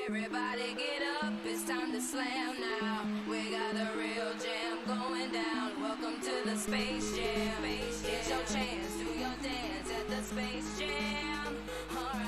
Everybody get up, it's time to slam now. We got the real jam going down. Welcome to the Space Jam. It's your chance, do your dance at the Space Jam. Alright.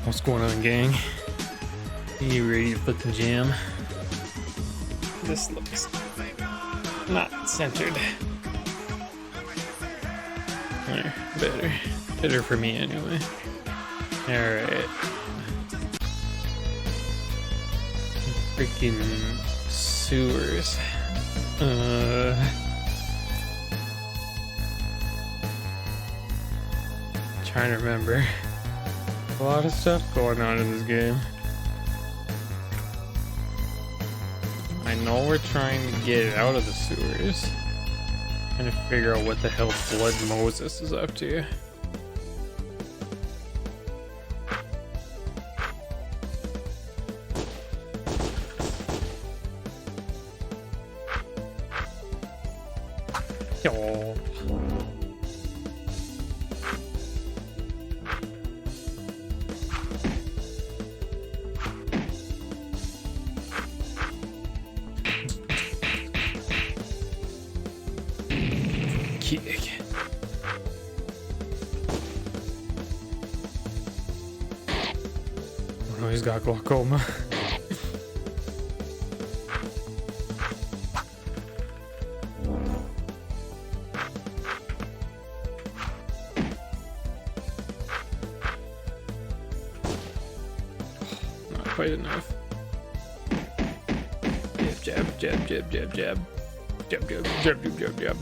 What's going on, gang? You ready to fucking jam? This looks not centered. There, better. Better for me anyway. Alright. Freaking sewers. Trying to remember. A lot of stuff going on in this game. I know we're trying to get out of the sewers. Trying to figure out what the hell Blood Moses is up to. Oh. kick. Oh no, he's got glaucoma. Not quite enough. Jab, jab, jab, jab, jab. Jab, jab, jab, jab, jab, jab.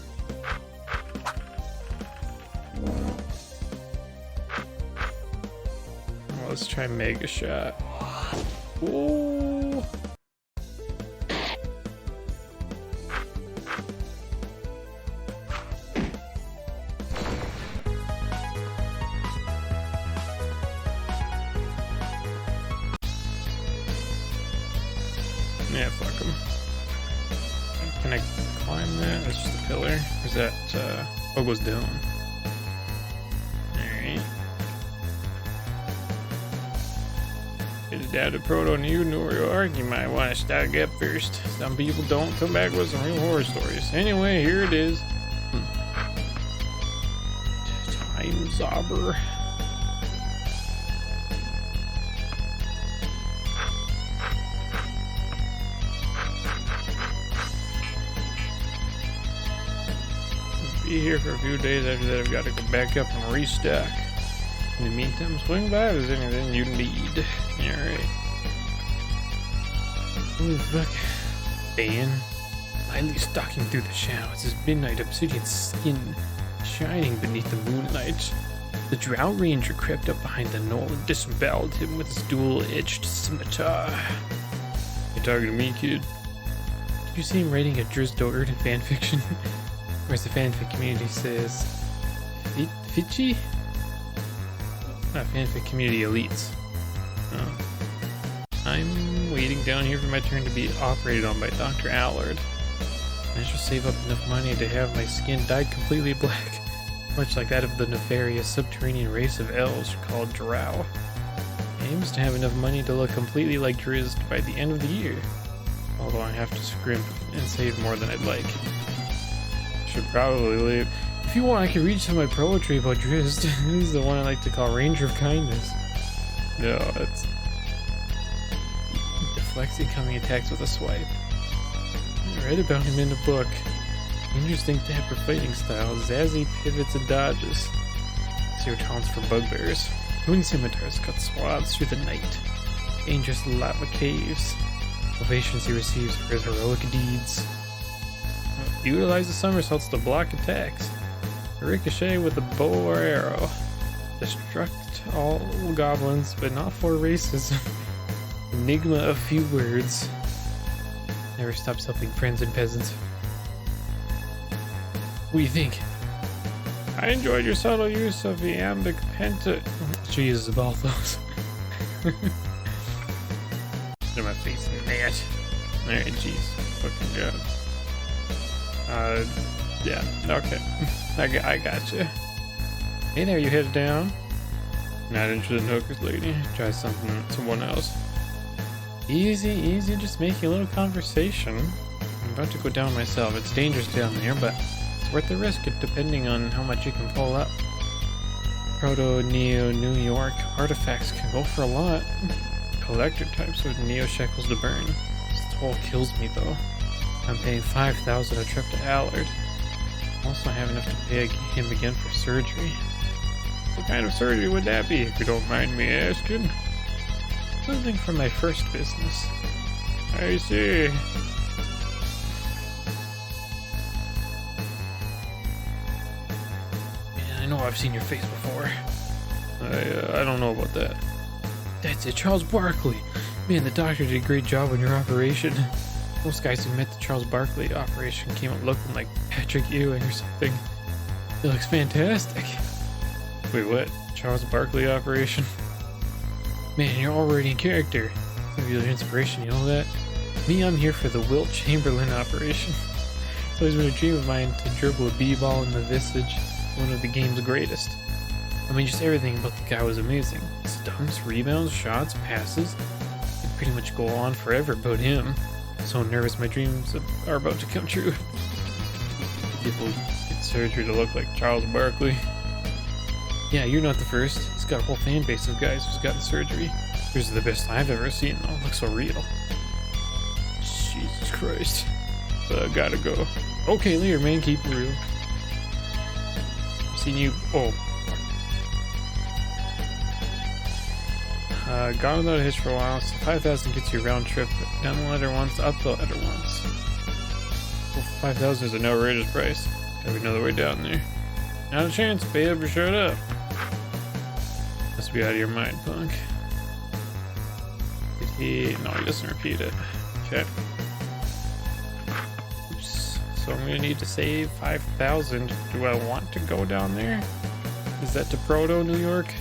Well, let's try Mega Shot. Ooh. Yeah, fuck him. Can I climb that? That's just a pillar. Or is that, what goes down? Alright. Headed down to Proto New York. You might want to stock up first. Some people don't come back with some real horror stories. Anyway, here it is. Time Zobber. Be here for a few days. After that, I've got to go back up and restock. In the meantime, swing by if there's anything you need. Alright. Holy fuck. Dan. Lightly stalking through the shadows, his midnight obsidian skin shining beneath the moonlight. The Drow Ranger crept up behind the knoll and disemboweled him with his dual-edged scimitar. You talking to me, kid? Did you see him writing a Drizdo Erden fanfiction? Whereas the fanfic community says Fitchy? Not fanfic community elites. Oh. I'm waiting down here for my turn to be operated on by Dr. Allard. I should save up enough money to have my skin dyed completely black, much like that of the nefarious subterranean race of elves called Drow. I aims to have enough money to look completely like Drizzt by the end of the year, although I have to scrimp and save more than I'd like. Should probably leave. If you want, I can read some of my poetry about Drizzt. This is the one I like to call Ranger of Kindness. No, it's deflects incoming attacks with a swipe. I read about him in the book. Interesting type of fighting style, zazzy pivots and dodges. Zero taunts for bugbears. Moon scimitars cut swaths through the night. Dangerous lava caves. Ovations he receives for his heroic deeds. Utilize the somersaults to block attacks. Ricochet with a bow or arrow. Destruct all goblins, but not for racism. Enigma of few words. Never stops helping friends and peasants. What do you think? I enjoyed your subtle use of the iambic penta. Jesus, of all those. Get my face in that. Alright, jeez. Fucking god. Yeah, okay. I got you. Hey there, you headed down? Not interested in hookers, lady. Try someone else. Easy, just making a little conversation. I'm about to go down myself. It's dangerous down there, but it's worth the risk depending on how much you can pull up. Proto-Neo New York artifacts can go for a lot. Collector types with Neo shekels to burn. This toll kills me though. I'm paying 5,000 a trip to Allard. Also, I have enough to pay him again for surgery. What kind of surgery would that be, if you don't mind me asking? Something for my first business. I see. Man, I know I've seen your face before. I don't know about that. That's it, Charles Barkley. Man, the doctor did a great job on your operation. Most guys who met the Charles Barkley operation came out looking like Patrick Ewing or something. It looks fantastic. Wait, what? Charles Barkley operation? Man, you're already in character. Maybe your inspiration, you know that? Me, I'm here for the Wilt Chamberlain operation. It's always been a dream of mine to dribble a b-ball in the visage, one of the game's greatest. I mean, just everything about the guy was amazing. Stunts, rebounds, shots, passes. Could pretty much go on forever about him. So nervous my dreams are about to come true. People get surgery to look like Charles Barkley. Yeah, you're not the first. He's got a whole fan base of guys who's gotten surgery. Yours is the best I've ever seen, though. It looks so real. Jesus Christ. Gotta go. Okay, later, man. Keep it real. I've seen you. Oh. Gone without a hitch for a while, so 5,000 gets you a round trip. Down the ladder once, up the ladder once. Well, 5,000 is an outrageous price. Gotta be another way down there. Not a chance, babe, you showed up. Must be out of your mind, punk. Did he? No, he doesn't repeat it. Okay. Oops. So I'm gonna need to save 5,000. Do I want to go down there? Is that to Proto, New York?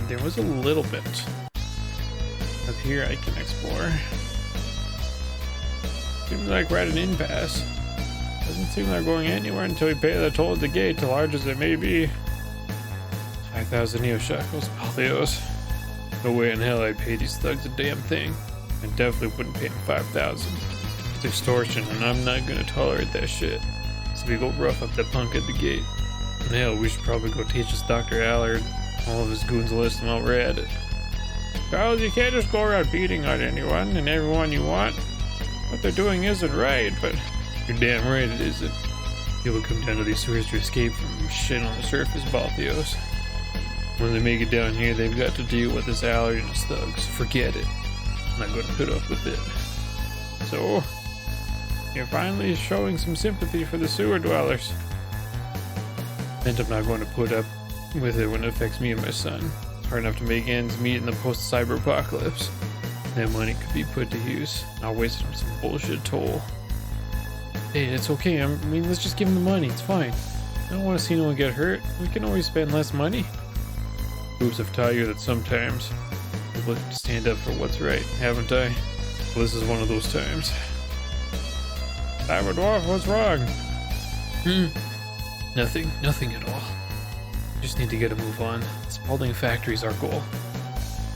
There was a little bit up here I can explore. Seems like we're at an impasse. Doesn't seem like going anywhere until we pay the toll at the gate, large as it may be. 5,000 Neo Shekels, Baltheos. No way in hell I'd pay these thugs a damn thing. I definitely wouldn't pay them 5,000. It's extortion, and I'm not gonna tolerate that shit. So we go rough up that punk at the gate. And hell, we should probably go teach this Dr. Allard. All of his goons list them while we're at it. Charles, you can't just go around beating on anyone and everyone you want. What they're doing isn't right, but you're damn right it isn't. People come down to these sewers to escape from shit on the surface, Baltheos. When they make it down here, they've got to deal with this Allard and his thugs. Forget it. I'm not going to put up with it. So, you're finally showing some sympathy for the sewer dwellers. And I'm not going to put up with it when it affects me and my son. It's hard enough to make ends meet in the post-cyber apocalypse. That money could be put to use, not wasted on some bullshit toll. Hey, it's okay. I mean, let's just give him the money. It's fine. I don't want to see no one get hurt. We can always spend less money. Proofs have taught you that sometimes you look to stand up for what's right, haven't I? Well, this is one of those times. Cyber Dwarf, what's wrong? Nothing at all. Just need to get a move on. Spalding Factory is our goal.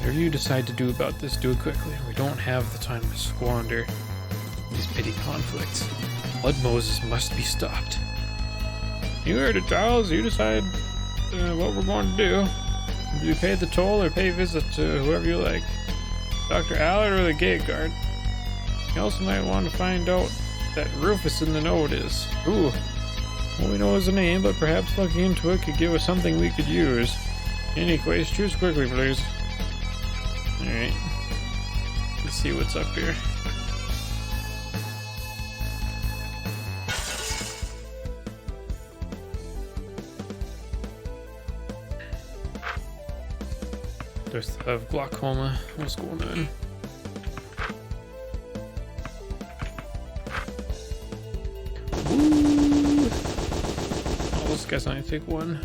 Whatever you decide to do about this, do it quickly. We don't have the time to squander these petty conflicts. Blood Moses must be stopped. You heard it, Charles. You decide what we're going to do. Do you pay the toll or pay visit to whoever you like? Dr. Allard or the gate guard? You also might want to find out that Rufus in the node is. Ooh. All we know is the name, but perhaps looking into it could give us something we could use. Anyways, choose quickly, please. Alright. Let's see what's up here. There's glaucoma. What's going on? Ooh. Oh, this guy's only take one.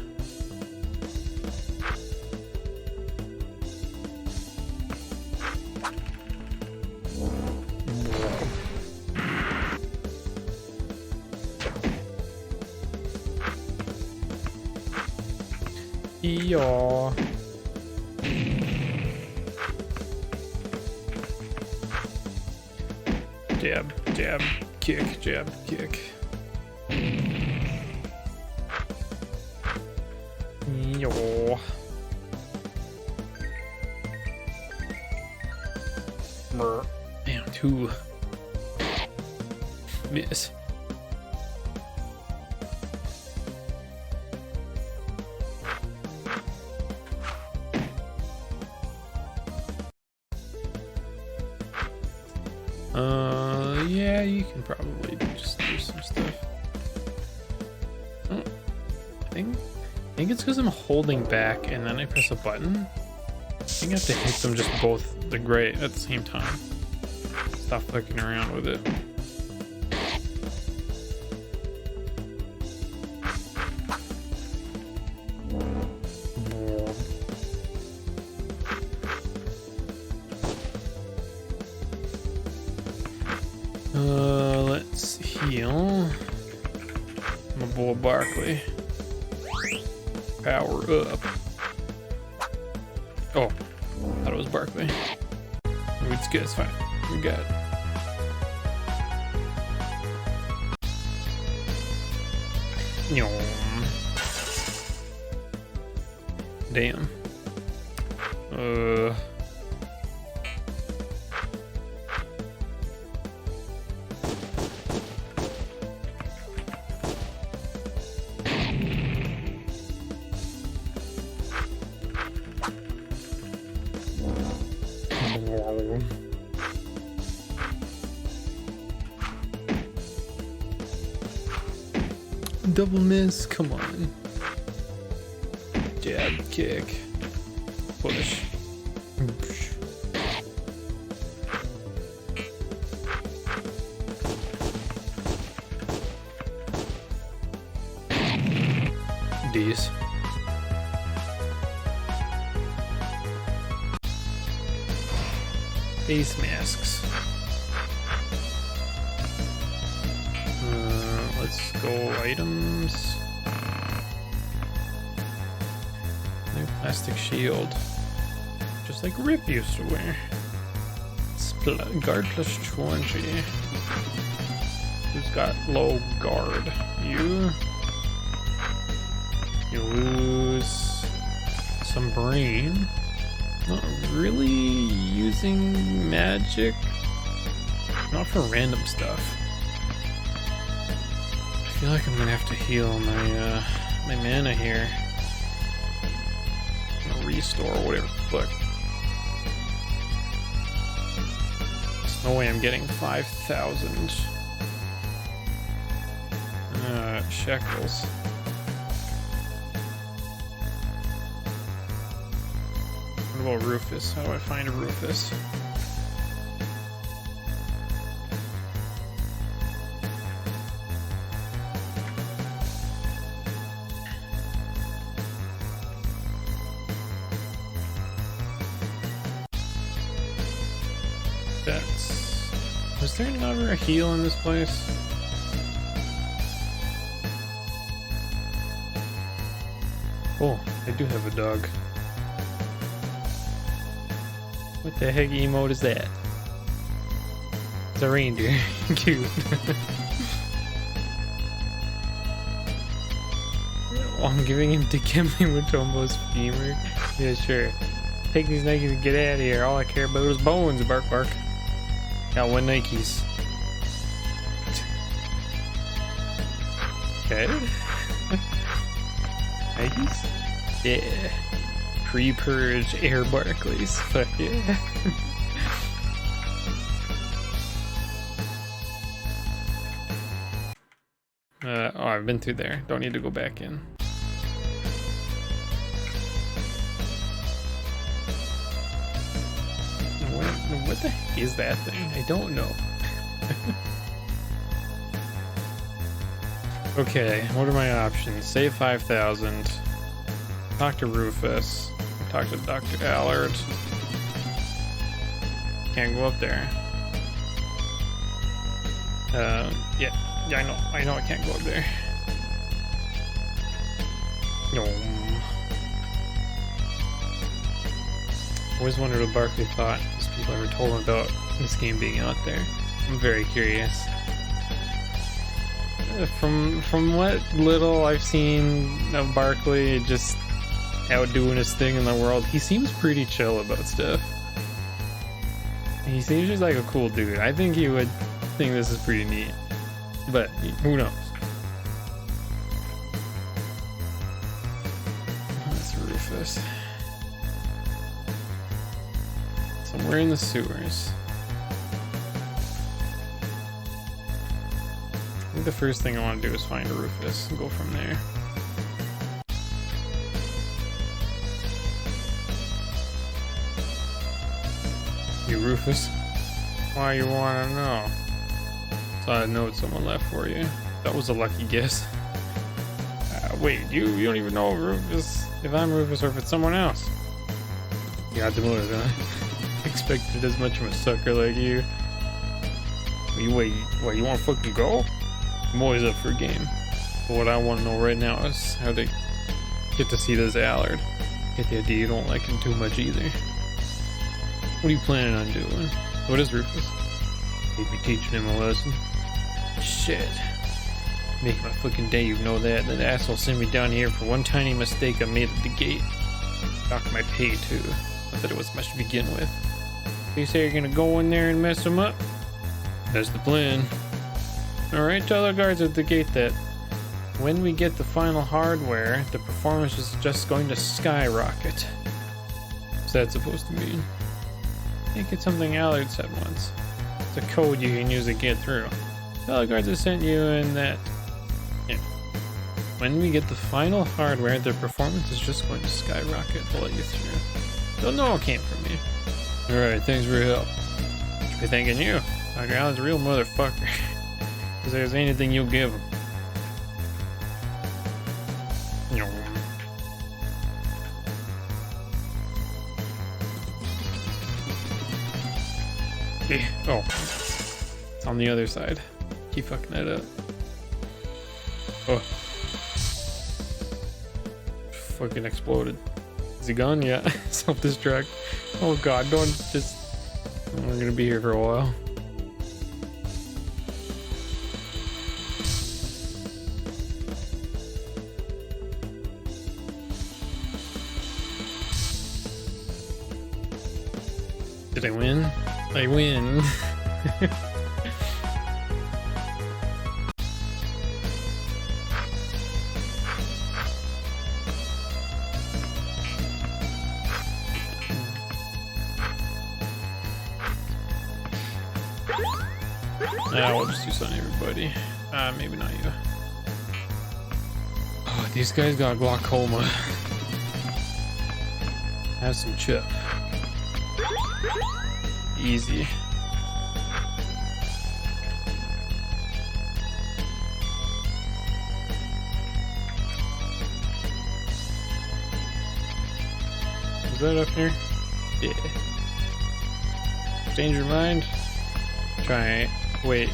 Yeah. Jab, jab, kick, jab, kick. Yo. Damn, two. Miss. Yeah, you can probably just do some stuff. Oh, I think it's because I'm holding back and then I press a button. I think I have to hit them just both the gray at the same time. Stop fucking around with it. Let's heal. My boy Barkley. Power up. Oh, thought it was Barkley. It's good, it's fine. We got it. Damn. Double miss, come on. Jab, kick, push. D's. Face masks. Let's go items. New plastic shield. Just like Rip used to wear. Guard plus 20. Who's got low guard? You. You lose some brain. Not really using magic. Not for random stuff. I feel like I'm gonna have to heal my my mana here. Restore whatever the fuck. There's no way I'm getting 5,000 shekels. What about Rufus? How do I find a Rufus? Was there never a heal in this place? Oh, I do have a dog. What the heck emote is that? It's a reindeer. Cute. Oh, I'm giving him to Kimmy Mutombo's femur. Yeah, sure. Take these Nikes and get out of here. All I care about is bones, bark bark. Got one Nikes. Okay. Nikes? Yeah. Pre-purge air Barkleys. Fuck yeah. Oh, I've been through there. Don't need to go back in. What the heck is that thing? I don't know. Okay, what are my options? Save 5,000. Talk to Rufus. Talk to Dr. Allard. Can't go up there. Yeah, I know I can't go up there. Always wondered what Barkley thought. If people ever told him about this game being out there. I'm very curious. From what little I've seen of Barkley, just out doing his thing in the world, he seems pretty chill about stuff. He seems just like a cool dude. I think he would think this is pretty neat. But who knows? That's Rufus. Somewhere in the sewers. I think the first thing I want to do is find Rufus and go from there. You Rufus? Why you want to know? Saw a note someone left for you. That was a lucky guess. Wait, you don't even know Rufus, if I'm Rufus or if it's someone else. You got demoted, huh? Expected as much of a sucker like you. Wait, you want to fucking go? I'm always up for a game. But what I want to know right now is how to get to see this Allard. Get the idea you don't like him too much either. What are you planning on doing? What is Rufus? Maybe teaching him a lesson. Shit. Make my fucking day, you know that. That asshole sent me down here for one tiny mistake I made at the gate. Docked my pay too. Not that it was much to begin with. You say you're gonna go in there and mess him up? That's the plan. Alright, tell the guards at the gate that when we get the final hardware, the performance is just going to skyrocket. What's that supposed to mean? I think it's something Allard said once. It's a code you can use to get through. Tell the guards I sent you and that... Yeah. When we get the final hardware, the performance is just going to skyrocket to let you through. Don't know it came from me. Alright, thanks for your help. Should be thanking you. Dr. Allen's a real motherfucker. If there's anything you'll give him. No. Oh. It's on the other side. Keep fucking that up. Oh. Fucking exploded. Is he gone? Yeah. Self-destruct. Oh god, don't just... We're gonna be here for a while. Did I win? I win. We'll just use on everybody. Maybe not you. Oh, these guys got glaucoma. Have some chip. Easy. Is that up here? Yeah. Change your mind? Try it. Wait.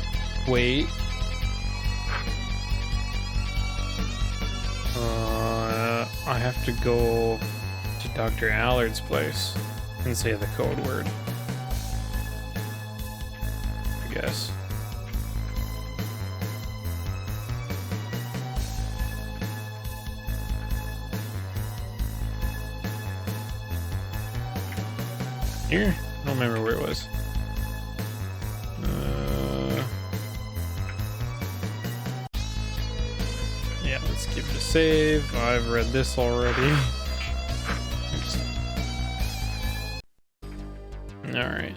I have to go to Dr. Allard's place and say the code word. I guess. Here? I don't remember where it was. Yeah, let's give it a save. I've read this already. Alright.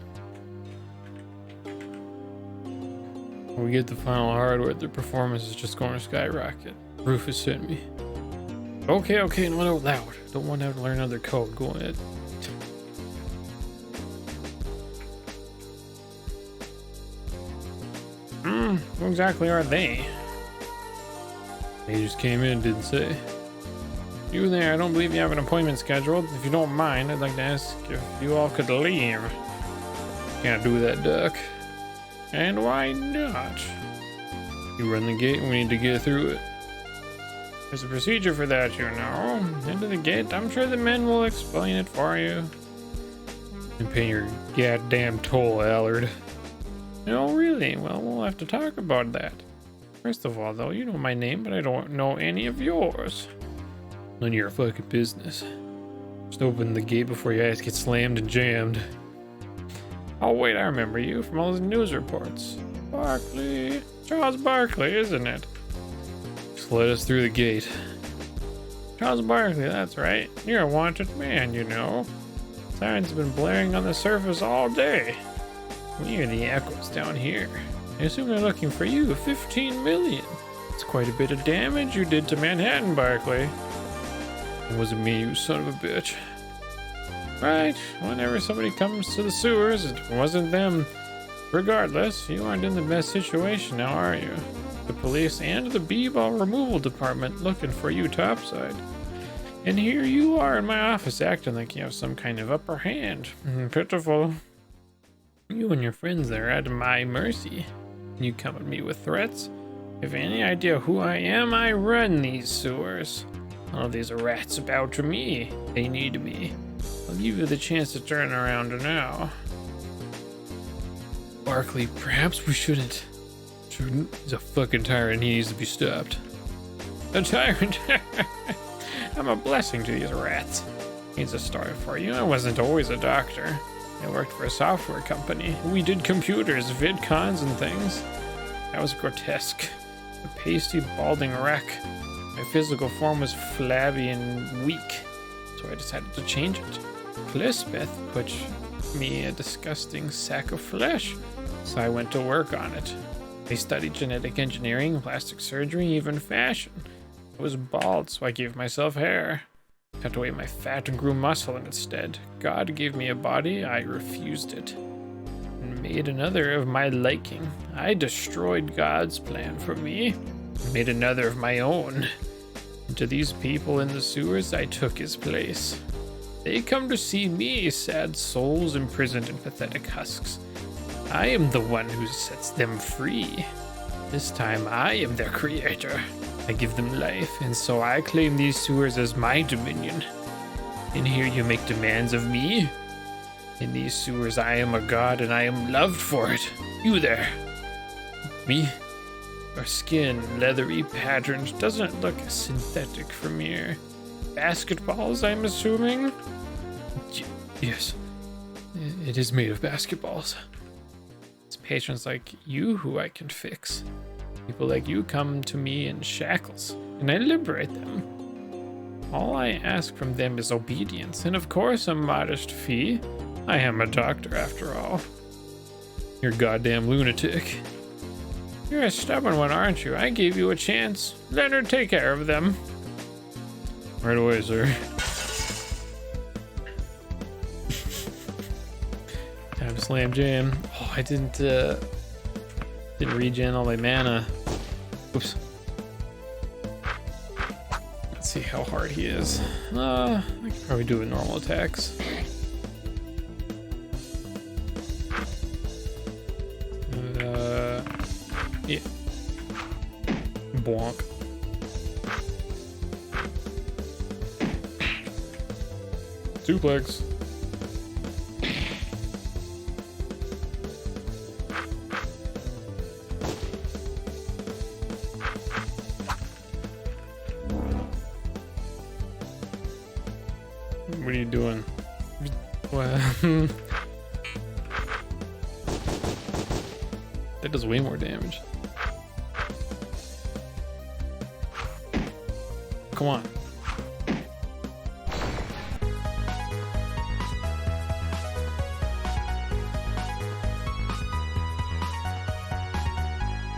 When we get the final hardware, the performance is just going to skyrocket. Rufus sent me. Okay, not out loud. Don't want to have to learn another code. Go ahead. Who exactly are they? They just came in, didn't say. You there, I don't believe you have an appointment scheduled. If you don't mind, I'd like to ask if you all could leave. Can't do that, Duck. And why not? You run the gate and we need to get through it. There's a procedure for that, you know. Into the gate, I'm sure the men will explain it for you. And pay your goddamn toll, Allard. No, really? Well, we'll have to talk about that. First of all, though, you know my name, but I don't know any of yours. None of your fucking business. Just open the gate before your ass gets slammed and jammed. Oh, wait, I remember you from all those news reports. Barkley. Charles Barkley, isn't it? Just let us through the gate. Charles Barkley, that's right. You're a wanted man, you know. Sirens have been blaring on the surface all day. We hear the echoes down here. I assume they're looking for you. 15 million. It's quite a bit of damage you did to Manhattan, Barkley. It wasn't me, you son of a bitch. Right, whenever somebody comes to the sewers, it wasn't them. Regardless, you aren't in the best situation now, are you? The police and the b-ball removal department looking for you topside. And here you are in my office acting like you have some kind of upper hand. Pitiful. You and your friends there are at my mercy. You come at me with threats? If any idea who I am, I run these sewers. None of these rats bow to me. They need me. I'll give you the chance to turn around now. Barkley, perhaps we shouldn't Shouldn't. He's a fucking tyrant. He needs to be stopped. A tyrant? I'm a blessing to these rats. Here's a story for you. I wasn't always a doctor. I worked for a software company. We did computers, vidcons, and things. I was grotesque. A pasty, balding wreck. My physical form was flabby and weak, so I decided to change it. Lisbeth put me a disgusting sack of flesh, so I went to work on it. I studied genetic engineering, plastic surgery, even fashion. I was bald, so I gave myself hair. Cut away my fat and grew muscle instead. God gave me a body, I refused it. And made another of my liking. I destroyed God's plan for me. Made another of my own. And to these people in the sewers, I took his place. They come to see me, sad souls imprisoned in pathetic husks. I am the one who sets them free. This time I am their creator. I give them life, and so I claim these sewers as my dominion. In here you make demands of me. In these sewers I am a god, and I am loved for it. You there. Me? Your skin, leathery, patterned, doesn't look synthetic from here. Basketballs, I'm assuming? Yes. It is made of basketballs. It's patients like you who I can fix. People like you come to me in shackles, and I liberate them. All I ask from them is obedience, and of course a modest fee. I am a doctor after all. You're a goddamn lunatic. You're a stubborn one, aren't you? I gave you a chance. Let her take care of them. Right away, sir. Time to slam jam. Oh, I didn't regen all my mana. Oops. Let's see how hard he is. I could probably do it with normal attacks. Yeah. Bonk. Suplex. What are you doing? Well, that does way more damage. Come on.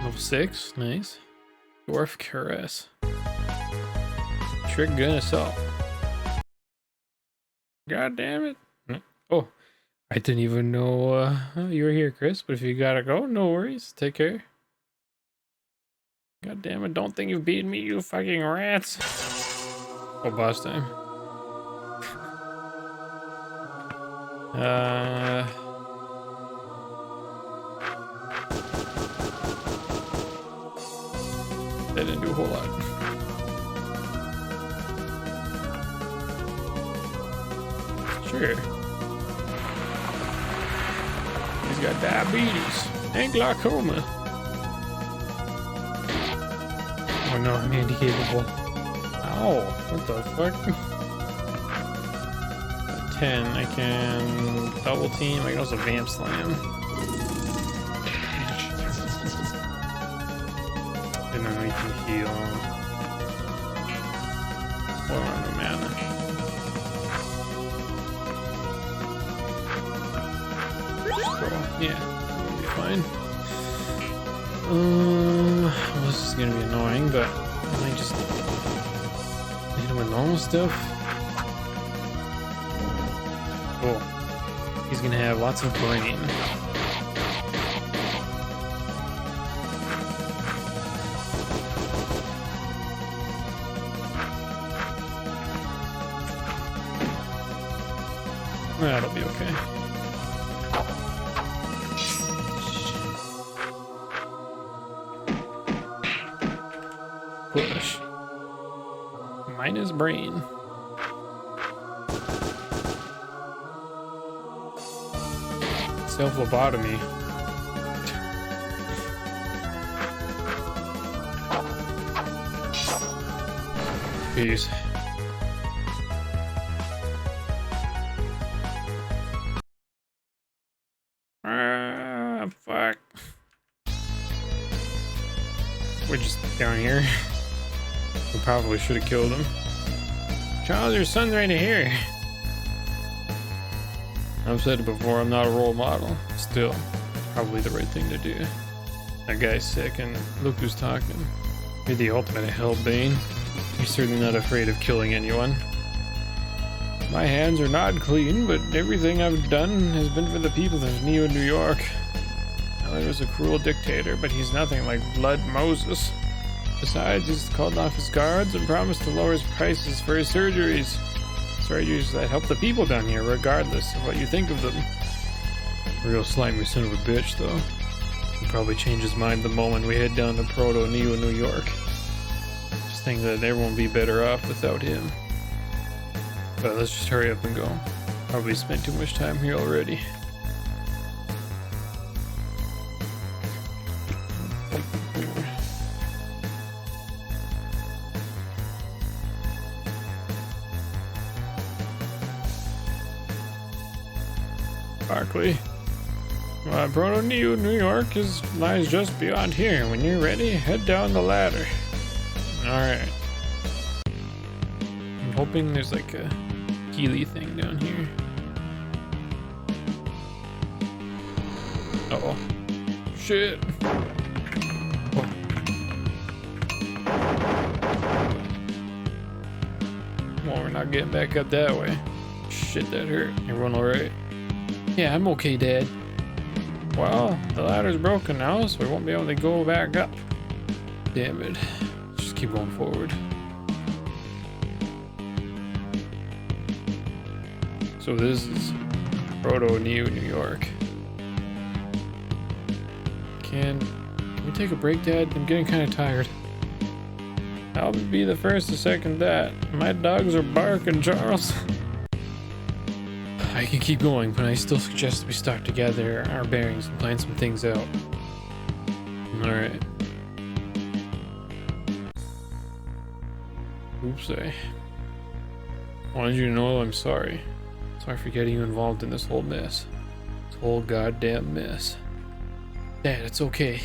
Level 6, nice. Dwarf Caress. Trick Gun Assault. God damn it. Oh, I didn't even know you were here, Chris, but if you gotta go, no worries. Take care. God damn it, don't think you've beaten me, you fucking rats. Oh, boss time. That didn't do a whole lot. Sure. He's got diabetes and glaucoma. Oh no, I'm handicapable. Ow, what the fuck? 10, I can double team, I can also vamp slam. And then we can heal. Well, no mana. Yeah, it'll be fine. Well, this is gonna be annoying, but I might just hit him with normal stuff. Cool. He's gonna have lots of brain. That'll be okay. Push. Minus brain. Self-lobotomy. Peace. Fuck. We're just down here. We probably should have killed him. Charles, your son's right here. I've said it before, I'm not a role model. Still, probably the right thing to do. That guy's sick, and look who's talking. You're the ultimate hellbane. You're certainly not afraid of killing anyone. My hands are not clean, but everything I've done has been for the people of New York. Miller was a cruel dictator, but he's nothing like Blood Moses. Besides, he's called off his guards and promised to lower his prices for his surgeries. Surgeries that help the people down here, regardless of what you think of them. Real slimy son of a bitch, though. He'll probably change his mind the moment we head down to Proto-Neo, New York. Just think that everyone will be better off without him. But let's just hurry up and go. Probably spent too much time here already. Barkley. Proto-Neo, New York lies just beyond here. When you're ready, head down the ladder. Alright. I'm hoping there's like a Healy thing down here. Uh-oh. Shit. Oh. Well, we're not getting back up that way. Shit, that hurt. Everyone alright? Yeah, I'm okay, Dad. Well, the ladder's broken now, so we won't be able to go back up. Damn it. Let's just keep going forward. So this is Proto-Neo, New York. Can we take a break, Dad? I'm getting kind of tired. I'll be the first to second that. My dogs are barking, Charles. I can keep going, but I still suggest we start to gather our bearings and plan some things out. Alright. Oops, I wanted you to know I'm sorry. Sorry for getting you involved in this whole mess. This whole goddamn mess. Dad, it's okay.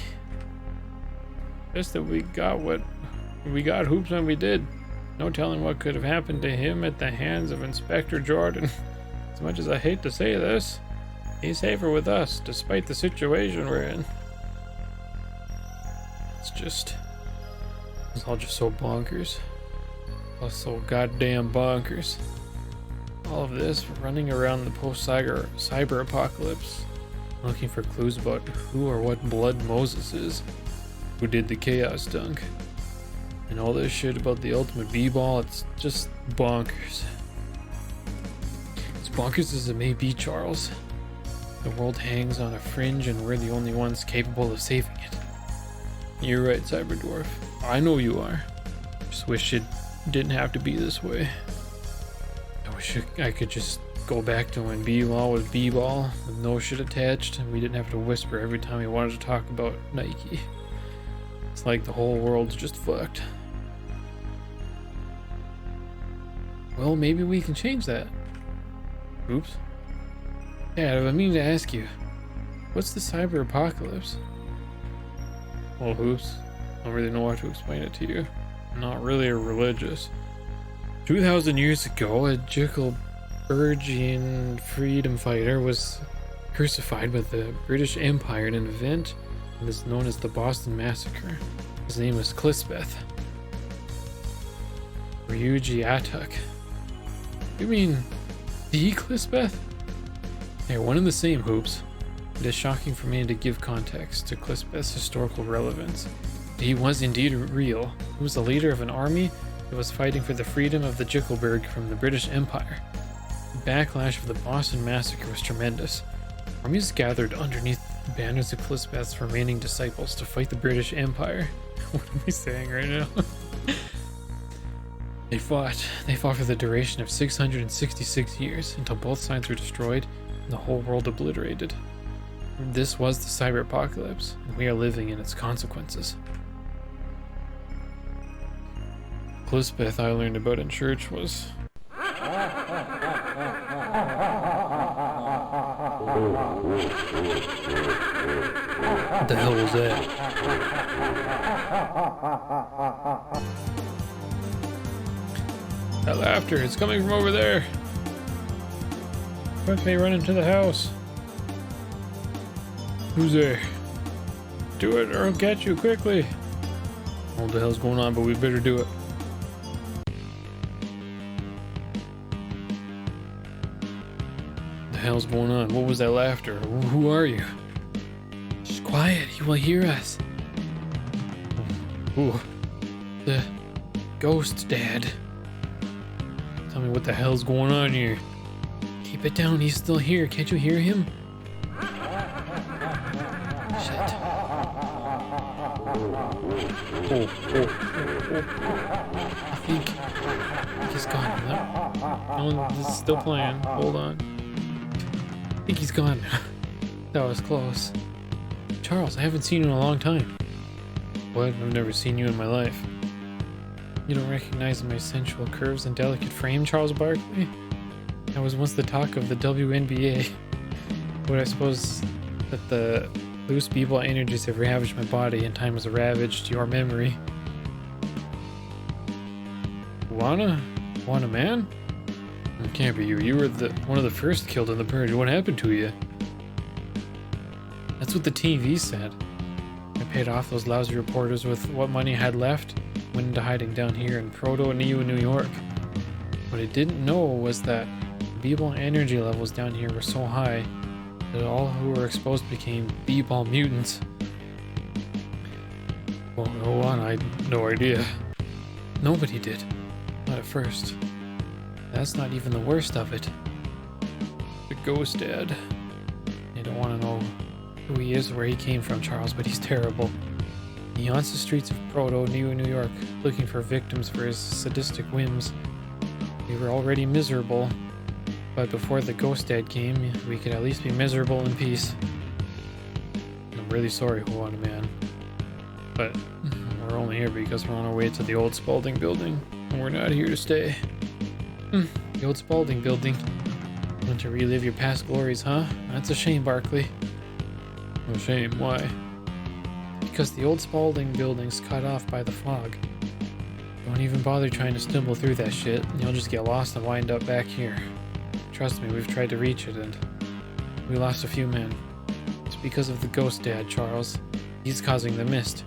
Just that we got Hoops when we did. No telling what could have happened to him at the hands of Inspector Jordan. As much as I hate to say this, he's safer with us, despite the situation we're in. It's all just so bonkers. All so goddamn bonkers. All of this, running around the post-cyber apocalypse, looking for clues about who or what Blood Moses is, who did the chaos dunk, and all this shit about the ultimate b-ball. It's just bonkers. As bonkers as it may be, Charles, the world hangs on a fringe and we're the only ones capable of saving it. You're right, Cyber Dwarf. I know you are. Just wish it didn't have to be this way. I wish I could just go back to when b-ball was b-ball with no shit attached and we didn't have to whisper every time we wanted to talk about Nike. It's like the whole world's just fucked. Well, maybe we can change that. Oops. Dad, I've been meaning to ask you, what's the cyber apocalypse? Well, oops. I don't really know how to explain it to you. I'm not really a religious. 2,000 years ago, a Yangusburger freedom fighter was crucified by the British Empire in an event that is known as the Boston Massacre. His name was Clisbeth. Ryuji Atuk. You mean the Clisbeth? They're one and the same, Hoops. It is shocking for me to give context to Clisbeth's historical relevance. He was indeed real. He was the leader of an army that was fighting for the freedom of the Yangusburger from the British Empire. The backlash of the Boston Massacre was tremendous. Armies gathered underneath the banners of Clisbeth's remaining disciples to fight the British Empire. What am I saying right now? They fought for the duration of 666 years until both sides were destroyed and the whole world obliterated. This was the cyber apocalypse, and we are living in its consequences. Elizabeth I learned about in church was... What the hell was that? That laughter, it's coming from over there. Quickly run into the house. Who's there? Do it or I'll catch you quickly. What the hell's going on, but we better do it. What the hell's going on? What was that laughter? Who are you? Just quiet, he will hear us. Ooh. The ghost dad. Tell me what the hell's going on here. Keep it down, he's still here. Can't you hear him? Shit. Oh. I think he's gone. No, this is still playing. Hold on. I think he's gone. That was close. Charles, I haven't seen you in a long time. What? I've never seen you in my life. You don't recognize my sensual curves and delicate frame, Charles Barkley? I was once the talk of the WNBA. But I suppose that the loose b-ball energies have ravaged my body and time has ravaged your memory. Juana man? It can't be you. You were one of the first killed in the purge. What happened to you? That's what the TV said. I paid off those lousy reporters with what money I had left, went into hiding down here in Proto-New York. What I didn't know was that b-ball energy levels down here were so high that all who were exposed became b-ball mutants. Well, no one, I had no idea. Nobody did. Not at first. That's not even the worst of it. The ghost dad. I don't want to know who he is or where he came from, Charles, but he's terrible. He haunts the streets of Proto-New York, looking for victims for his sadistic whims. We were already miserable, but before the ghost dad came, we could at least be miserable in peace. I'm really sorry, Juana man. But we're only here because we're on our way to the old Spalding building, and we're not here to stay. The old Spalding building. Want to relive your past glories, huh? That's a shame, Barkley. No shame, why? Because the old Spalding building's cut off by the fog. Don't even bother trying to stumble through that shit, and you'll just get lost and wind up back here. Trust me, we've tried to reach it, and we lost a few men. It's because of the ghost dad, Charles. He's causing the mist.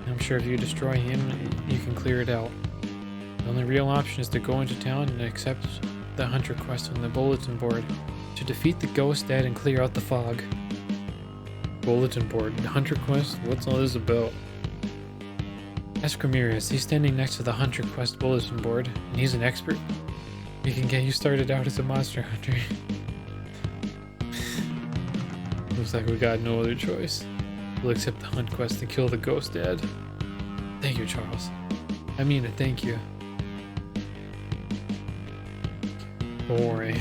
I'm sure if you destroy him, you can clear it out. The only real option is to go into town and accept the hunter quest on the bulletin board to defeat the ghost dad and clear out the fog. Bulletin board, the hunter quest? What's all this about? Ask Ramirez. He's standing next to the hunter quest bulletin board, and he's an expert. We can get you started out as a monster hunter. Looks like we got no other choice. We'll accept the hunt quest and kill the ghost dad. Thank you, Charles. I mean it, thank you. Don't worry.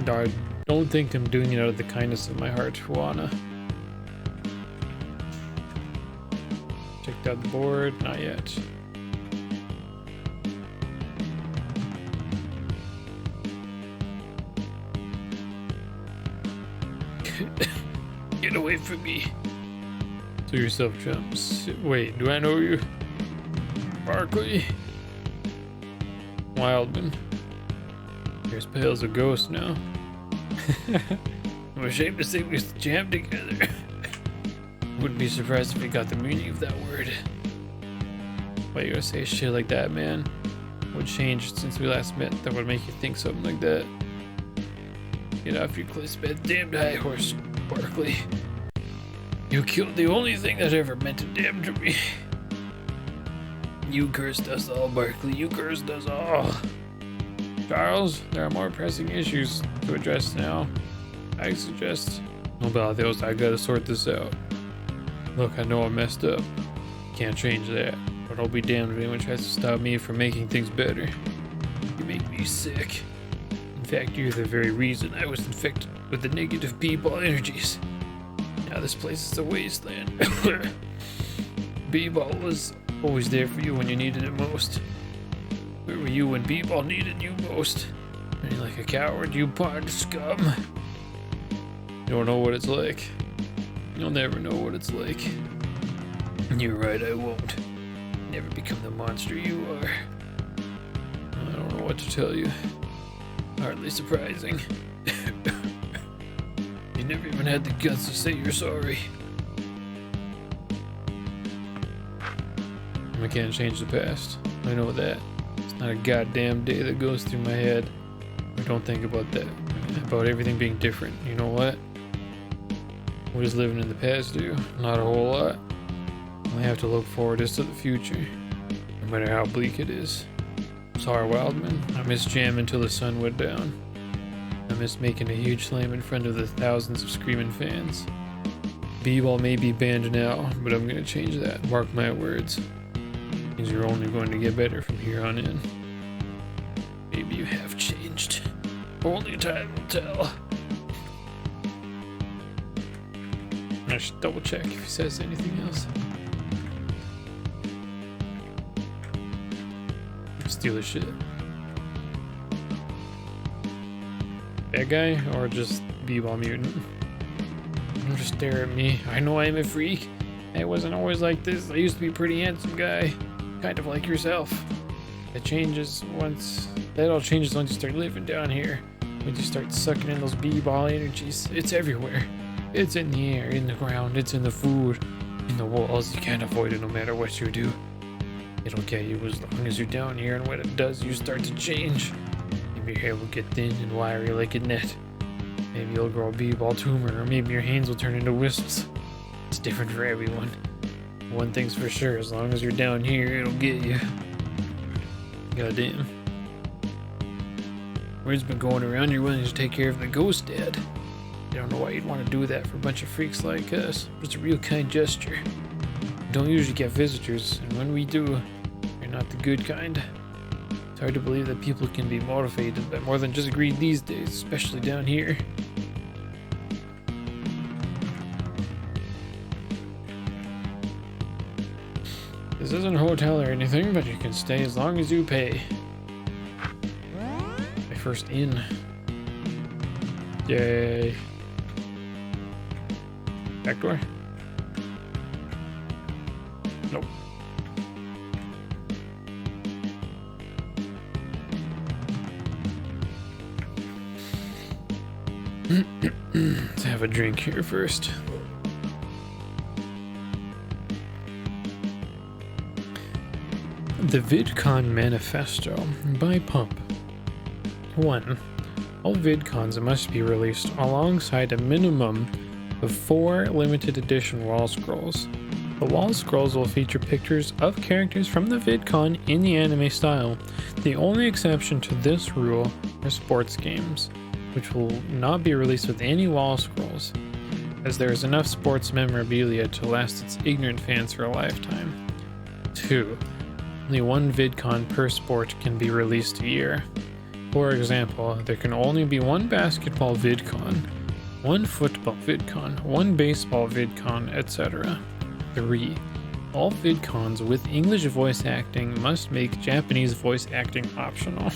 I don't think I'm doing it out of the kindness of my heart, Juana. Checked out the board? Not yet. Get away from me. To yourself, chumps. Wait, do I know you? Barkley? Wildman. Here's Pale's a ghost now. I'm ashamed to say we jammed together. Wouldn't be surprised if we got the meaning of that word. Why you gonna say shit like that, man? What changed since we last met that would make you think something like that? Get off your cliff-bed damned high horse, Barkley. You killed the only thing that ever meant a damn to me. You cursed us all, Barkley. You cursed us all. Charles, there are more pressing issues to address now. I suggest... No about those, I gotta sort this out. Look, I know I messed up. Can't change that. But I'll be damned if anyone tries to stop me from making things better. You make me sick. In fact, you're the very reason I was infected with the negative b-ball energies. Now this place is a wasteland. B-ball was always there for you when you needed it most. Where were you when B-Ball needed you most? Are you like a coward, you part of scum? You don't know what it's like. You'll never know what it's like. You're right, I won't. Never become the monster you are. I don't know what to tell you. Hardly surprising. You never even had the guts to say you're sorry. I can't change the past. I know that. It's not a goddamn day that goes through my head. I don't think about that. About everything being different. You know what? What does living in the past do? Not a whole lot. All I have to look forward is to the future. No matter how bleak it is. Sorry, Wildman. I miss jamming till the sun went down. I miss making a huge slam in front of the thousands of screaming fans. B-Ball may be banned now, but I'm gonna change that. Mark my words. Things are only going to get better from here on in. Maybe you have changed. Only time will tell. I should double check if he says anything else. Steal his shit. Bad guy or just B-Ball mutant? Don't just stare at me. I know I'm a freak. I wasn't always like this. I used to be a pretty handsome guy. Kind of like yourself. That all changes once you start living down here. Once you start sucking in those B-Ball energies. It's everywhere. It's in the air, in the ground, it's in the food, in the walls. You can't avoid it no matter what you do. It'll get you as long as you're down here, and when it does, you start to change. Maybe your hair will get thin and wiry like a net. Maybe you'll grow a B-Ball tumor, or maybe your hands will turn into wisps. It's different for everyone. One thing's for sure, as long as you're down here, it'll get you. Goddamn. Word's been going around you're willing to take care of the ghost dad. I don't know why you'd want to do that for a bunch of freaks like us. It's a real kind gesture. We don't usually get visitors, and when we do, they're not the good kind. It's hard to believe that people can be motivated by more than just greed these days, especially down here. This isn't a hotel or anything, but you can stay as long as you pay. My first inn. Yay. Back door? Nope. Let's have a drink here first. The VidCon Manifesto by Pump. 1. All VidCons must be released alongside a minimum of 4 limited edition wall scrolls. The wall scrolls will feature pictures of characters from the VidCon in the anime style. The only exception to this rule are sports games, which will not be released with any wall scrolls, as there is enough sports memorabilia to last its ignorant fans for a lifetime. 2. Only one VidCon per sport can be released a year. For example, there can only be one basketball VidCon, one football VidCon, one baseball VidCon, etc. 3. All VidCons with English voice acting must make Japanese voice acting optional.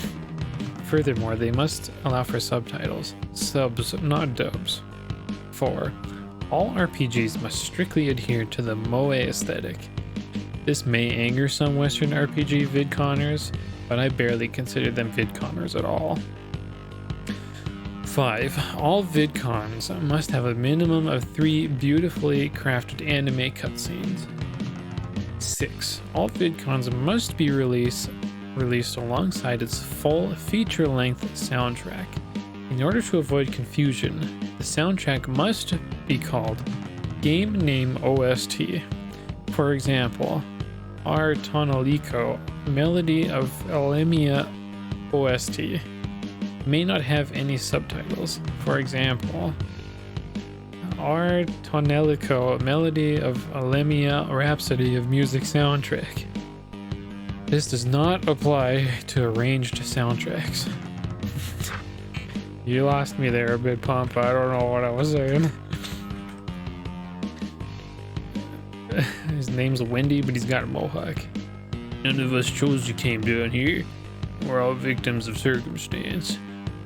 Furthermore, they must allow for subtitles. Subs, not dubs. 4. All RPGs must strictly adhere to the moe aesthetic. This may anger some Western RPG VidConners, but I barely consider them VidConners at all. 5. All VidCons must have a minimum of 3 beautifully crafted anime cutscenes. 6. All VidCons must be released alongside its full feature-length soundtrack. In order to avoid confusion, the soundtrack must be called Game Name OST. For example, Our Tonoliko, Melody of Alemia OST, may not have any subtitles. For example, Our Tonoliko, Melody of Alemia Rhapsody of Music soundtrack. This does not apply to arranged soundtracks. You lost me there a bit, Pump. I don't know what I was saying. His name's Wendy, but he's got a mohawk. None of us chose you came down here. We're all victims of circumstance.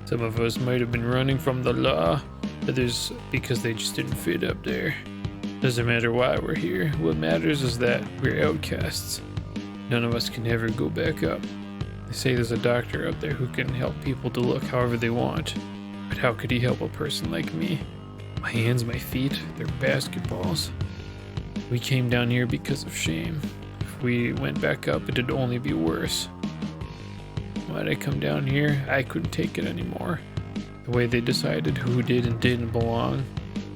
Some of us might have been running from the law, others because they just didn't fit up there. Doesn't matter why we're here. What matters is that we're outcasts. None of us can ever go back up. They say there's a doctor out there who can help people to look however they want. But how could he help a person like me? My hands, my feet, they're basketballs. We came down here because of shame. If we went back up, it'd only be worse. Why'd I come down here? I couldn't take it anymore. The way they decided who did and didn't belong.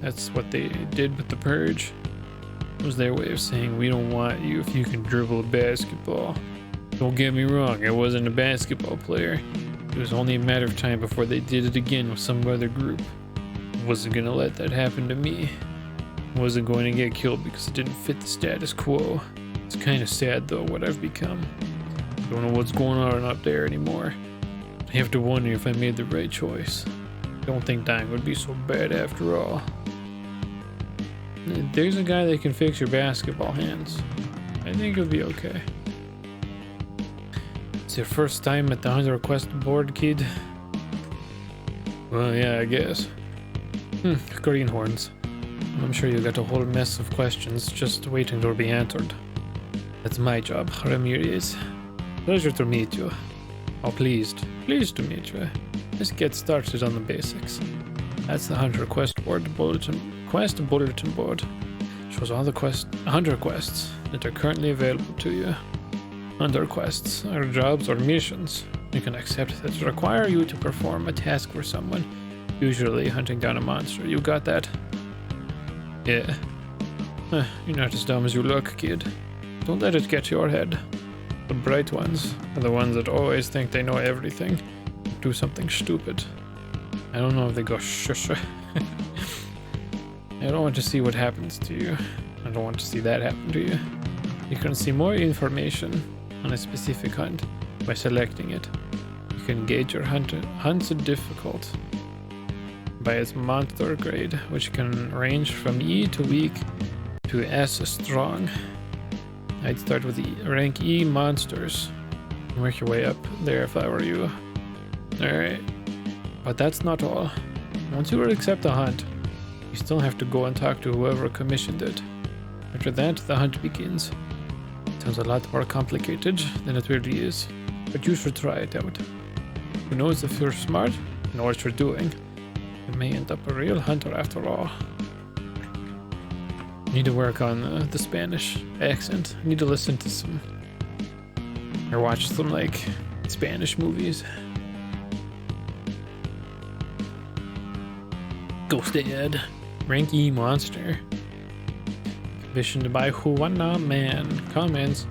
That's what they did with the purge. It was their way of saying, we don't want you if you can dribble a basketball. Don't get me wrong, I wasn't a basketball player. It was only a matter of time before they did it again with some other group. I wasn't gonna let that happen to me. I wasn't going to get killed because it didn't fit the status quo. It's kind of sad though what I've become. I don't know what's going on up there anymore. I have to wonder if I made the right choice. I don't think dying would be so bad after all. There's a guy that can fix your basketball hands. I think it'll be okay. It's your first time at the Hunter Quest board, kid? Well, yeah, I guess. Greenhorns. I'm sure you got a whole mess of questions just waiting to be answered. That's my job, Ramirez. Pleasure to meet you. Oh, pleased to meet you. Let's get started on the basics. That's the Hunter Quest board bulletin board. Shows all the Hunter quests that are currently available to you. Hunter quests are jobs or missions you can accept that require you to perform a task for someone, usually hunting down a monster. You got that? Yeah. You're not as dumb as you look, kid. Don't let it get to your head. The bright ones are the ones that always think they know everything and do something stupid. I don't know if they go shush. I don't want to see what happens to you. I don't want to see that happen to you. You can see more information on a specific hunt by selecting it. You can gauge your hunt's difficult by its monster grade, which can range from E to weak to S strong. I'd start with rank E monsters and work your way up there if I were you. Alright, but that's not all. Once you accept a hunt, you still have to go and talk to whoever commissioned it. After that, the hunt begins. It sounds a lot more complicated than it really is, but you should try it out. Who knows, if you're smart and know what you're doing, you may end up a real hunter after all. Need to work on the Spanish accent. Need to listen to some or watch some like Spanish movies. Ghost Dad, rank E monster. Commissioned by Juana Man. Comments: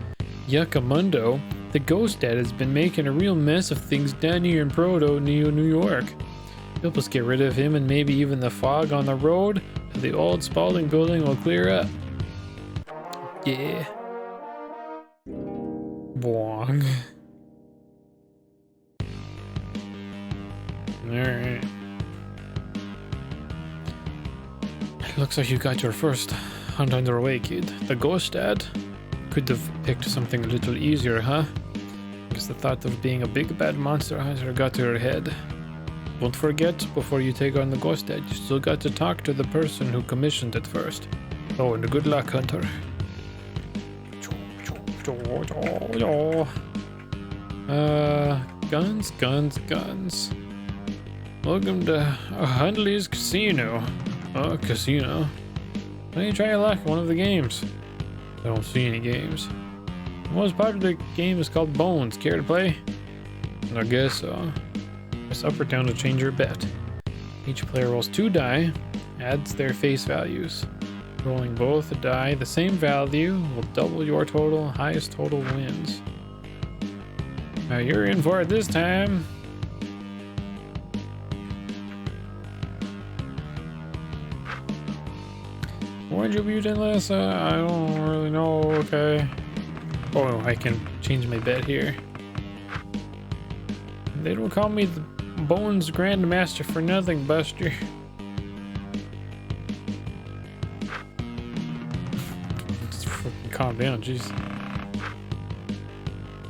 Yuccamundo, the Ghost Dad has been making a real mess of things down here in Proto, New York. Help us get rid of him, and maybe even the fog on the road to the old Spalding building will clear up. Yeah. Wong. Alright. Looks like you got your first hunt underway, kid. The Ghost Dad? Could have picked something a little easier, huh? Guess the thought of being a big bad monster hunter got to your head. Don't forget, before you take on the Ghost Dad, you still got to talk to the person who commissioned it first. Oh, and good luck, Hunter. Guns. Welcome to Hundley's Casino. Oh, casino. Why don't you try your luck at one of the games? I don't see any games. The most popular game is called Bones. Care to play? I guess so. Press up or down to change your bet. Each player rolls 2 die, adds their face values. Rolling both die the same value will double your total. Highest total wins. Now you're in for it this time. Orange or mutant Lissa? I don't really know. Okay. Oh, I can change my bet here. They don't call me the Bones Grandmaster for nothing, Buster. Just fucking calm down, jeez.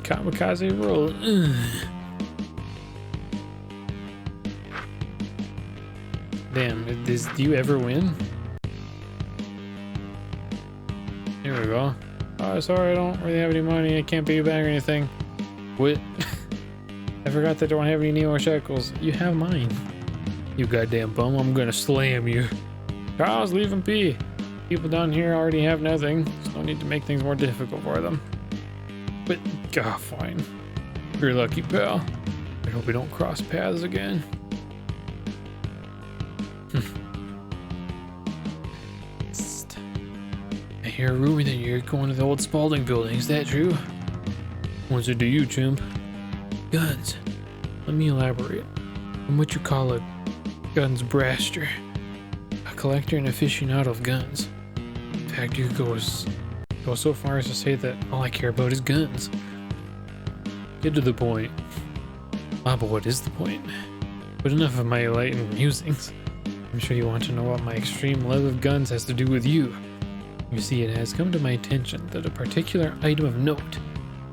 Kamikaze roll. Damn, do you ever win? Here we go. Oh, sorry, I don't really have any money. I can't pay you back or anything. What? I forgot that I don't have any Neo shekels. You have mine. You goddamn bum, I'm gonna slam you. Charles, leave him be. People down here already have nothing. There's no need to make things more difficult for them. But, God, fine. You're lucky, pal. I hope we don't cross paths again. I hear a rumor that you're going to the old Spaulding building. Is that true? What's it to you, chimp? Guns. Let me elaborate. I'm what you call a guns braster. A collector and aficionado of guns. In fact, you go so far as to say that all I care about is guns. Get to the point. Ah, but what is the point? But enough of my light and musings. I'm sure you want to know what my extreme love of guns has to do with you. You see, it has come to my attention that a particular item of note,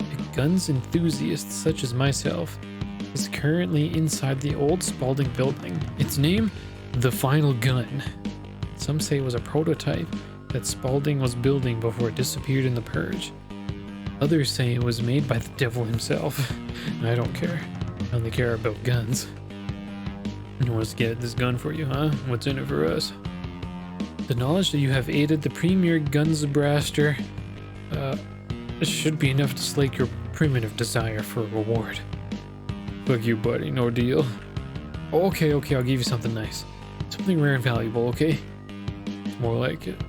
a guns enthusiast such as myself, is currently inside the old Spaulding building. Its name? The Final Gun. Some say it was a prototype that Spaulding was building before it disappeared in the Purge. Others say it was made by the devil himself. I don't care. I only care about guns. Who wants to get this gun for you, huh? What's in it for us? The knowledge that you have aided the premier guns braster should be enough to slake your primitive desire for a reward. Fuck you, buddy. No deal. Okay, I'll give you something nice. Something rare and valuable, okay? It's more like it.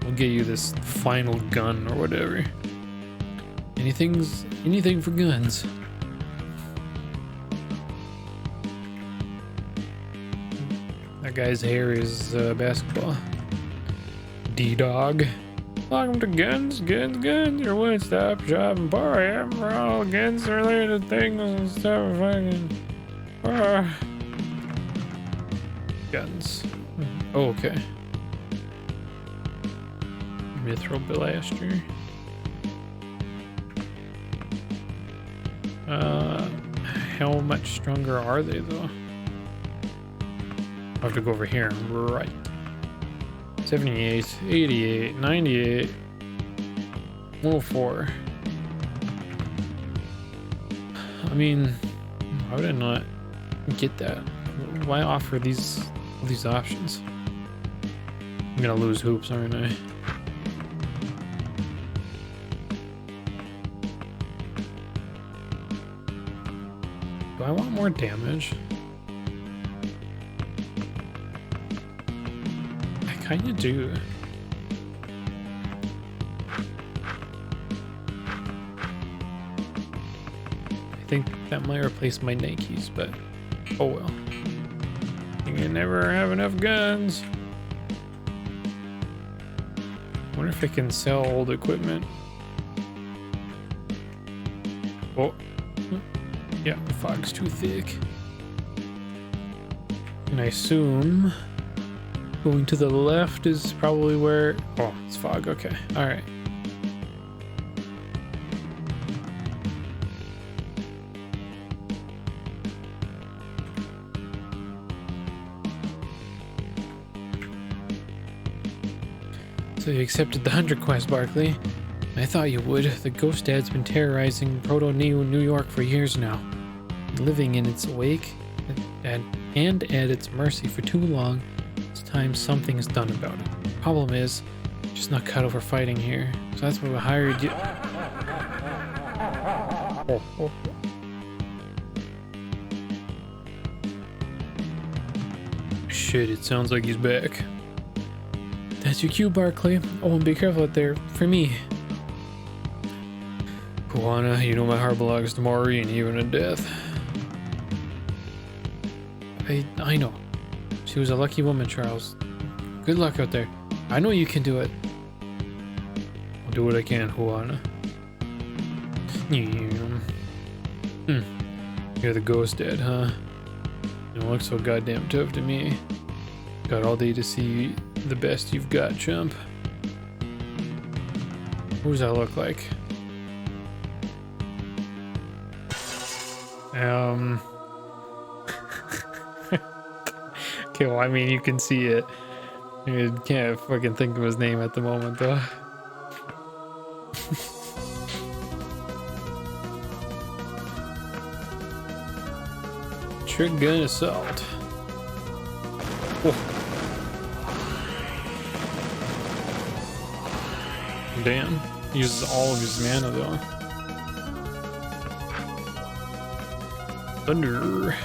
We'll get you this final gun or whatever. Anything for guns. That guy's hair is basketball. D-Dog. Welcome to Guns, your one-stop shop in Barham for all guns-related things and stuff. Guns. Oh, okay. Mithril blaster. How much stronger are they though? I'll have to go over here. Right. 78, 88, 98, 104. I mean, why would I not get that? Why offer these options? I'm gonna lose hoops, aren't I? Do I want more damage? I kinda do. I think that might replace my Nikes, but oh well. You can never have enough guns. I wonder if I can sell old equipment. Oh, yeah, the fog's too thick. And I assume going to the left is probably where... Oh, it's fog. Okay. All right. So you accepted the 100 quest, Barkley. I thought you would. The Ghost Dad's been terrorizing Proto-Neo New York for years now. Living in its wake and at its mercy for too long. It's time something is done about it. Problem is, just not cut over fighting here. So that's why we hired you. Shit, it sounds like he's back. That's your cue, Barkley. Oh, and be careful out there. For me. Juana, you know my heart belongs to Maureen, even at death. I know. She was a lucky woman, Charles. Good luck out there. I know you can do it. I'll do what I can, Juana. You're the Ghost Dad, huh? You don't look so goddamn tough to me. Got all day to see the best you've got, chump. What does that look like? Okay, Well, I mean, you can see it. I can't fucking think of his name at the moment, though. Trick gun assault. Oh. Damn. He uses all of his mana, though. Thunder.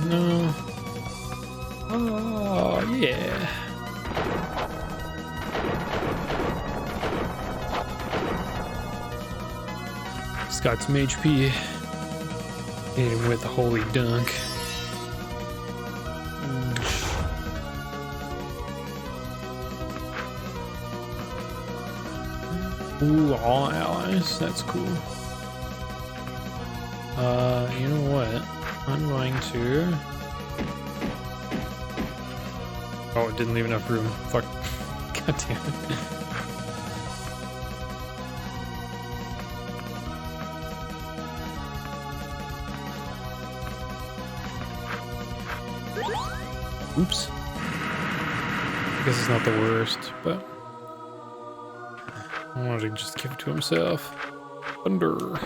No. Oh, yeah. He's got some HP. Hit him with the holy dunk. Ooh, all allies. That's cool. You know what? I'm going to... Oh, it didn't leave enough room. Fuck. God damn it. Oops. I guess it's not the worst, but I wanted to just give it to himself. Thunder.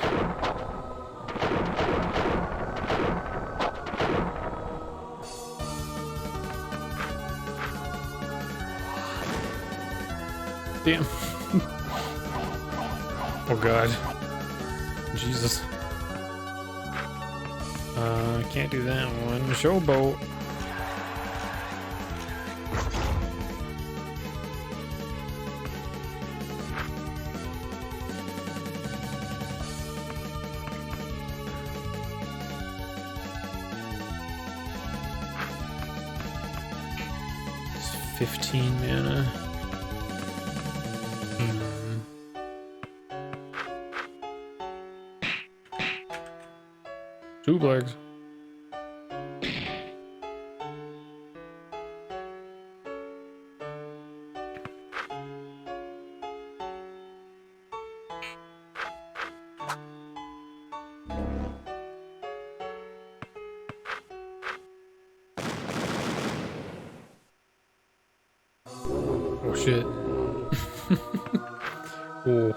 Damn. Oh god. Jesus. Can't do that one. Showboat. It's 15 mana. Two legs. Oh shit. Oh.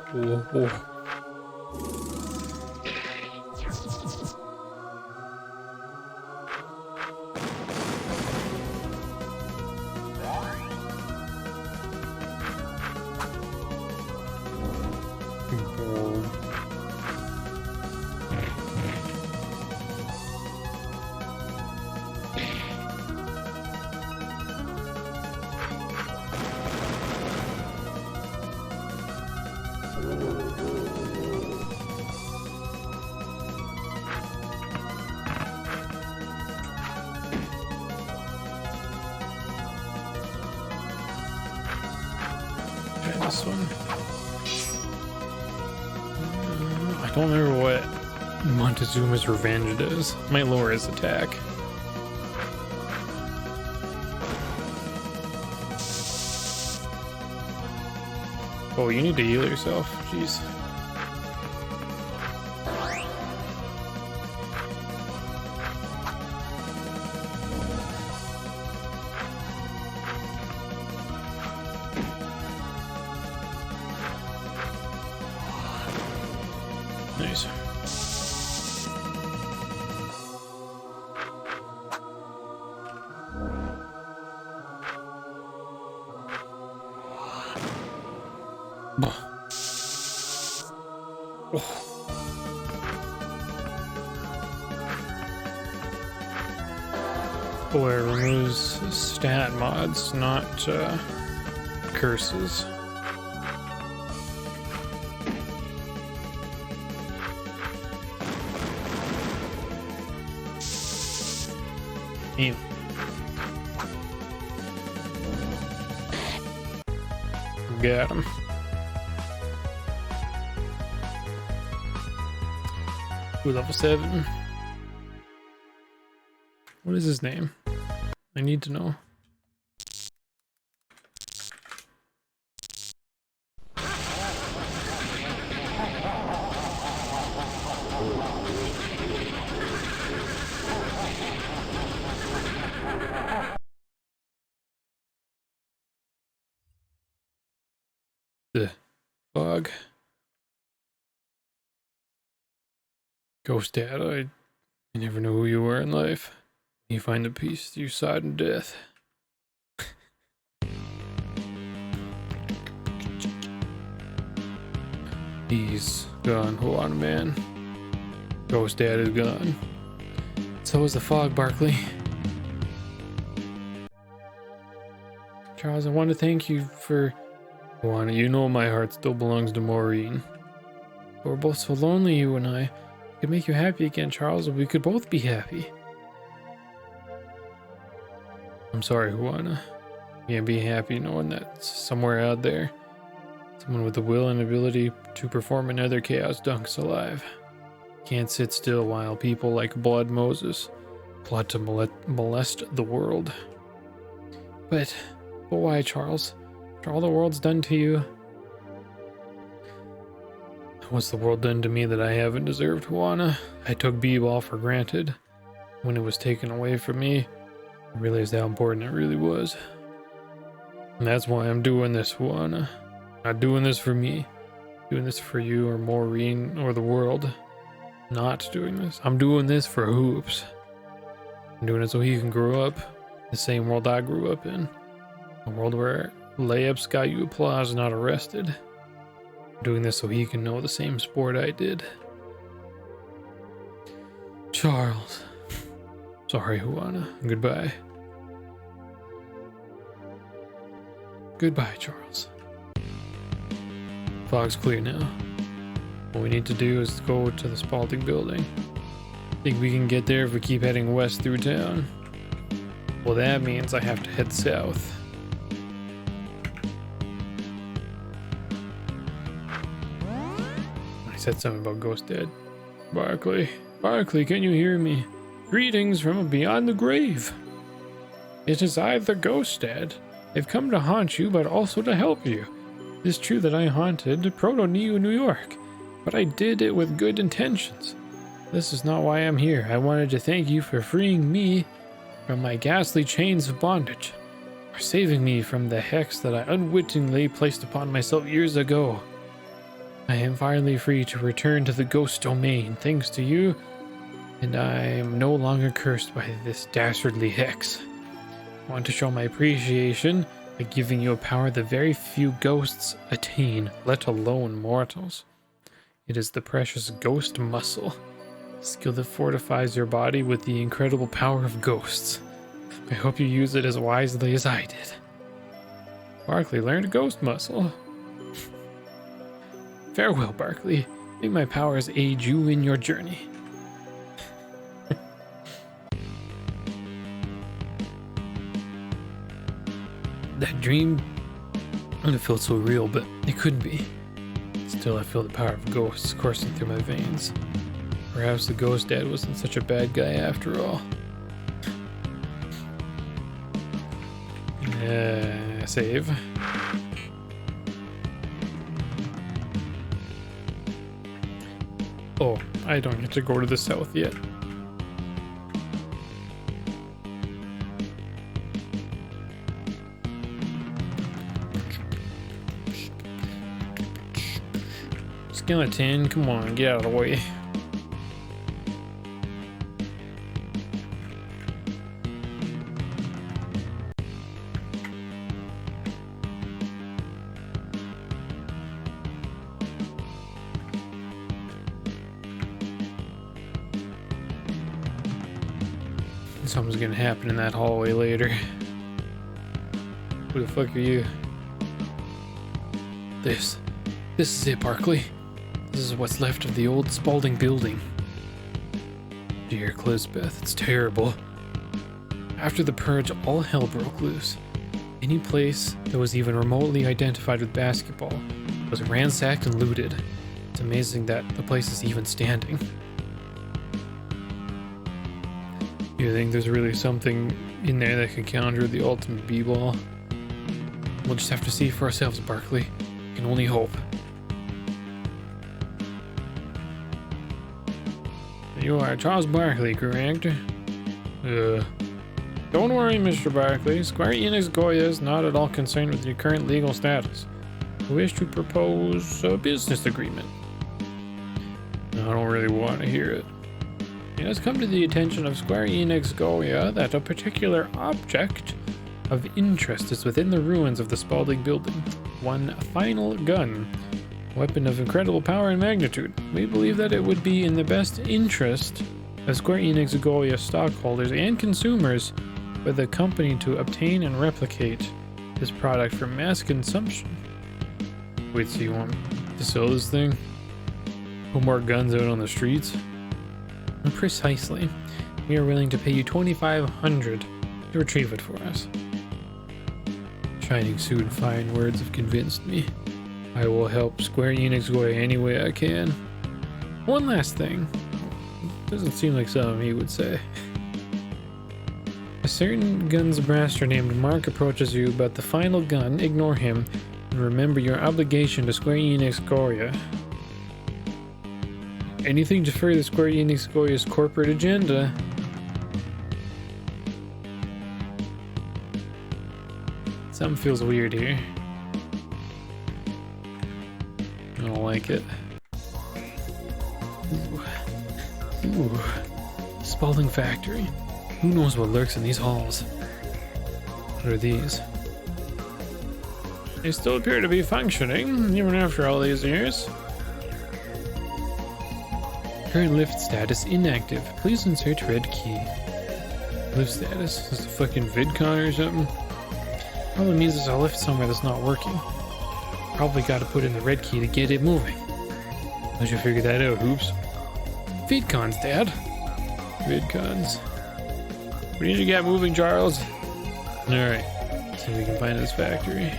This one. I don't remember what Montezuma's Revenge does. Might lower his attack. Oh, you need to heal yourself. Jeez. Nice. Oh, it removes stat mods, not curses. Damn. Got him. Ooh, level 7. What is his name? I need to know. The fog. Ghost Dad, I never know who you were in life. You find the peace you sought in death. He's gone, Juana man. Ghost Dad is gone. So is the fog, Barkley. Charles, I want to thank you for... Juana, you know my heart still belongs to Maureen. But we're both so lonely, you and I. Could make you happy again, Charles, and we could both be happy. I'm sorry, Juana. You can't be happy knowing that somewhere out there, someone with the will and ability to perform another chaos dunk's alive. Can't sit still while people like Blood Moses plot to molest the world. But why, Charles? After all the world's done to you, what's the world done to me that I haven't deserved, Juana? I took B-ball for granted. When it was taken away from me, I realized how important it really was. And that's why I'm doing this, Juana. Not doing this for me. Doing this for you or Maureen or the world. Not doing this. I'm doing this for Hoops. I'm doing it so he can grow up the same world I grew up in. A world where layups got you applause, not arrested. Doing this so he can know the same sport I did. Charles. Sorry, Juana. Goodbye. Goodbye, Charles. Fog's clear now. What we need to do is go to the Spalding building. Think we can get there if we keep heading west through town? Well, that means I have to head south. Said something about Ghost Dad. Barkley, can you hear me? Greetings from beyond the grave. It is I, the Ghost Dad. I've come to haunt you, but also to help you. It is true that I haunted Proto-Neo, New York, but I did it with good intentions. This is not why I'm here. I wanted to thank you for freeing me from my ghastly chains of bondage, for saving me from the hex that I unwittingly placed upon myself years ago. I am finally free to return to the ghost domain, thanks to you, and I am no longer cursed by this dastardly hex. I want to show my appreciation by giving you a power that very few ghosts attain, let alone mortals. It is the precious ghost muscle, a skill that fortifies your body with the incredible power of ghosts. I hope you use it as wisely as I did. Barkley learned ghost muscle. Farewell, Barkley. May my powers aid you in your journey. That dream, it felt so real, but it couldn't be. Still, I feel the power of ghosts coursing through my veins. Perhaps the Ghost Dad wasn't such a bad guy after all. Save. Oh, I don't get to go to the south yet. Skeleton, come on, get out of the way. Something's gonna happen in that hallway later. Who the fuck are you? This is it, Barkley. This is what's left of the old Spalding building. Dear Clisbeth, it's terrible. After the purge, all hell broke loose. Any place that was even remotely identified with basketball was ransacked and looted. It's amazing that the place is even standing. You think there's really something in there that can counter the ultimate b-ball? We'll just have to see for ourselves, Barkley. We can only hope. You are Charles Barkley, correct? Don't worry, Mr. Barkley. Square Enix Goya is not at all concerned with your current legal status. I wish to propose a business agreement. I don't really want to hear it. It has come to the attention of Square Enix Goya that a particular object of interest is within the ruins of the Spalding building. One final gun, weapon of incredible power and magnitude. We believe that it would be in the best interest of Square Enix Goya stockholders and consumers for the company to obtain and replicate this product for mass consumption. Wait, so you want to sell this thing? Put more guns out on the streets? Precisely. We are willing to pay you $2,500 to retrieve it for us. Shining suit and fine words have convinced me. I will help Square Enix Goya any way I can. One last thing. Doesn't seem like something he would say. A certain guns master named Mark approaches you about the final gun. Ignore him and remember your obligation to Square Enix Goya. Anything to further Square Enix Goya's corporate agenda. Something feels weird here. I don't like it. Ooh. Spalding Factory. Who knows what lurks in these halls? What are these? They still appear to be functioning, even after all these years. Current lift status inactive. Please insert red key. Lift status? Is this a fucking VidCon or something? Probably means there's a lift somewhere that's not working. Probably gotta put in the red key to get it moving. How'd you figure that out, Hoops? VidCons, Dad. VidCons. What did you get moving, Charles? Alright. See if we can find this factory.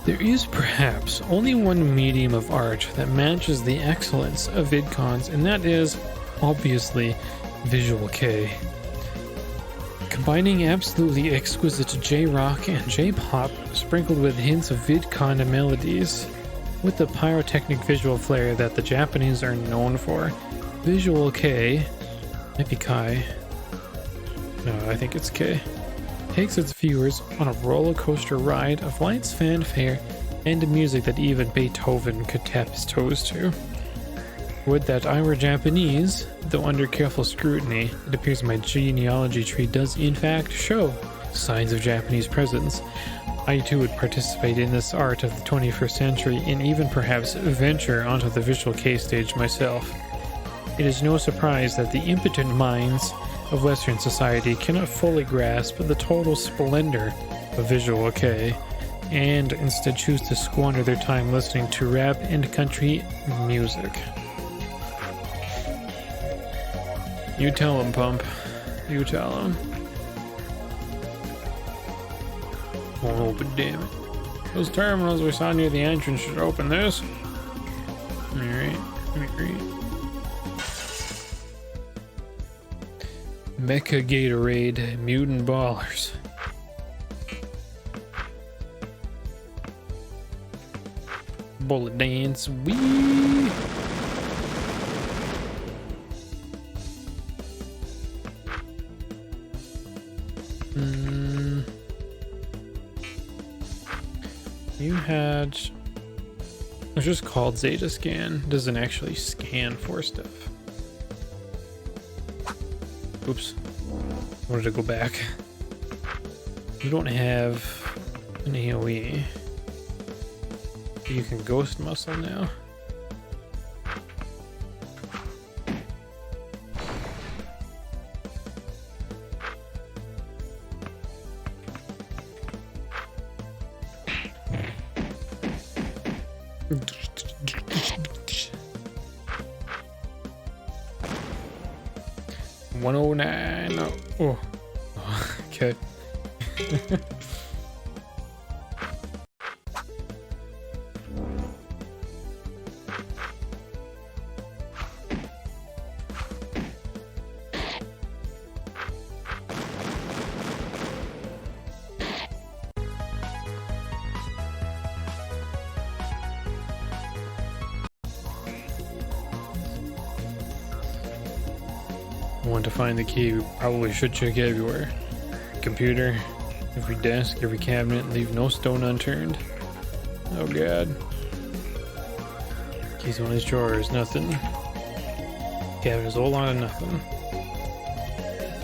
There is perhaps only one medium of art that matches the excellence of VidCons, and that is, obviously, Visual K. Combining absolutely exquisite J-rock and J-pop, sprinkled with hints of VidCon melodies, with the pyrotechnic visual flair that the Japanese are known for, Visual K, might be Kai, no, I think it's K, takes its viewers on a roller coaster ride of lights, fanfare, and music that even Beethoven could tap his toes to. Would that I were Japanese, though under careful scrutiny, it appears my genealogy tree does in fact show signs of Japanese presence. I too would participate in this art of the 21st century and even perhaps venture onto the Visual K stage myself. It is no surprise that the impotent minds of Western society cannot fully grasp the total splendor of Visual K, and instead choose to squander their time listening to rap and country music. You tell him, Pump. You tell him. Oh, but damn it. Those terminals we saw near the entrance should open this. Alright, let me read. Mecha Gatorade Mutant Ballers. Bullet Dance. Wee! You had... It's just called Zeta Scan. It doesn't actually scan for stuff. Oops. Wanted to go back. You don't have an AoE. You can ghost muscle now. $109. Oh. Okay. want to find the key, we probably should check everywhere. Computer, every desk, every cabinet, leave no stone unturned. Oh god. Keys on his drawers, nothing. Cabin is a whole lot of nothing.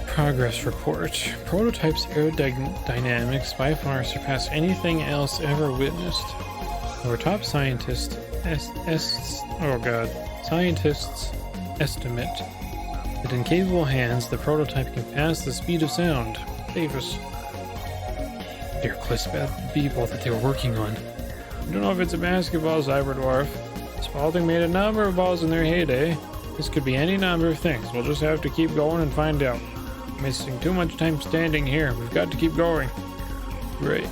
Progress report. Prototype's aerodynamics by far surpass anything else ever witnessed. Our top scientists estimate that in capable hands, the prototype can pass the speed of sound. Davis. Dear Clisbeth, the b-ball that they were working on. I don't know if it's a basketball, Cyberdwarf. Spalding made a number of balls in their heyday. This could be any number of things. We'll just have to keep going and find out. Wasting too much time standing here. We've got to keep going. Great.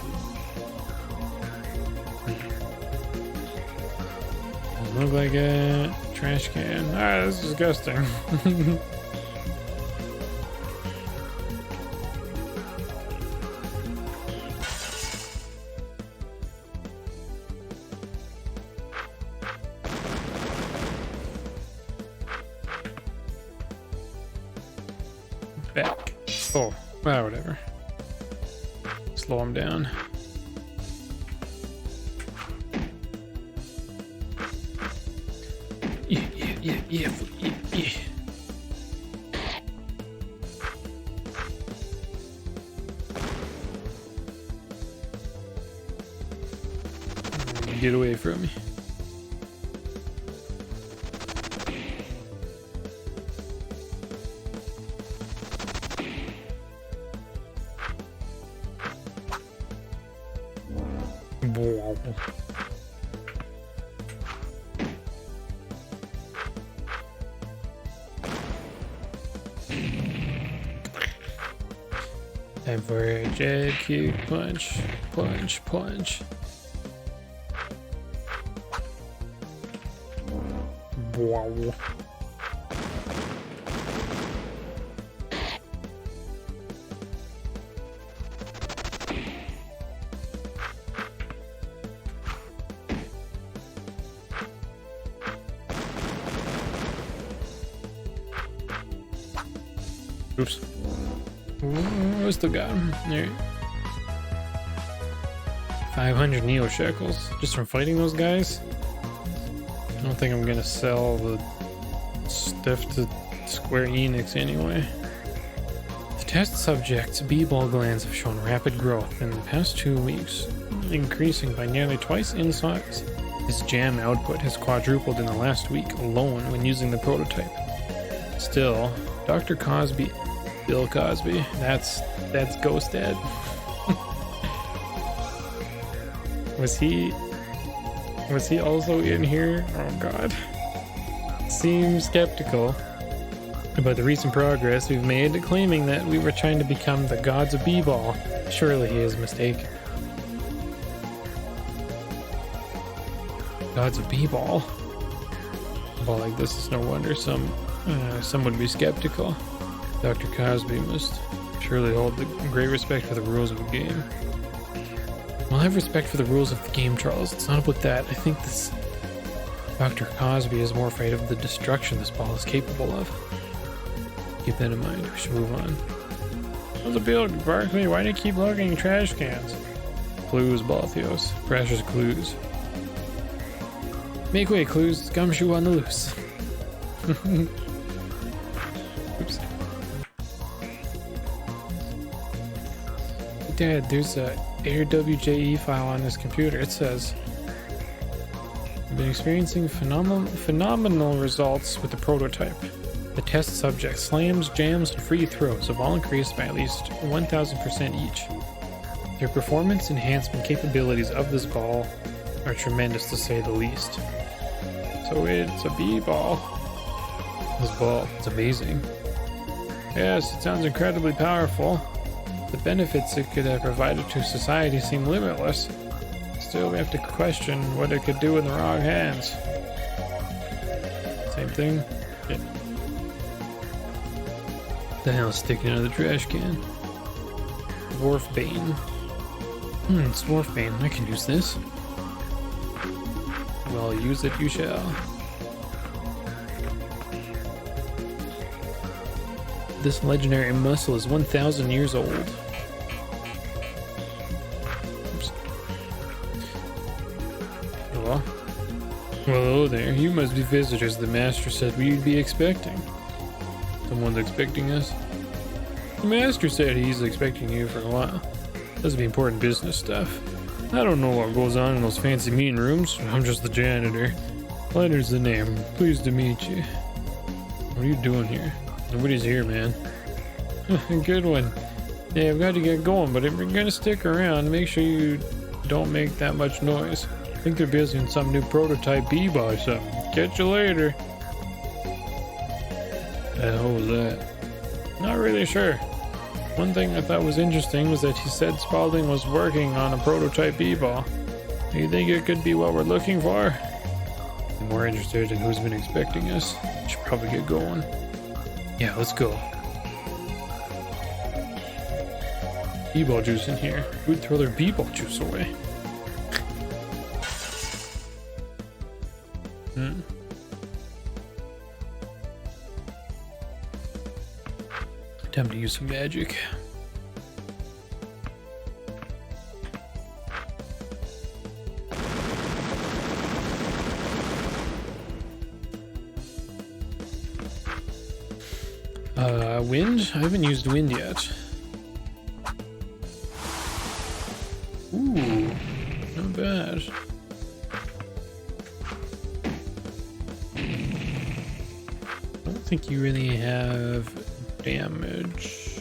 Doesn't look like a trash can. Ah, that's disgusting. Back. Oh, well, whatever. Slow him down. Yeah. Get away from me. Time for a jab, kick, punch. Wow. Oops. I still got him. Alright. 500 Neo Shekels just from fighting those guys. I don't think I'm gonna sell the stuff to Square Enix anyway. The test subject's B-ball glands have shown rapid growth in the past 2 weeks, increasing by nearly twice in size. His jam output has quadrupled in the last week alone when using the prototype. Still, Dr. Cosby, Bill Cosby, that's Ghost Dad. Was he also in here? Oh god. Seems skeptical about the recent progress we've made, claiming that we were trying to become the gods of b-ball. Surely he is mistaken. Gods of b-ball? A ball like this is no wonder some would be skeptical. Dr. Cosby must surely hold great respect for the rules of the game. Well, I have respect for the rules of the game, Charles. It's not about that. I think this Dr. Cosby is more afraid of the destruction this ball is capable of. Keep that in mind. We should move on. What's the deal, Barkley? Why do you keep lugging trash cans? Clues, Balthios. Precious clues. Make way, clues. Gumshoe on the loose. Oops. Dad, there's a AirWJE file on this computer. It says, I've been experiencing phenomenal results with the prototype. The test subject slams, jams, and free throws have all increased by at least 1,000% each. Their performance enhancement capabilities of this ball are tremendous to say the least. So it's a B-ball. This ball is amazing. Yes, it sounds incredibly powerful. The benefits it could have provided to society seem limitless. Still, we have to question what it could do in the wrong hands. Same thing? Yeah. The hell's sticking out of the trash can? Dwarf Bane. It's Dwarf Bane. I can use this. Well, use it you shall. this legendary muscle is 1,000 years old. Oops. Hello? Hello there. You must be visitors the master said we'd be expecting. Someone's expecting us? The master said he's expecting you for a while. Must be important business stuff. I don't know what goes on in those fancy meeting rooms. I'm just the janitor. Leonard's the name. Pleased to meet you. What are you doing here? Nobody's here, man. Good one. Yeah, I've got to get going, but if you're gonna stick around, make sure you don't make that much noise. I think they're busy on some new prototype b-ball or something. Catch you later. The hell was that? Not really sure. One thing I thought was interesting was that he said Spaulding was working on a prototype b-ball. Do you think it could be what we're looking for? I'm more interested in who's been expecting us. Should probably get going. Yeah, let's go. B-ball juice in here. Who'd throw their b-ball juice away? Time to use some magic. Wind? I haven't used wind yet. Ooh, not bad. I don't think you really have damage,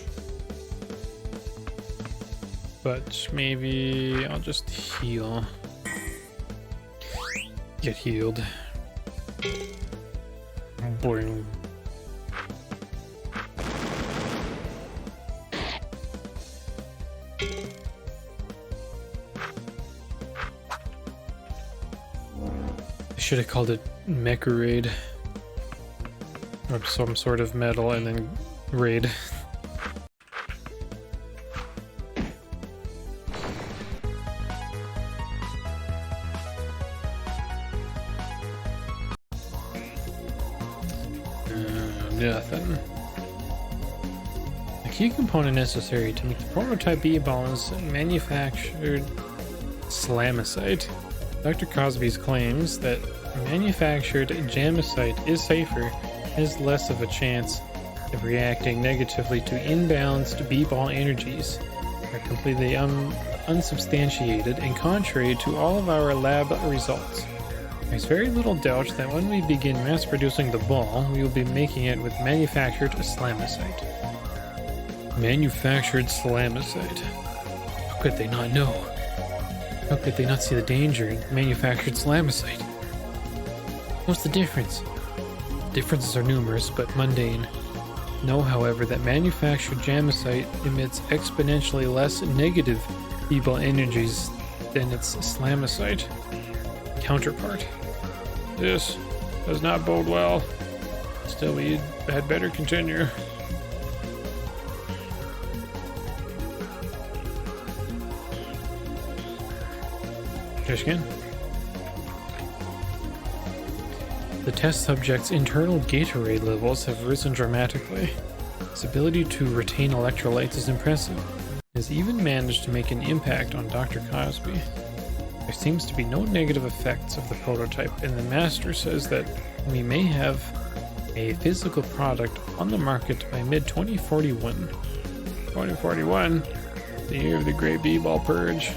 but maybe I'll just heal. Get healed. Boing. I should have called it Mecha Raid, or some sort of metal and then raid. Nothing. The key component necessary to make the prototype B-ball is manufactured slamicite. Dr. Cosby's claims that manufactured jamicite is safer, has less of a chance of reacting negatively to imbalanced B-ball energies, are completely unsubstantiated and contrary to all of our lab results. There's very little doubt that when we begin mass producing the ball, we will be making it with manufactured slamicite. Manufactured slamicite. How could they not know? How could they not see the danger in manufactured slamicite? What's the difference? Differences are numerous, but mundane. Know, however, that manufactured jamicite emits exponentially less negative B-ball energies than its slamicite counterpart. This does not bode well. Still, we had better continue. Fish again. The test subject's internal Gatorade levels have risen dramatically. His ability to retain electrolytes is impressive. He has even managed to make an impact on Dr. Cosby. There seems to be no negative effects of the prototype, and the master says that we may have a physical product on the market by mid-2041. 2041? The year of the Great B-Ball Purge.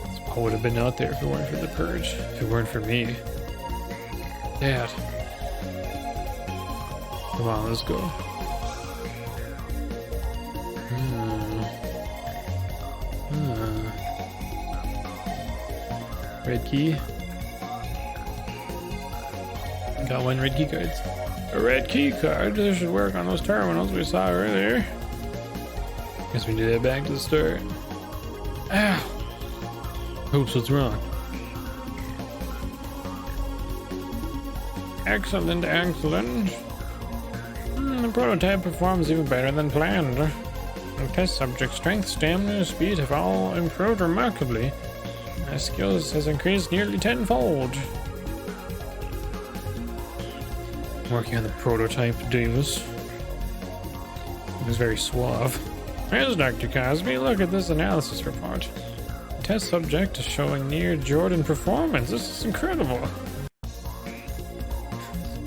This ball would have been out there if it weren't for the Purge. If it weren't for me. Dad. Come on, let's go. Red key. Got one red key card. A red key card? This should work on those terminals we saw earlier. Guess we do that back to the start. Ow! Oops, what's wrong? Excellent, excellent. The prototype performs even better than planned. The test subject strength, stamina, speed have all improved remarkably. My skills has increased nearly tenfold. Working on the prototype, Davis. seems very suave. Here's Dr. Cosby, look at this analysis report. The test subject is showing near Jordan performance. This is incredible.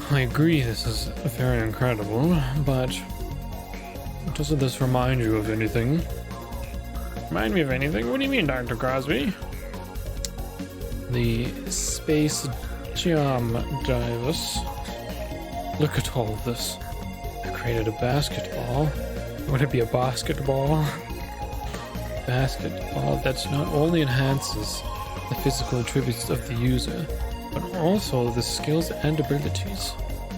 I agree this is very incredible, but doesn't this remind you of anything? Remind me of anything? What do you mean, Dr. Crosby? The space jam divers. Look at all of this. I created a basketball. Would it be a basketball? Basketball that not only enhances the physical attributes of the user, but also the skills and abilities.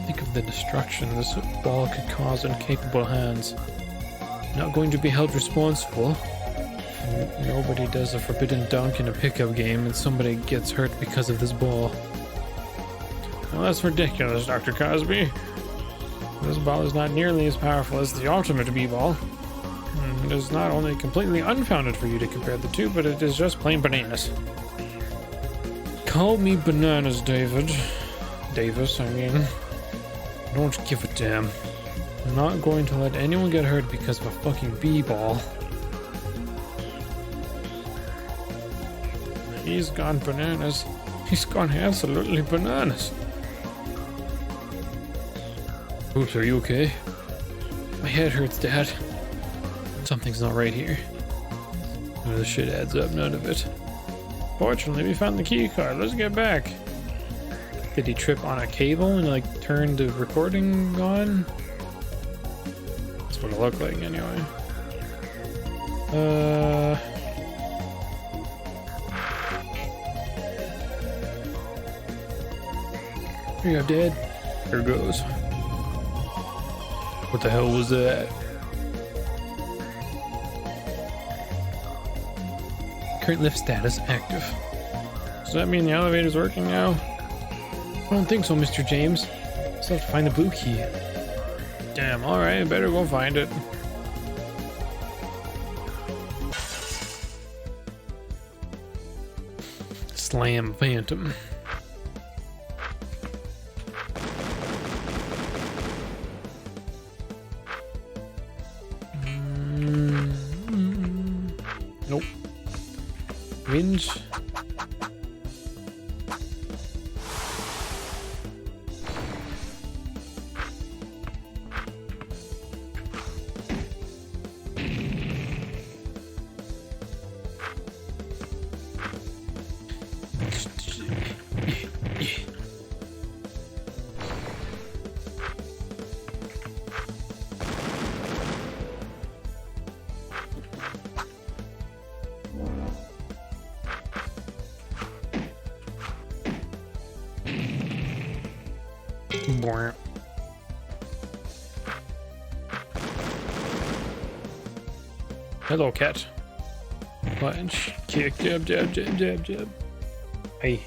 Think of the destruction this ball could cause in capable hands. Not going to be held responsible. Nobody does a forbidden dunk in a pickup game and somebody gets hurt because of this ball. Well, that's ridiculous, Dr. Cosby. This ball is not nearly as powerful as the ultimate B-ball. It is not only completely unfounded for you to compare the two, but it is just plain bananas. Call me bananas, Davis, I mean. Don't give a damn. I'm not going to let anyone get hurt because of a fucking B-ball. He's gone bananas. He's gone absolutely bananas. Oops, are you okay? My head hurts, Dad. Something's not right here. None of this shit adds up, none of it. Fortunately, we found the key card. Let's get back. Did he trip on a cable and like turn the recording on? That's what it looked like anyway. Here you go, Dad. Here goes. What the hell was that? Current lift status active. Does that mean the elevator's working now? I don't think so, Mr. James. Still have to find the blue key. Damn, alright, better go find it. Slam Phantom. Nope. Winch. Hello, cat. Punch, kick, jab, jab, jab, jab, jab. Hey,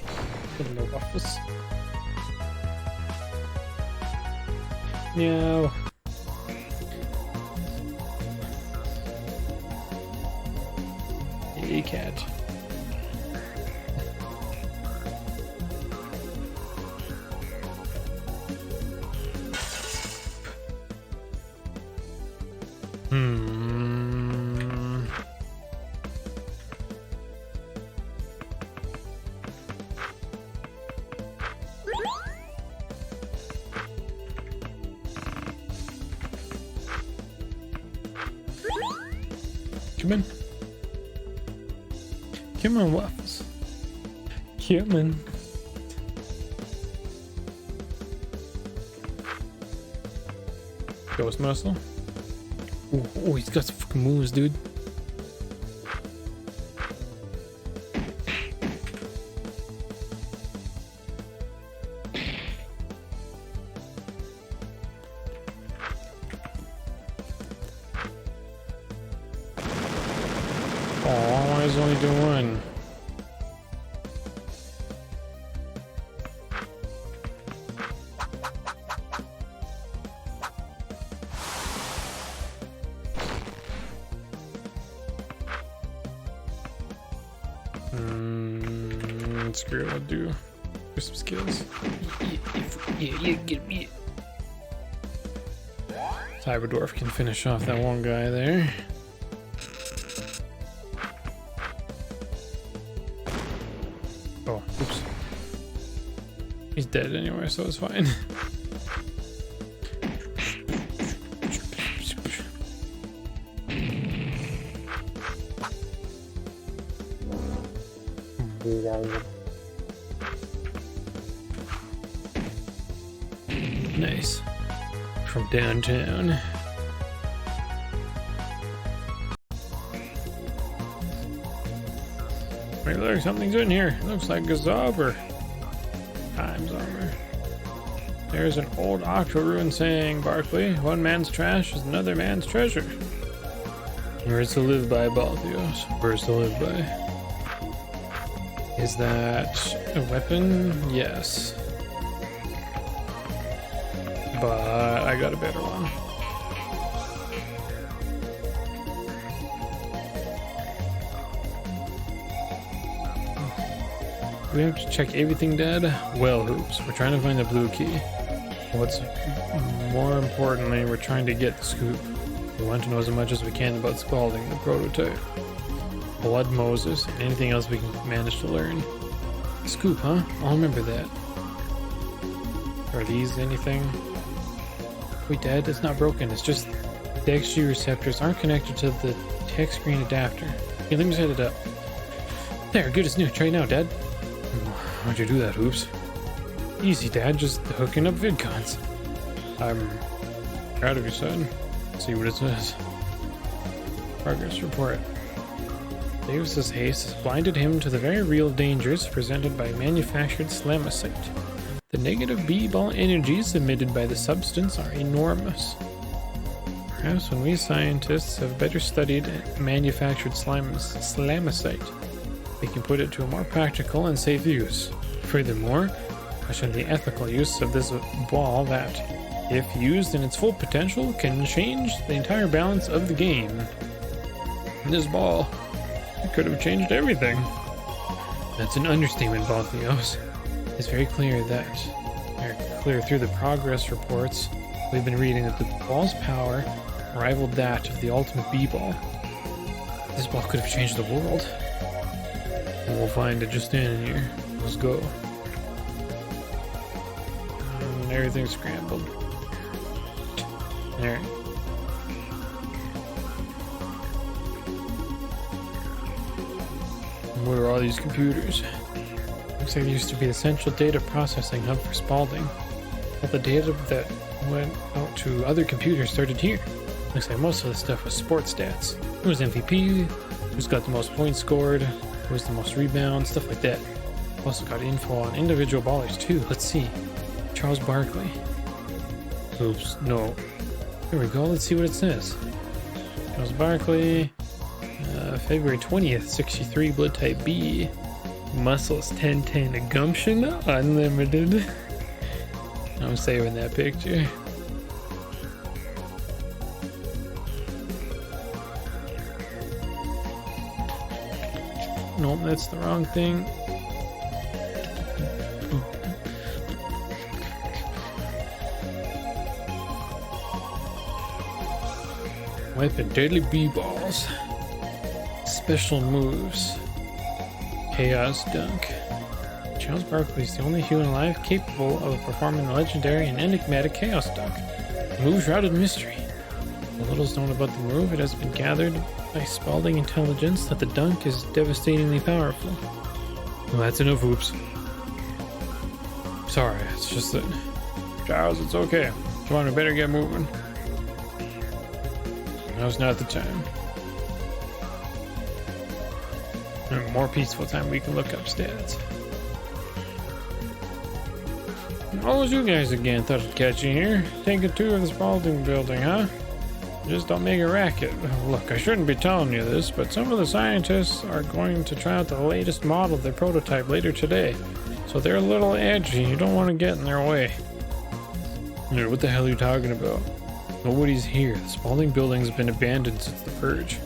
hello, office. No. Hey, cat. Come in. Come on, Waffles. Come in. Ghost muscle. Oh, he's got some fucking moves, dude. Oh, he's only doing one. Screw it, I'll do some skills. Yeah, get me. Cyberdwarf can finish off that one guy there. Oh, oops. He's dead anyway, so it's fine. Nice. From downtown. Hey, look, something's in here. Looks like Gazobber. Time's over. There's an old octo rune saying, Barkley, one man's trash is another man's treasure. Words to live by, Balthios. Words to live by. Is that a weapon? Yes. But I got a better one. We have to check everything, Dad? Well, Hoops, we're trying to find the blue key. What's more importantly, we're trying to get the scoop. We want to know as much as we can about Spaulding, the prototype. Blood Moses, and anything else we can manage to learn. Scoop, huh? I'll remember that. Are these anything? Wait, Dad, it's not broken. It's just the XG receptors aren't connected to the tech screen adapter. Here, let me set it up. There, good as new. Try it now, Dad. How'd you do that, Hoops? Easy, Dad. Just hooking up vidcons. I'm proud of you, son. See what it says. Progress report. Davis's haste has blinded him to the very real dangers presented by manufactured slamacite. The negative B-ball energies emitted by the substance are enormous. Perhaps when we scientists have better studied manufactured slamacite, we can put it to a more practical and safe use. Furthermore, question the ethical use of this ball that, if used in its full potential, can change the entire balance of the game. This ball, it could have changed everything. That's an understatement, Balthios. It's very clear through the progress reports we've been reading that the ball's power rivaled that of the ultimate B-ball. This ball could have changed the world. And we'll find it just standing here. Let's go. And everything's scrambled. Alright. What are all these computers? Looks like there used to be the central data processing hub for Spaulding. All the data that went out to other computers started here. Looks like most of the stuff was sports stats. Who's MVP? Who's got the most points scored? Who's the most rebounds? Stuff like that. Also got info on individual ballers too. Let's see. Charles Barkley. Oops, no. Here we go. Let's see what it says. Charles Barkley. February 20th, 63, blood type B. Muscles 1010, gumption unlimited. I'm saving that picture. Nope, that's the wrong thing. Weapon, deadly B-balls. Special moves. Chaos Dunk. Charles Barkley is the only human alive capable of performing the legendary and enigmatic Chaos Dunk. The move shrouded in mystery. The little is known about the move. It has been gathered by Spaulding intelligence that the dunk is devastatingly powerful. Well, that's enough, Oops. Sorry, it's just that... Charles, it's okay. Come on, we better get moving. Now's not the time. A more peaceful time we can look up stats. Oh, it's you guys again. Thought I'd catch you here. Take a tour of the Spaulding building, huh? Just don't make a racket. Look, I shouldn't be telling you this, but some of the scientists are going to try out the latest model of their prototype later today. So they're a little edgy. You don't want to get in their way. Dude, what the hell are you talking about? Nobody's here. The Spaulding building's been abandoned since the Purge.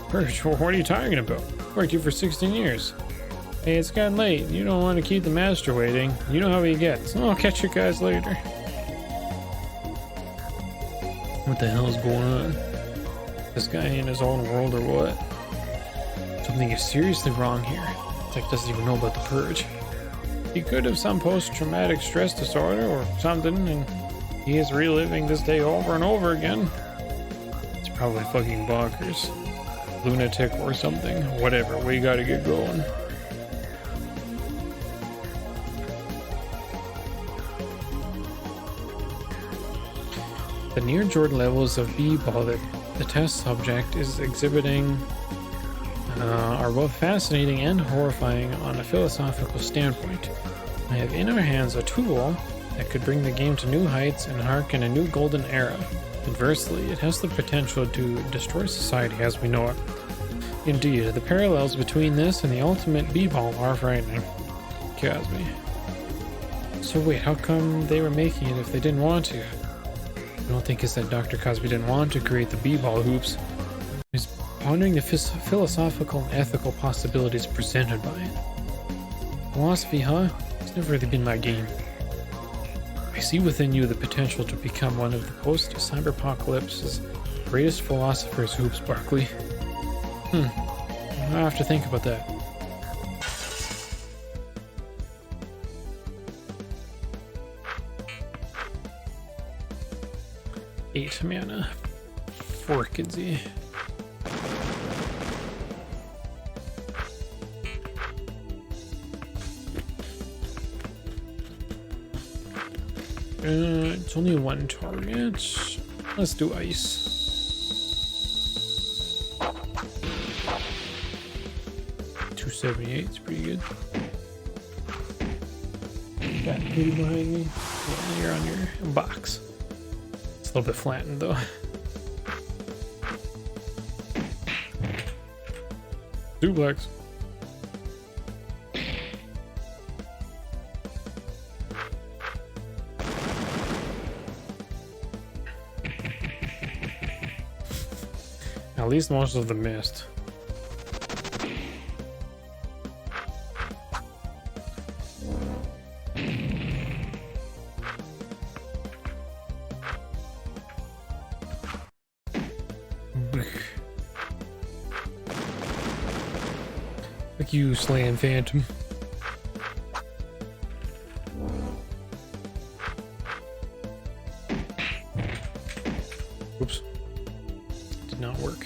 Purge? What are you talking about? Worked here for 16 years. Hey, it's gotten late. You don't want to keep the master waiting. You know how he gets. I'll catch you guys later. What the hell is going on? This guy in his own world or what? Something is seriously wrong here. Tech doesn't even know about the purge. He could have some post-traumatic stress disorder or something, and he is reliving this day over and over again. It's probably fucking bonkers. Lunatic or something. Whatever, we gotta get going. The near Jordan levels of B-ball that the test subject is exhibiting are both fascinating and horrifying on a philosophical standpoint. I have in our hands a tool that could bring the game to new heights and harken a new golden era. Conversely, it has the potential to destroy society as we know it. Indeed, the parallels between this and the ultimate B-ball are frightening. Cosby. So wait, how come they were making it if they didn't want to? I don't think it's that Dr. Cosby didn't want to create the B-ball hoops. He's pondering the philosophical and ethical possibilities presented by it. Philosophy, huh? It's never really been my game. I see within you the potential to become one of the post-cyberpocalypse's greatest philosophers, Hoops Barkley. I have to think about that. Eight mana. 4 Kidsy. It's only one target. Let's do ice. $278 is pretty good. Got Katie behind me. Yeah, you're on your box. It's a little bit flattened though. Duplex. At least most of them missed. Like you, Slam Phantom. Oops. Did not work.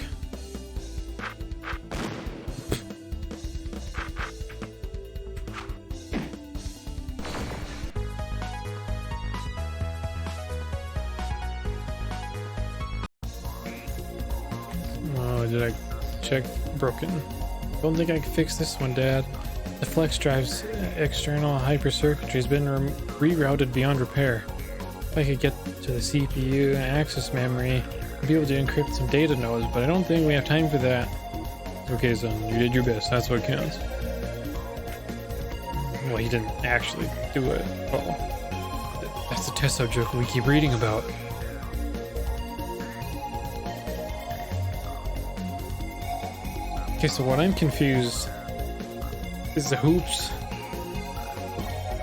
Oh, did I check broken? Don't think I can fix this one, Dad. The flex drive's external hypercircuitry has been rerouted beyond repair. If I could get to the CPU access memory, I'd be able to encrypt some data nodes, but I don't think we have time for that. Okay, son, you did your best. That's what counts. Well, he didn't actually do it. Well, that's the test subject we keep reading about. Okay, so what I'm confused is the hoops.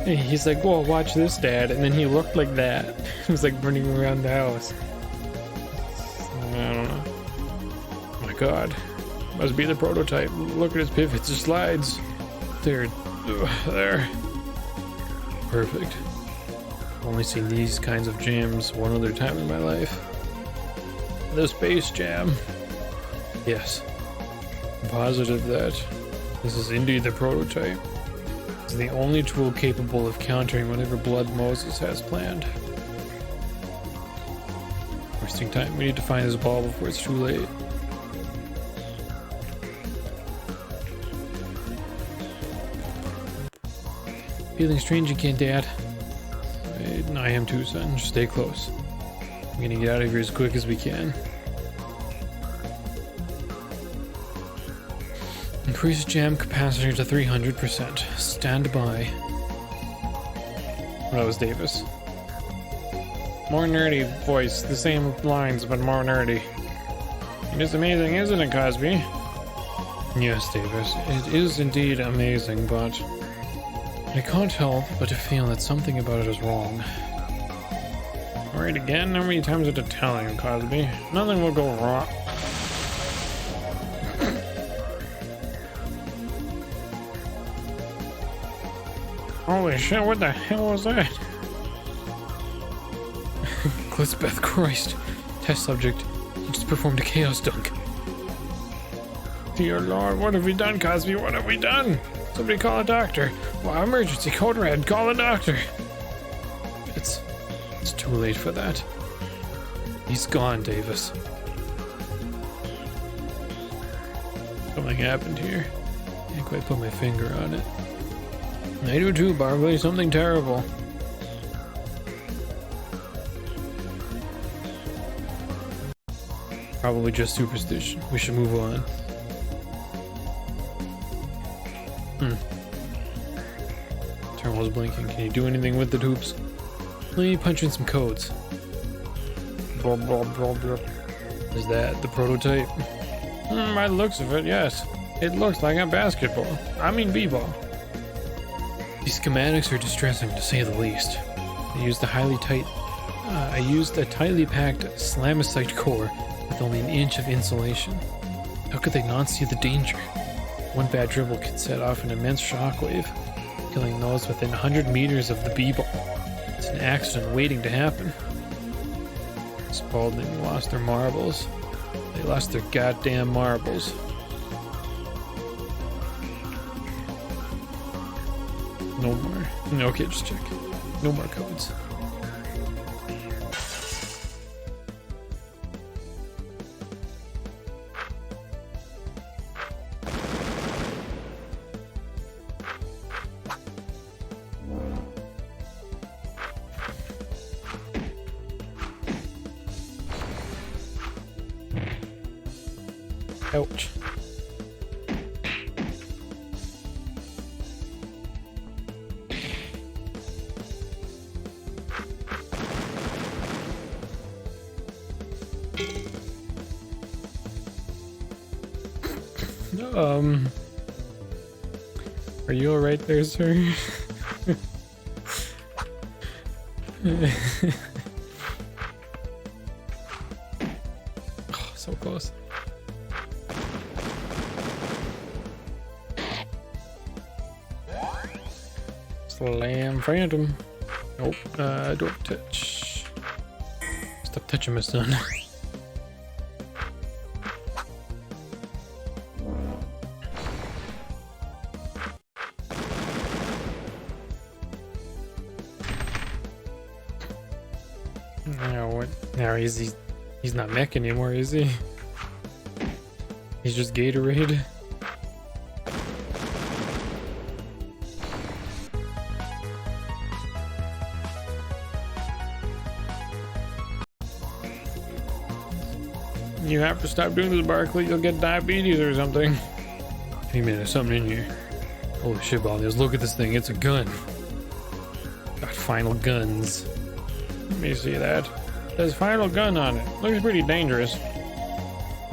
He's like, "Whoa, watch this, Dad," and then he looked like that. He was like running around the house. I don't know. Oh my God, must be the prototype. Look at his pivots, his slides. There. Perfect. I've only seen these kinds of jams one other time in my life. The Space Jam. Yes. I'm positive that this is indeed the prototype. It's the only tool capable of countering whatever blood Moses has planned. Wasting time. We need to find this ball before it's too late. Feeling strange again, Dad. I am too, son. Just stay close. I'm gonna get out of here as quick as we can. Increase jam capacity to 300%. Stand by. That was Davis. More nerdy voice. The same lines, but more nerdy. It is amazing, isn't it, Cosby? Yes, Davis. It is indeed amazing, but I can't help but to feel that something about it is wrong. Alright, again? How many times did I tell you, Cosby? Nothing will go wrong. Holy shit, what the hell was that? Elizabeth Christ. Test subject. You just performed a chaos dunk. Dear Lord, what have we done, Cosby? What have we done? Somebody call a doctor. Wow, emergency, code red, call a doctor. It's too late for that. He's gone, Davis. Something happened here. Can't quite put my finger on it. I do too, Barkley. Something terrible. Probably just superstition. We should move on. Terminal's blinking. Can you do anything with the tubes? Let me punch in some codes. Blah, blah, blah, blah. Is that the prototype? By the looks of it, yes. It looks like a basketball. I mean b-ball. These schematics are distressing, to say the least. I used a tightly packed slamacite core with only an inch of insulation. How could they not see the danger? One bad dribble could set off an immense shockwave, killing those within 100 meters of the b-ball. It's an accident waiting to happen. Spaulding lost their marbles. They lost their goddamn marbles. No more. Okay, just check. No more codes. Ouch. Are you alright there, sir? Oh, so close. Slam Phantom. Nope, don't touch. Stop touching my son. Now what? Now he's not mech anymore, is he? He's just Gatorade. You have to stop doing this, Barkley. You'll get diabetes or something. Hey man, there's something in here. Holy shit, Baldios, look at this thing. It's a gun. Got final guns. Let me see that. It says final gun on it. Looks pretty dangerous.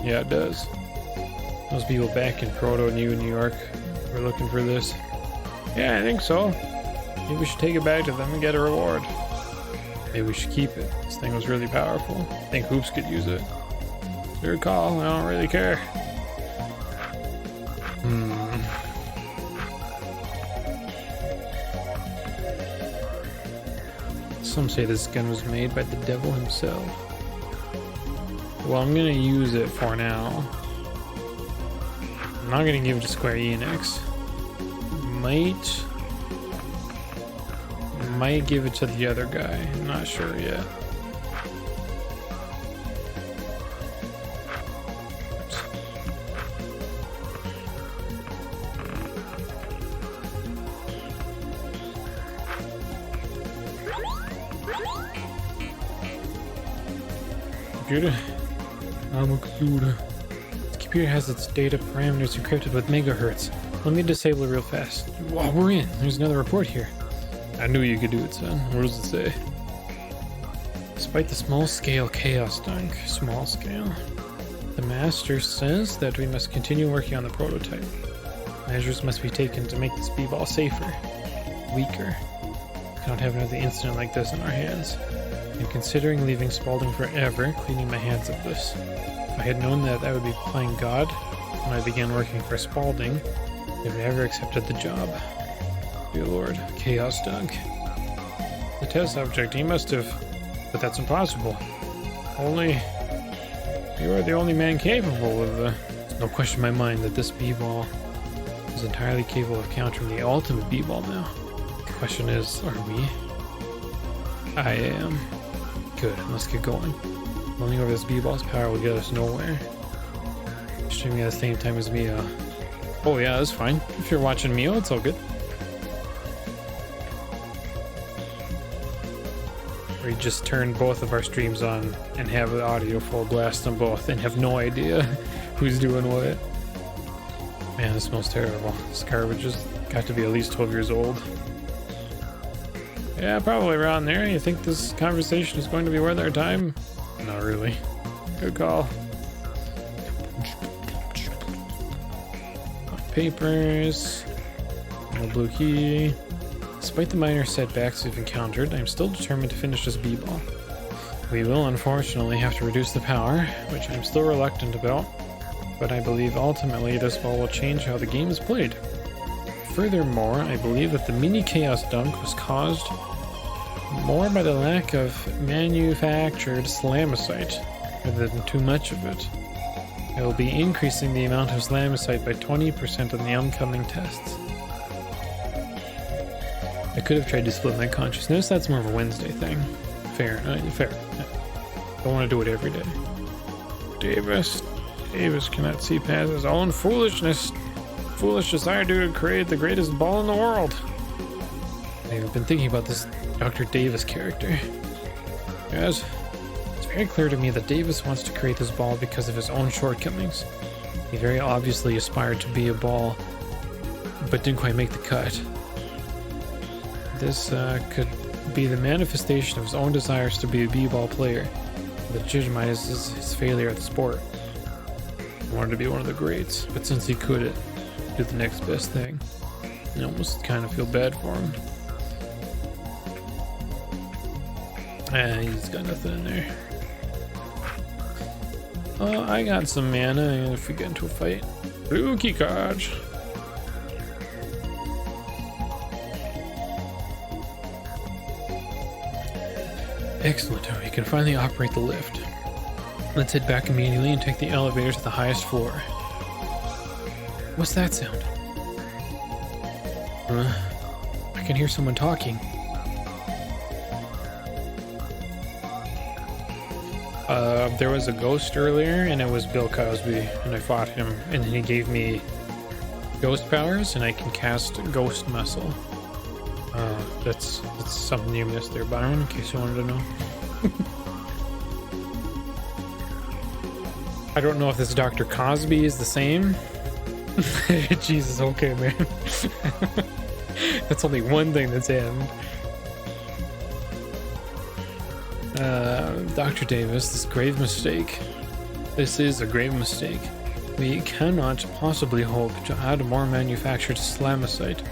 Yeah, it does. Those people back in Proto New York were looking for this. Yeah, I think so. Maybe we should take it back to them and get a reward. Maybe we should keep it. This thing was really powerful. I think Hoops could use it. Your call, I don't really care. Some say this gun was made by the devil himself. Well, I'm gonna use it for now. I'm not gonna give it to Square Enix. Might give it to the other guy. I'm not sure yet. Computer? I'm a computer. This computer has its data parameters encrypted with megahertz. Let me disable it real fast. Wow, we're in. There's another report here. I knew you could do it, son. What does it say? Despite the small-scale chaos dunk, small scale, the master says that we must continue working on the prototype. Measures must be taken to make this b-ball safer, weaker. cannot have another incident like this on our hands. I'm considering leaving Spaulding forever, cleaning my hands of this. If I had known that I would be playing God when I began working for Spaulding, I would never accepted the job. Dear Lord, Chaos Dunk. The test subject, he must have... But that's impossible. Only... You are the only man capable of... There's no question in my mind that this B-ball is entirely capable of countering the ultimate B-ball now. The question is, are we? I am. Good, let's get going. Rolling over this B-ball's power will get us nowhere. Streaming at the same time as Mio. Oh yeah, that's fine. If you're watching Mio, it's all good. We just turn both of our streams on and have the audio full blast on both and have no idea who's doing what. Man, this smells terrible. This garbage has got to be at least 12 years old. Yeah, probably around there. You think this conversation is going to be worth our time? Not really. Good call. Papers. No blue key. Despite the minor setbacks we've encountered, I'm still determined to finish this B-ball. We will unfortunately have to reduce the power, which I'm still reluctant about, but I believe ultimately this ball will change how the game is played. Furthermore, I believe that the mini Chaos Dunk was caused more by the lack of manufactured Slamicite rather than too much of it. I will be increasing the amount of Slamicite by 20% in the upcoming tests. I could have tried to split my consciousness. That's more of a Wednesday thing. Fair. Fair. Don't want to do it every day. Davis cannot see past his own foolishness. Foolish desire to create the greatest ball in the world. I've been thinking about this Dr. Davis character. Yes, it's very clear to me that Davis wants to create this ball because of his own shortcomings. He very obviously aspired to be a ball, but didn't quite make the cut. This could be the manifestation of his own desires to be a b-ball player that legitimizes his failure at the sport. He wanted to be one of the greats, but since he couldn't, do the next best thing. I almost kind of feel bad for him. He's got nothing in there. Oh, I got some mana if we get into a fight. Blue key cards. Excellent, we can finally operate the lift. Let's head back immediately and take the elevator to the highest floor. What's that sound? I can hear someone talking. There was a ghost earlier, and it was Bill Cosby, and I fought him, and then he gave me ghost powers, and I can cast Ghost Muscle. That's something you missed there, Byron, in case you wanted to know. I don't know if this Dr. Cosby is the same. Jesus, okay, man. That's only one thing that's happened. Dr. Davis, this grave mistake. This is a grave mistake. We cannot possibly hope to add more manufactured Slamicite.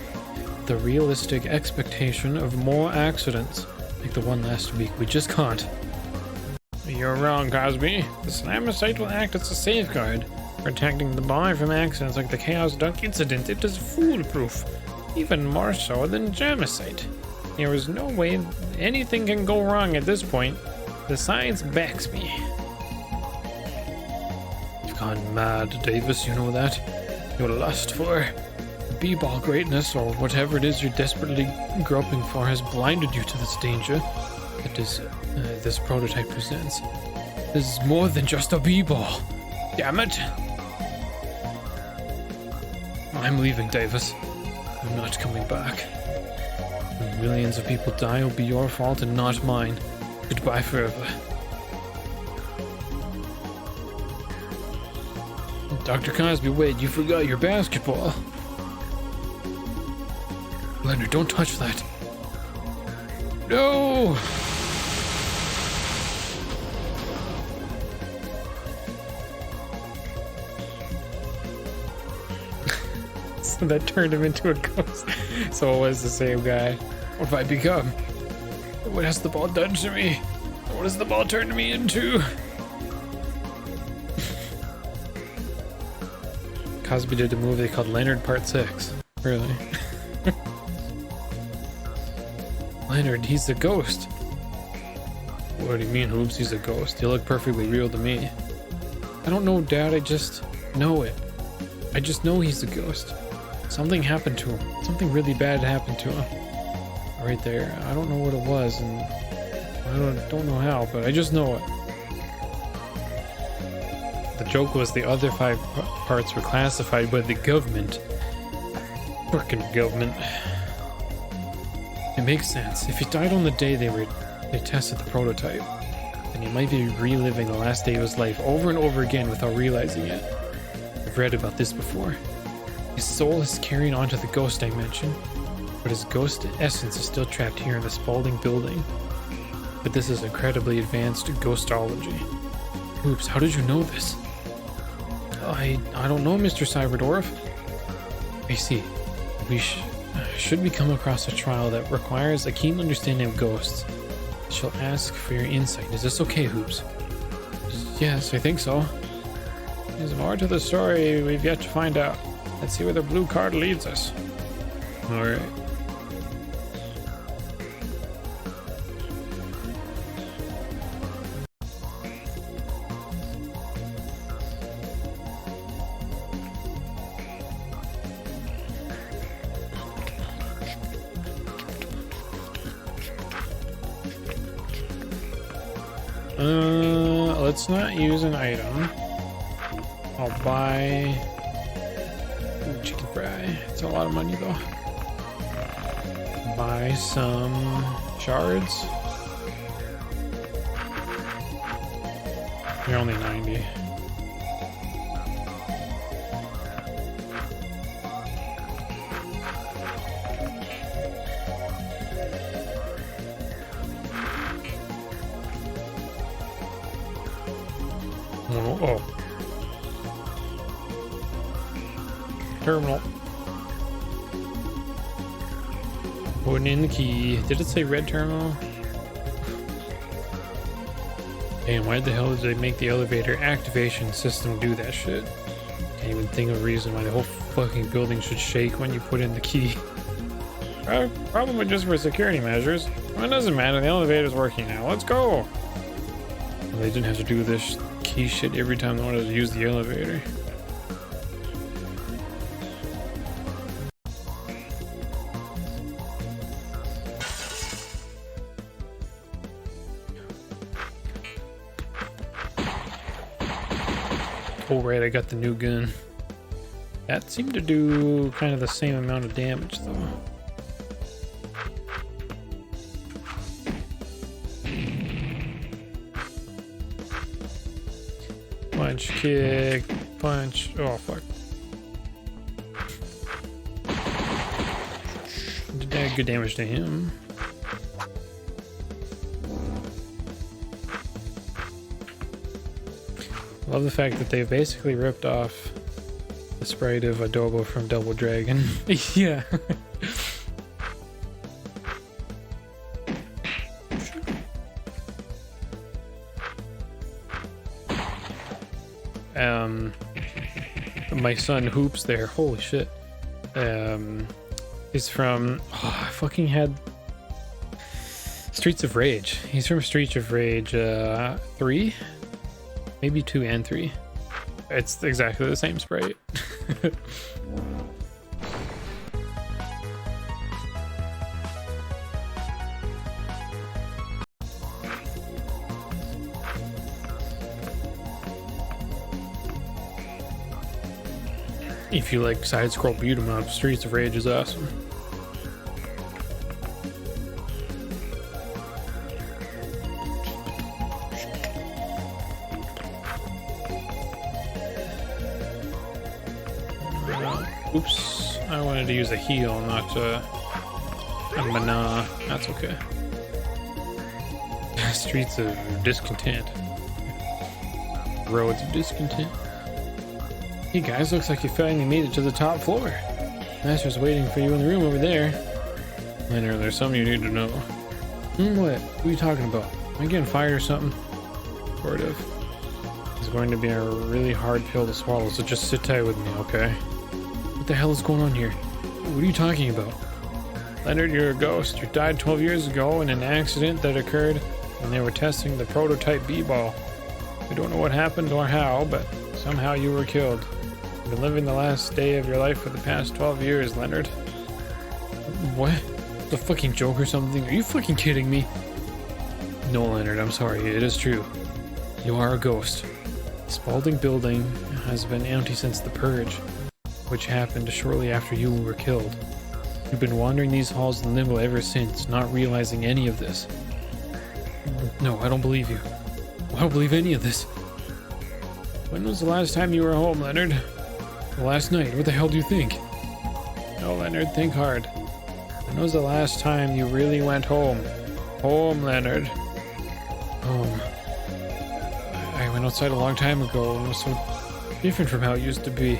The realistic expectation of more accidents, like the one last week, we just can't. You're wrong, Cosby. The Slamicite will act as a safeguard, protecting the ball from accidents like the Chaos Dunk incident. It is foolproof, even more so than Germicite. There is no way anything can go wrong at this point. The science backs me. You've gone mad, Davis, you know that? Your lust for b-ball greatness, or whatever it is you're desperately groping for, has blinded you to this danger that this prototype presents. This is more than just a b-ball. Damn it! I'm leaving, Davis. I'm not coming back. When millions of people die, it'll be your fault and not mine. Goodbye forever. Dr. Cosby, wait, you forgot your basketball. Leonard, don't touch that. No! So that turned him into a ghost. So it was the same guy. What have I become? What has the ball done to me? What has the ball turned me into? Cosby did a movie called Leonard Part 6. Really? Leonard, he's a ghost. What do you mean, Hoops? He's a ghost. You look perfectly real to me. I don't know, Dad. I just know it. I just know he's a ghost. Something happened to him. Something really bad happened to him. Right there. I don't know what it was, and I don't know how, but I just know it. The joke was the other 5 parts were classified by the government. Frickin' government. It makes sense. If he died on the day they tested the prototype, then he might be reliving the last day of his life over and over again without realizing it. I've read about this before. His soul is carrying on to the ghost dimension, but his ghost essence is still trapped here in the Spaulding building. But this is incredibly advanced ghostology. Oops, how did you know this? I don't know, Mr. Cyberdwarf. I see. Should we come across a trial that requires a keen understanding of ghosts, I shall ask for your insight. Is this okay, Hoops? Yes, I think so. There's more to the story we've yet to find out. Let's see where the blue card leads us. Alright. Let's not use an item. I'll buy chicken fry. It's a lot of money though. Buy some shards. You're only 90. Oh. Terminal. Putting in the key. Did it say red terminal? Damn, why the hell did they make the elevator activation system do that shit? Can't even think of a reason why the whole fucking building should shake when you put in the key. Probably just for security measures. Well, it doesn't matter, the elevator's working now. Let's go! Well, they didn't have to do this key shit every time they wanted to use the elevator. Oh right, I got the new gun. That seemed to do kind of the same amount of damage though. Punch, kick, punch. Oh fuck. Did that good damage to him. Love the fact that they've basically ripped off the sprite of Adobo from Double Dragon. Yeah. My son Hoops there, holy shit. He's from, I fucking had Streets of Rage. He's from Streets of Rage 3? Maybe 2 and 3. It's exactly the same sprite. If you like side-scroll beat 'em up, Streets of Rage is awesome. Oops, I wanted to use a heal, not a banana. That's okay. Streets of Discontent. Roads of Discontent. Hey guys, looks like you finally made it to the top floor. Master's waiting for you in the room over there. Leonard, there's something you need to know. What? What are you talking about? Am I getting fired or something? Sort of. It's going to be a really hard pill to swallow, so just sit tight with me, okay? What the hell is going on here? What are you talking about? Leonard, you're a ghost. You died 12 years ago in an accident that occurred when they were testing the prototype B-ball. We don't know what happened or how, but somehow you were killed. You've been living the last day of your life for the past 12 years, Leonard. What? The fucking joke or something? Are you fucking kidding me? No, Leonard, I'm sorry. It is true. You are a ghost. The Spaulding building has been empty since the purge, which happened shortly after you were killed. You've been wandering these halls in limbo ever since, not realizing any of this. No, I don't believe you. I don't believe any of this. When was the last time you were home, Leonard? Last night. What the hell do you think? No, Leonard, think hard. When was the last time you really went home? Home, Leonard. Home. I went outside a long time ago and it was so different from how it used to be.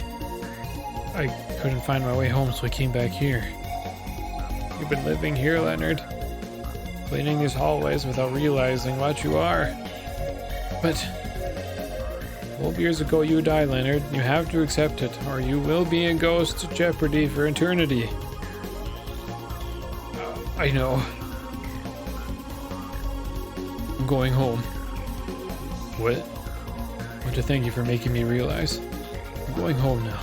I couldn't find my way home, so I came back here. You've been living here, Leonard. Cleaning these hallways without realizing what you are. But 12 years ago you died, Leonard. You have to accept it, or you will be in ghost jeopardy for eternity. I know. I'm going home. What? I want to thank you for making me realize. I'm going home now.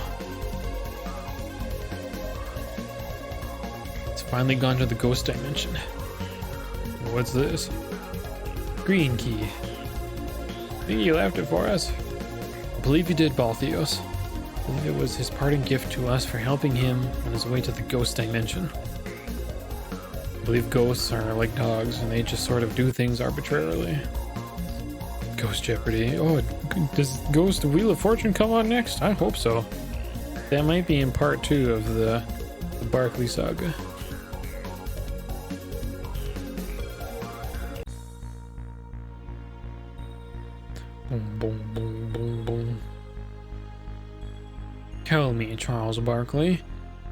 It's finally gone to the ghost dimension. What's this? Green key. Think you left it for us? I believe you did, Baltheos. I believe it was his parting gift to us for helping him on his way to the ghost dimension. I believe ghosts are like dogs, and they just sort of do things arbitrarily. Ghost Jeopardy. Oh, does Ghost Wheel of Fortune come on next? I hope so. That might be in part 2 of the Barkley saga. Boom, boom, boom, boom, boom. Tell me, Charles Barkley,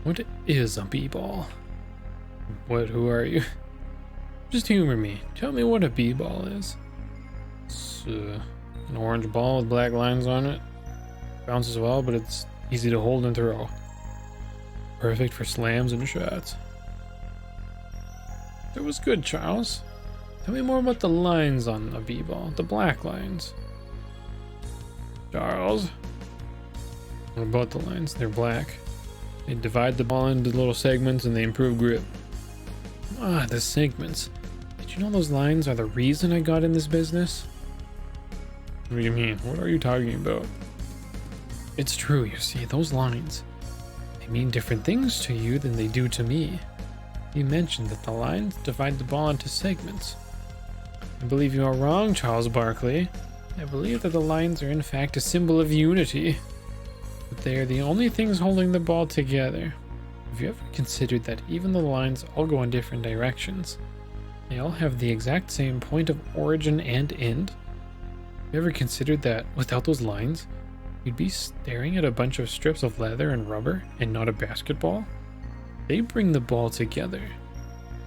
what is a b-ball? What? Who are you? Just humor me. Tell me what a b-ball is. It's an orange ball with black lines on it. Bounces well, but it's easy to hold and throw. Perfect for slams and shots. It was good, Charles. Tell me more about the lines on a b-ball. The black lines. Charles. What about the lines? They're black. They divide the ball into little segments and they improve grip. Ah, the segments. Did you know those lines are the reason I got in this business? What do you mean? What are you talking about? It's true, you see, those lines. They mean different things to you than they do to me. You mentioned that the lines divide the ball into segments. I believe you are wrong, Charles Barkley. I believe that the lines are in fact a symbol of unity. But they are the only things holding the ball together. Have you ever considered that even though the lines all go in different directions, they all have the exact same point of origin and end? Have you ever considered that without those lines, you'd be staring at a bunch of strips of leather and rubber and not a basketball? They bring the ball together.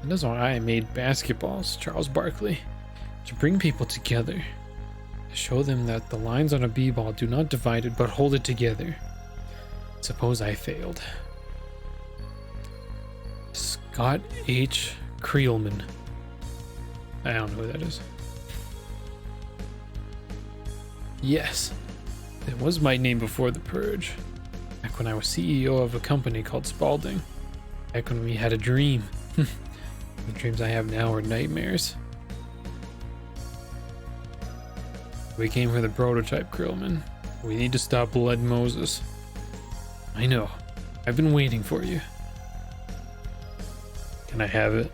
And that's why I made basketballs, Charles Barkley. To bring people together. To show them that the lines on a b-ball do not divide it but hold it together. Suppose I failed. Scott H. Creelman. I don't know who that is. Yes, it was my name before the purge. Back when I was CEO of a company called Spaulding. Back when we had a dream. The dreams I have now are nightmares. We came for the prototype, Creelman. We need to stop Blood Moses. I know. I've been waiting for you. Can I have it?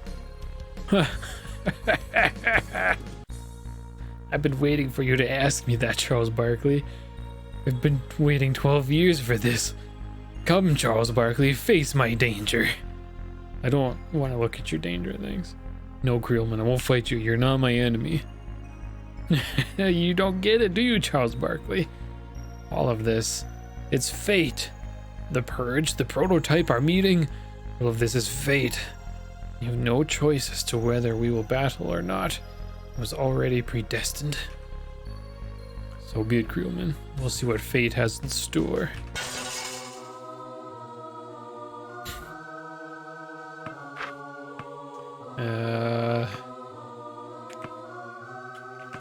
I've been waiting for you to ask me that, Charles Barkley. I've been waiting 12 years for this. Come, Charles Barkley, face my danger. I don't want to look at your danger things. No, Creelman, I won't fight you. You're not my enemy. You don't get it, do you, Charles Barkley? All of this, it's fate. The purge, the prototype, our meeting, all of this is fate. You have no choice as to whether we will battle or not. It was already predestined. So be it, Creelman. We'll see what fate has in store.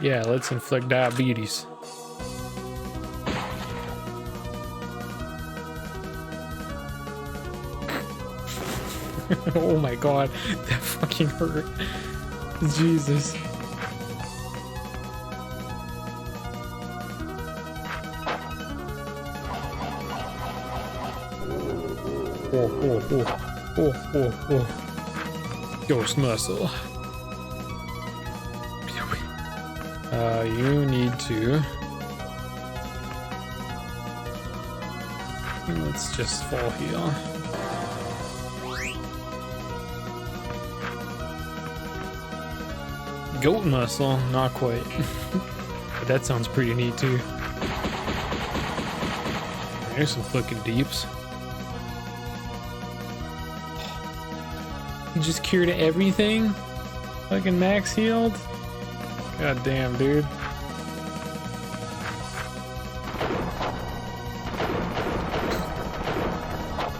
Yeah, let's inflict diabetes. Oh my god, that fucking hurt. Jesus. Oh. Ghost muscle. You need to... Let's just full heal. Goat muscle, not quite. But that sounds pretty neat too. There's some fucking deeps. You just cured everything? Fucking max healed? God damn, dude.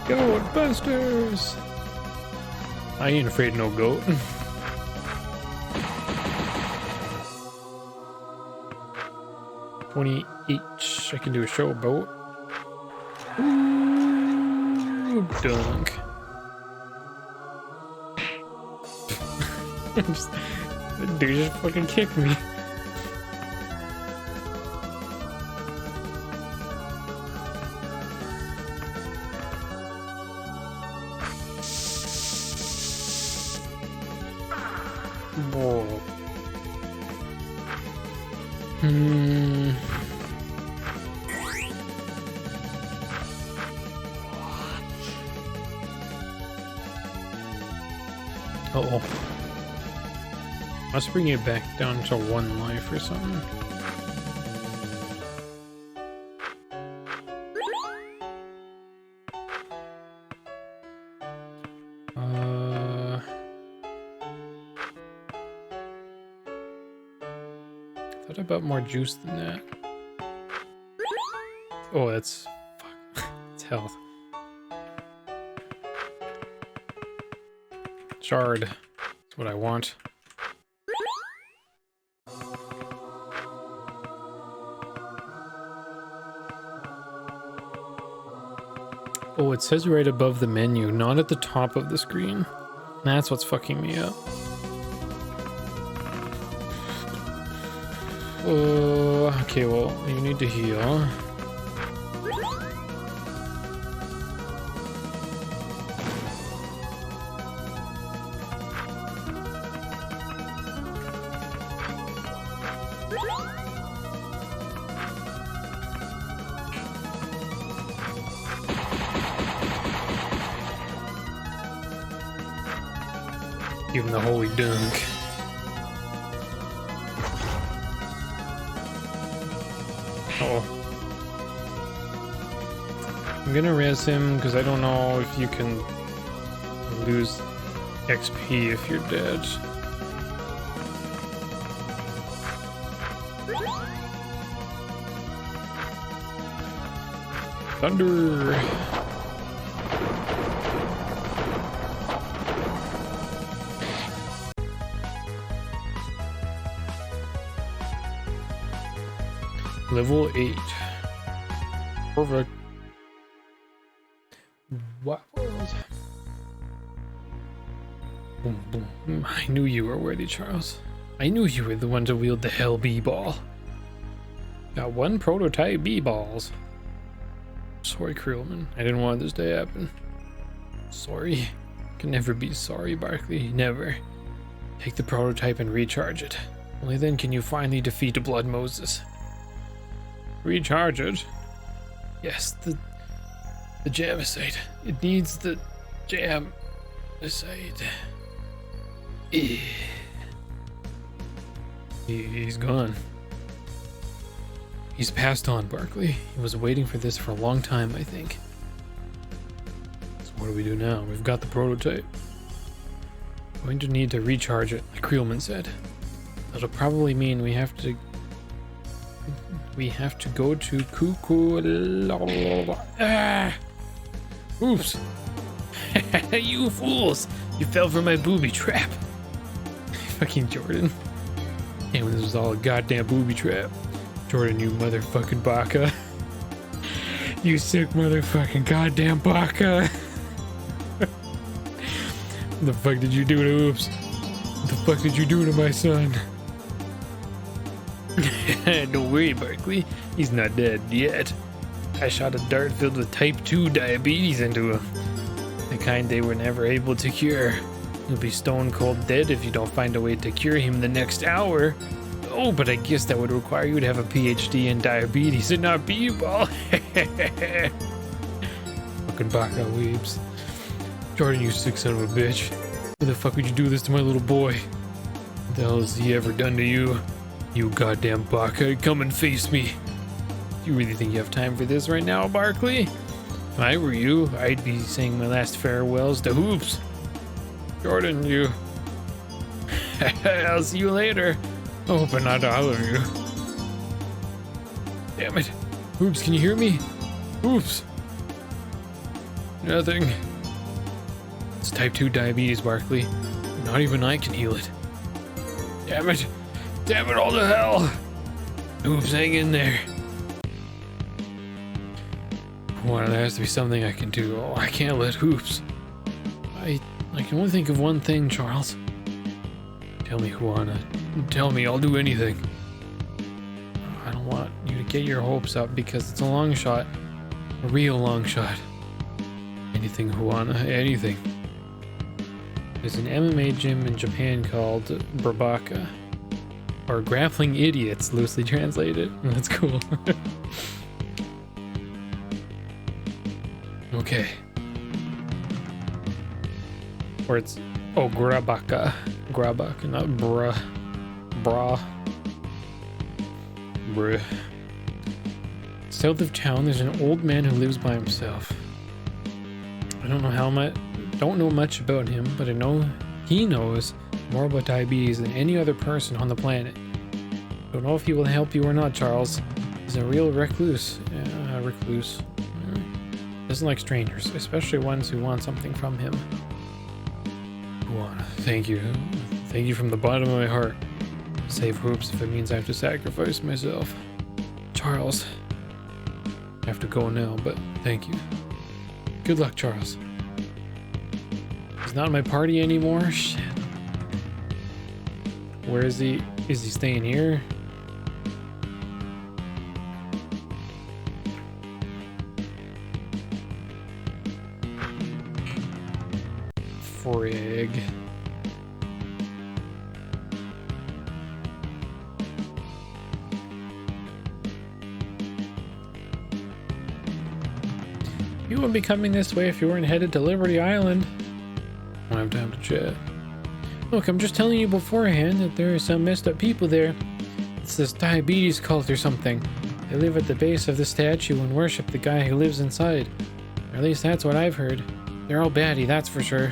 Goat busters! I ain't afraid of no goat. 20 each. I can do a showboat. Ooh, dunk. Dude just fucking kicked me. Whoa. Uh-oh. Must bring it back down to 1 life or something. Thought about more juice than that. Oh, that's... fuck. It's health. Shard. That's what I want. Oh, it says right above the menu, not at the top of the screen. That's what's fucking me up. Okay, well, you need to heal. Give him the holy dunk. Uh-oh. I'm gonna res him because I don't know if you can lose XP if you're dead. Thunder! Level 8. Perfect. What? Boom, boom. I knew you were worthy, Charles. I knew you were the one to wield the Hell B-Ball. Got 1 prototype B-Balls. Sorry, Creelman. I didn't want this to happen. Sorry. Can never be sorry, Barkley. Never. Take the prototype and recharge it. Only then can you finally defeat Blood Moses. Recharge it? Yes, the jamicide. It needs the jamicide. He's gone. He's passed on, Barkley. He was waiting for this for a long time, I think. So what do we do now? We've got the prototype. Going to need to recharge it, like Creelman said. That'll probably mean we have to go to Cuckoo. Ah! Oops. You fools! You fell for my booby trap. Fucking Jordan. And this was all a goddamn booby trap. Jordan, you motherfucking baka. You sick motherfucking goddamn baka. What the fuck did you do to Oops? What the fuck did you do to my son? Don't worry, Barkley. He's not dead yet. I shot a dart filled with type 2 diabetes into him. The kind they were never able to cure. He'll be stone cold dead if you don't find a way to cure him the next hour. Oh, but I guess that would require you to have a PhD in diabetes and not b-ball. Fucking baka weebs. Jordan, you sick son of a bitch. Why the fuck would you do this to my little boy? What the hell has he ever done to you? You goddamn baka, come and face me. Do you really think you have time for this right now, Barkley? If I were you, I'd be saying my last farewells to Hoops. Jordan, you... I'll see you later. Oh, but not all of you. Damn it. Hoops, can you hear me? Hoops. Nothing. It's type 2 diabetes, Barkley. Not even I can heal it. Damn it. Damn it all to hell. Hoops, hang in there. Well, there has to be something I can do. Oh, I can't let Hoops. I can only think of one thing, Charles. Tell me, Juana. Tell me, I'll do anything. I don't want you to get your hopes up because it's a long shot. A real long shot. Anything, Juana, anything. There's an MMA gym in Japan called Brabaka. Or Grappling Idiots, loosely translated. That's cool. Okay. Or it's... Oh, Grabaka. Grabaka, not bruh. Bruh. South of town, there's an old man who lives by himself. I don't know much about him, but I know he knows more about diabetes than any other person on the planet. Don't know if he will help you or not, Charles. He's a real recluse. Recluse. Doesn't like strangers, especially ones who want something from him. Thank you. Thank you from the bottom of my heart. Save Hoops if it means I have to sacrifice myself. Charles. I have to go now, but thank you. Good luck, Charles. He's not in my party anymore? Shit. Where is he? Is he staying here? Frig. You wouldn't be coming this way if you weren't headed to Liberty Island. I don't have time to chat. Look, I'm just telling you beforehand that there are some messed up people there. It's this diabetes cult or something. They live at the base of the statue and worship the guy who lives inside. Or at least that's what I've heard. They're all batty, that's for sure.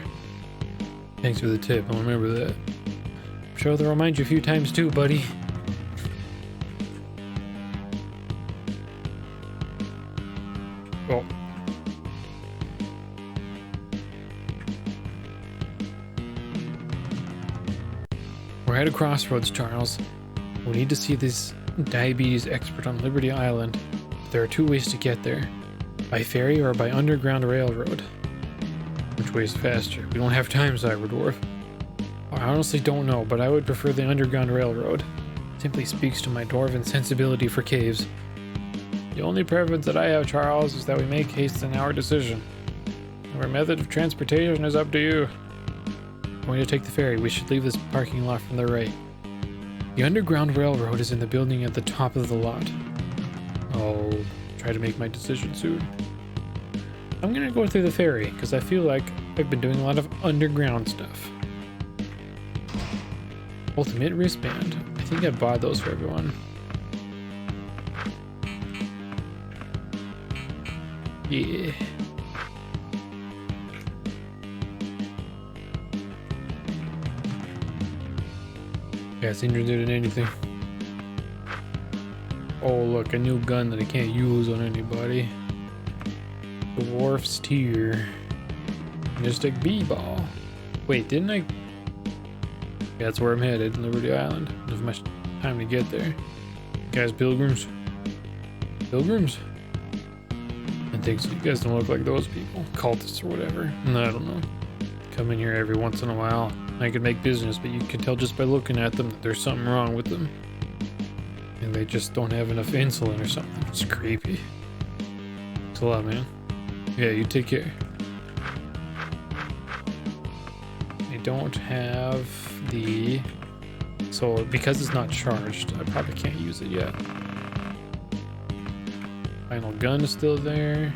Thanks for the tip, I'll remember that. I'm sure they'll remind you a few times too, buddy. Oh. We're at a crossroads, Charles. We need to see this diabetes expert on Liberty Island. There are two ways to get there. By ferry or by underground railroad. Which way is faster? We don't have time, Cyberdwarf. I honestly don't know, but I would prefer the underground railroad. It simply speaks to my dwarven sensibility for caves. The only preference that I have, Charles, is that we make haste in our decision. Our method of transportation is up to you. Going to take the ferry. We should leave this parking lot from the right. The underground railroad is in the building at the top of the lot. I'll try to make my decision soon. I'm gonna go through the ferry because I feel like I've been doing a lot of underground stuff. Ultimate wristband. I think I bought those for everyone. Yeah. Guy's interested in anything. Oh look, a new gun that I can't use on anybody. Dwarf's Tear. Mystic B-Ball. Wait, didn't I? Yeah, that's where I'm headed, Liberty Island. Don't have much time to get there. Guys, pilgrims. Pilgrims? I think so. You guys don't look like those people. Cultists or whatever. No, I don't know. Come in here every once in a while. I could make business, but you can tell just by looking at them that there's something wrong with them. And they just don't have enough insulin or something. It's creepy. Thanks a lot, man. Yeah, you take care. I don't have the... So, because it's not charged, I probably can't use it yet. Final gun is still there.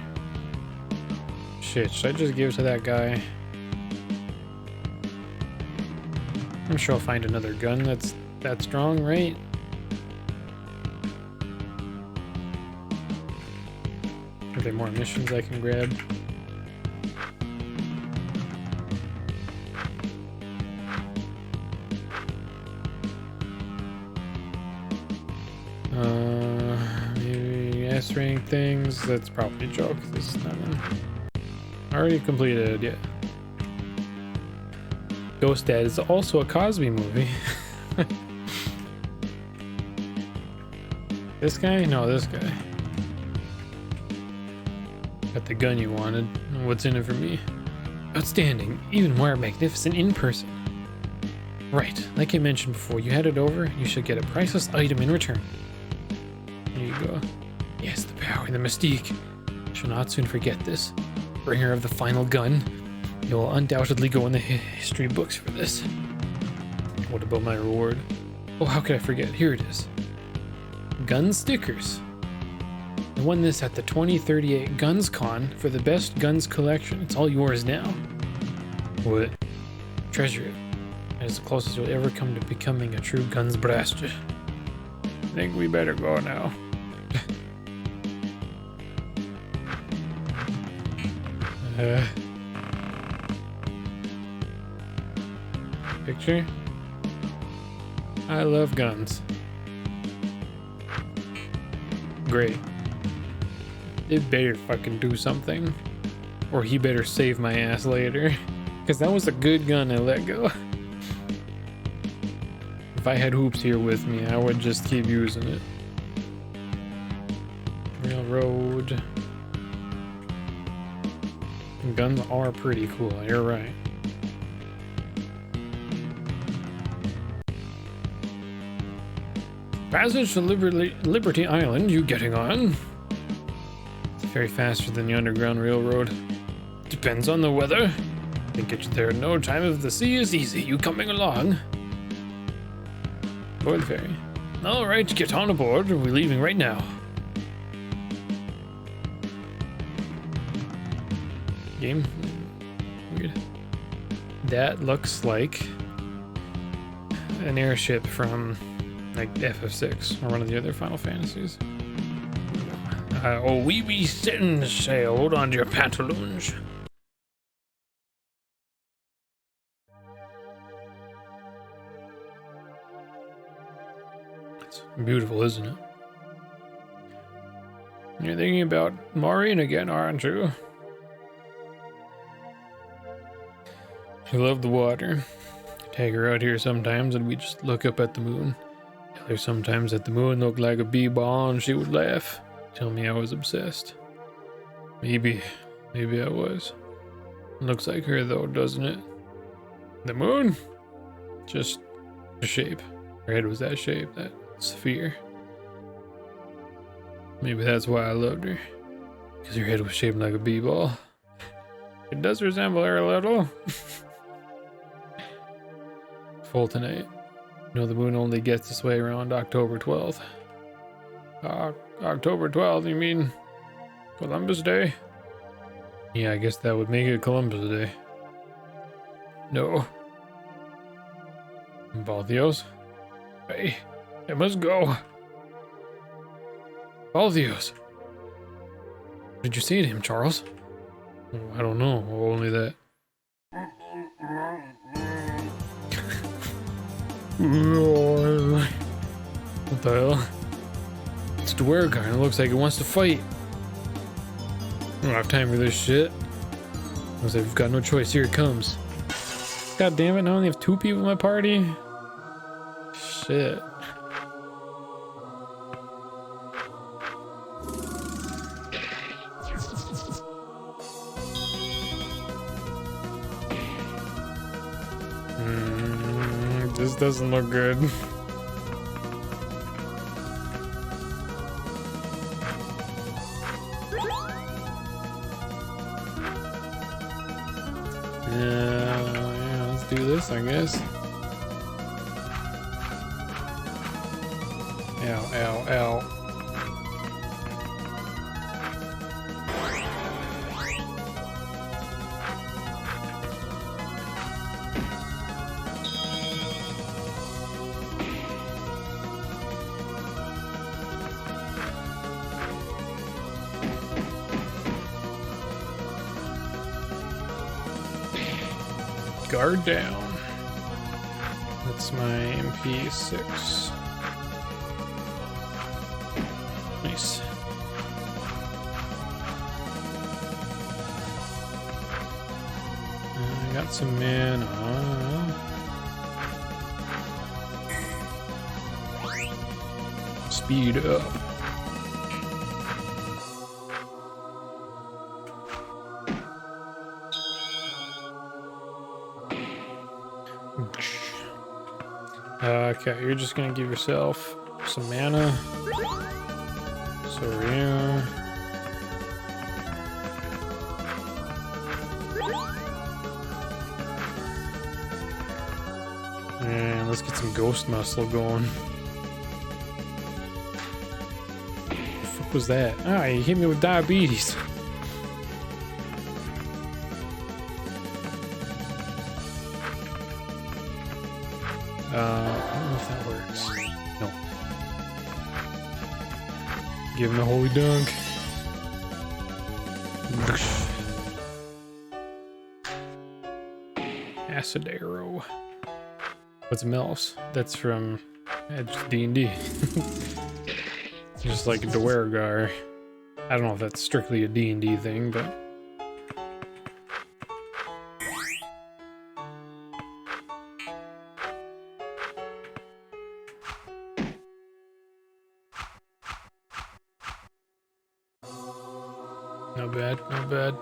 Shit, should I just give it to that guy? I'm sure I'll find another gun that's that strong, right? Are there more missions I can grab? Maybe S-rank things. That's probably a joke. This is nothing. Already completed, yeah. Ghost Dad is also a Cosby movie. This guy? No, this guy. Got the gun you wanted. What's in it for me? Outstanding. Even more magnificent in person. Right. Like I mentioned before, you had it over. You should get a priceless item in return. Here you go. Yes, the power and the mystique. I shall not soon forget this. Bringer of the final gun. You will undoubtedly go in the history books for this. What about my reward? Oh, how could I forget? Here it is. Gun stickers. I won this at the 2038 Guns Con for the best guns collection. It's all yours now. What? Treasure it. That is the closest you'll ever come to becoming a true guns braster. I think we better go now. Picture? I love guns. Great. They better fucking do something. Or he better save my ass later. Because that was a good gun I let go. If I had hoops here with me, I would just keep using it. Railroad. Guns are pretty cool, you're right. Passage to Liberty Island, you getting on? It's very faster than the Underground Railroad. Depends on the weather. Can get you there in no time if the sea is easy. You coming along? Board ferry. Alright, get on aboard. We're leaving right now. Game? Weird. That looks like an airship from like FF6 or one of the other Final Fantasies. Oh, we be setting sail. Hold on to your pantaloons. It's beautiful, isn't it? You're thinking about Maureen again, aren't you? She loved the water. Take her out here sometimes and we just look up at the moon. Tell her sometimes that the moon looked like a bee-ball and she would laugh. Tell me I was obsessed. Maybe I was. Looks like her though, doesn't it? The moon? Just a shape. Her head was that shape, that sphere. Maybe that's why I loved her. Because her head was shaped like a bee-ball. It does resemble her a little. Full tonight. You know the moon only gets this way around October 12th. October 12th, you mean Columbus Day? Yeah, I guess that would make it Columbus Day. No. Balthios? Hey, I must go. Balthios. What did you say to him, Charles? Oh, I don't know, only that. What the hell? It's Dwergar and it looks like it wants to fight. I don't have time for this shit. Looks like we've got no choice. Here it comes. God damn it, now I only have 2 people in my party? Shit. This doesn't look good. Yeah, let's do this, I guess. Ow, ow, ow. Guard down. That's my MP6. Nice. I got some mana. Speed up. Okay, you're just gonna give yourself some mana. So yeah. And let's get some ghost muscle going. What the fuck was that? Ah, he hit me with diabetes. I don't know if that works. No. Give him the holy dunk. Acid arrow. What's Mel's? That's from Edge D&D. Just like a Dwergar. I don't know if that's strictly a D&D thing, but... Not bad, not bad.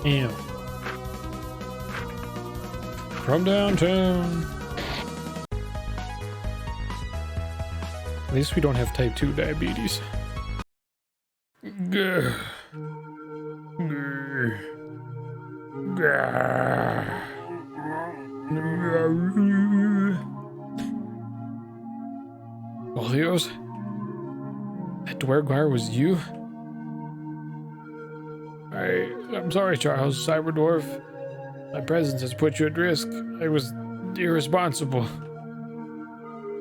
Damn. From downtown. At least we don't have type 2 diabetes. Gah. Olios? That Dwergar was you? I'm sorry, Charles, Cyberdwarf. My presence has put you at risk. I was irresponsible.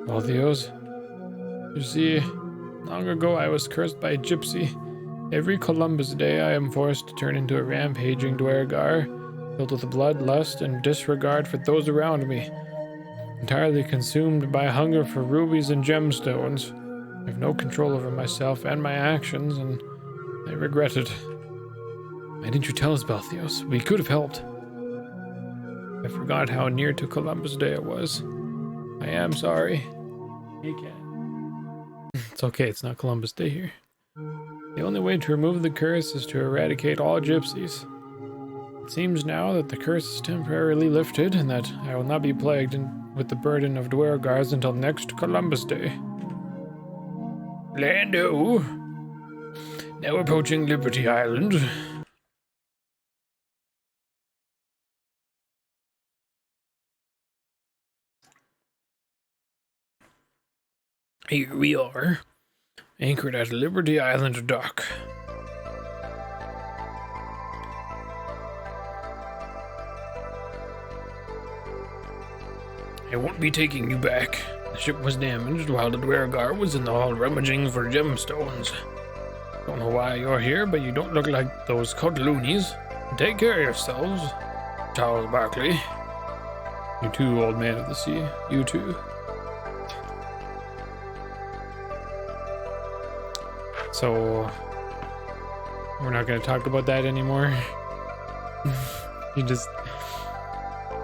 Olios? You see, long ago I was cursed by a gypsy. Every Columbus Day I am forced to turn into a rampaging Dwergar, filled with blood, lust, and disregard for those around me. Entirely consumed by hunger for rubies and gemstones. I have no control over myself and my actions, and I regret it. Why didn't you tell us, Balthios? We could have helped. I forgot how near to Columbus Day it was. I am sorry. You can. It's okay, it's not Columbus Day here. The only way to remove the curse is to eradicate all gypsies. It seems now that the curse is temporarily lifted and that I will not be plagued with the burden of Dwergars until next Columbus Day. Lando! Now approaching Liberty Island. Here we are, anchored at Liberty Island dock. I won't be taking you back. The ship was damaged while the Dwergar was in the hall rummaging for gemstones. Don't know why you're here, but you don't look like those cult loonies. Take care of yourselves. Charles Barkley. You too, old man of the sea. You too. So, we're not going to talk about that anymore.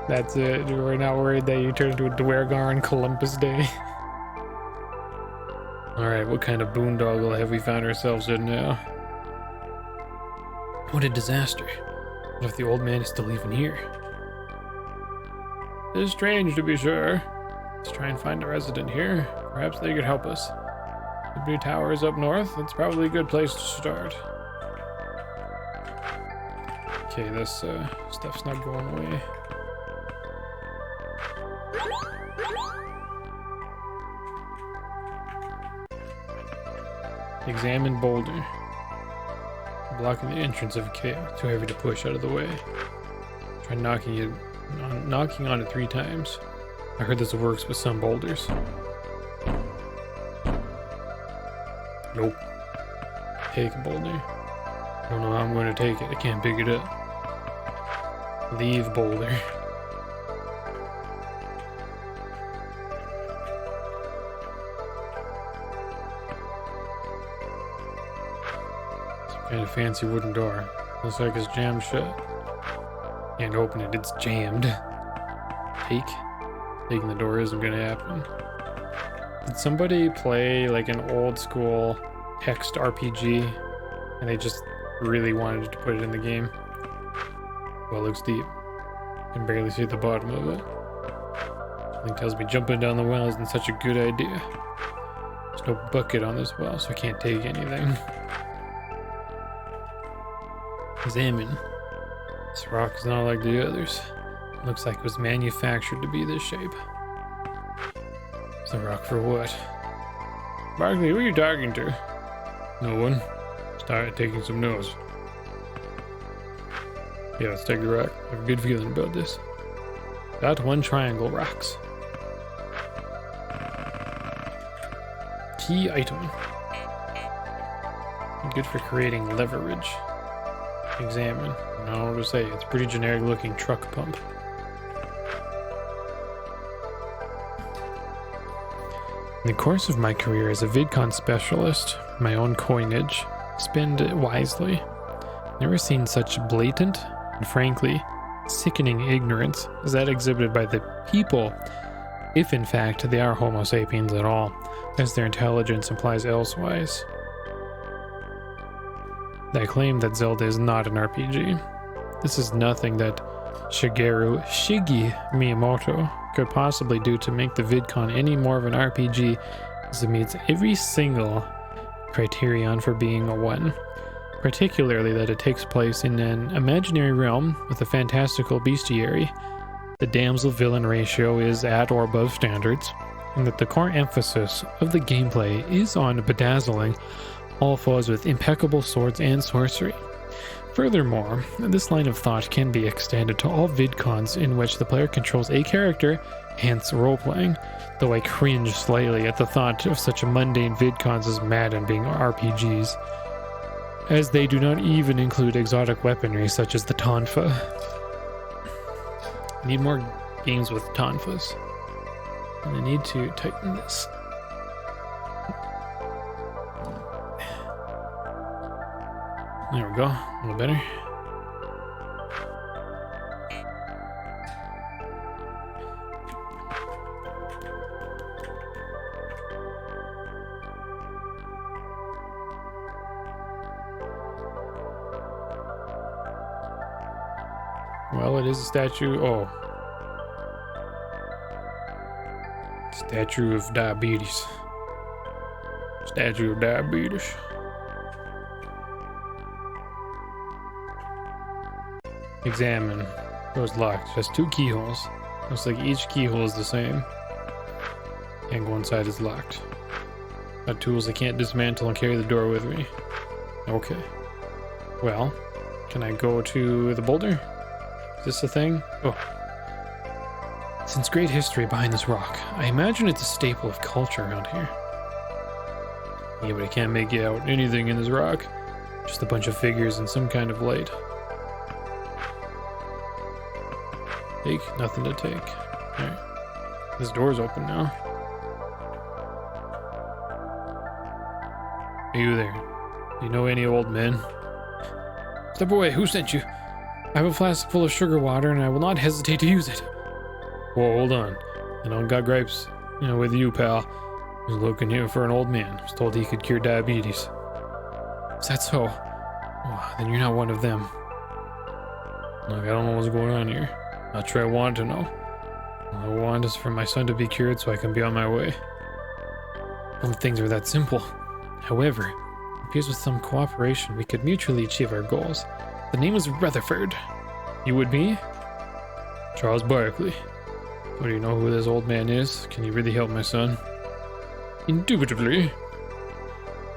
That's it. We're not worried that you turn into a Dwergar on Columbus Day. Alright, what kind of boondoggle have we found ourselves in now? What a disaster. What if the old man is still even here? It is strange, to be sure. Let's try and find a resident here. Perhaps they could help us. The blue tower is up north. It's probably a good place to start. Okay, this stuff's not going away. Examine boulder. Blocking the entrance of a cave. Too heavy to push out of the way. Try knocking on it 3 times. I heard this works with some boulders. Nope. Take a boulder. I don't know how I'm going to take it. I can't pick it up. Leave boulder. Some kind of fancy wooden door. Looks like it's jammed shut. Can't open it. It's jammed. Taking the door isn't going to happen. Did somebody play like an old school text RPG and they just really wanted to put it in the game? Well, it looks deep. I can barely see the bottom of it. Something tells me jumping down the well isn't such a good idea. There's no bucket on this well, so I can't take anything. Examine. This rock is not like the others. It looks like it was manufactured to be this shape. The rock for what? Barkley, who are you talking to? No one. Start taking some notes. Yeah, let's take the rock. I have a good feeling about this. Got 1 triangle rocks. Key item. Good for creating leverage. Examine. No, to say, it's a pretty generic looking truck pump. In the course of my career as a VidCon specialist, my own coinage, spend it wisely. Never seen such blatant and frankly sickening ignorance as that exhibited by the people, if in fact they are Homo sapiens at all, as their intelligence implies elsewise. I claim that Zelda is not an RPG. This is nothing that Shigi Miyamoto could possibly do to make the VidCon any more of an RPG, as it meets every single criterion for being a one. Particularly that it takes place in an imaginary realm with a fantastical bestiary, the damsel-villain ratio is at or above standards, and that the core emphasis of the gameplay is on bedazzling all foes with impeccable swords and sorcery. Furthermore, this line of thought can be extended to all VidCons in which the player controls a character, hence role-playing, though I cringe slightly at the thought of such mundane VidCons as Madden being RPGs, as they do not even include exotic weaponry such as the Tonfa. I need more games with Tonfas, and I need to tighten this. There we go, a little better. Well, it is a statue. Oh. Statue of diabetes. Statue of diabetes. Examine. Door's locked. It has 2 keyholes. Looks like each keyhole is the same. And one side is locked. Got tools I can't dismantle and carry the door with me. Okay. Well, can I go to the boulder? Is this a thing? Oh. Since great history behind this rock, I imagine it's a staple of culture around here. Yeah, but I can't make out anything in this rock. Just a bunch of figures and some kind of light. Take? Nothing to take. Alright. This door's open now. Are you there? Do you know any old men? Step away, who sent you? I have a flask full of sugar water and I will not hesitate to use it. Whoa, hold on. I don't got gripes, with you, pal. I was looking here for an old man. I was told he could cure diabetes. Is that so? Oh, then you're not one of them. Look, I don't know what's going on here. Not sure I want to know. All I want is for my son to be cured so I can be on my way. Well, things are that simple. However, it appears with some cooperation we could mutually achieve our goals. The name is Rutherford. You would be? Charles Barkley. So do you know who this old man is? Can you really help my son? Indubitably.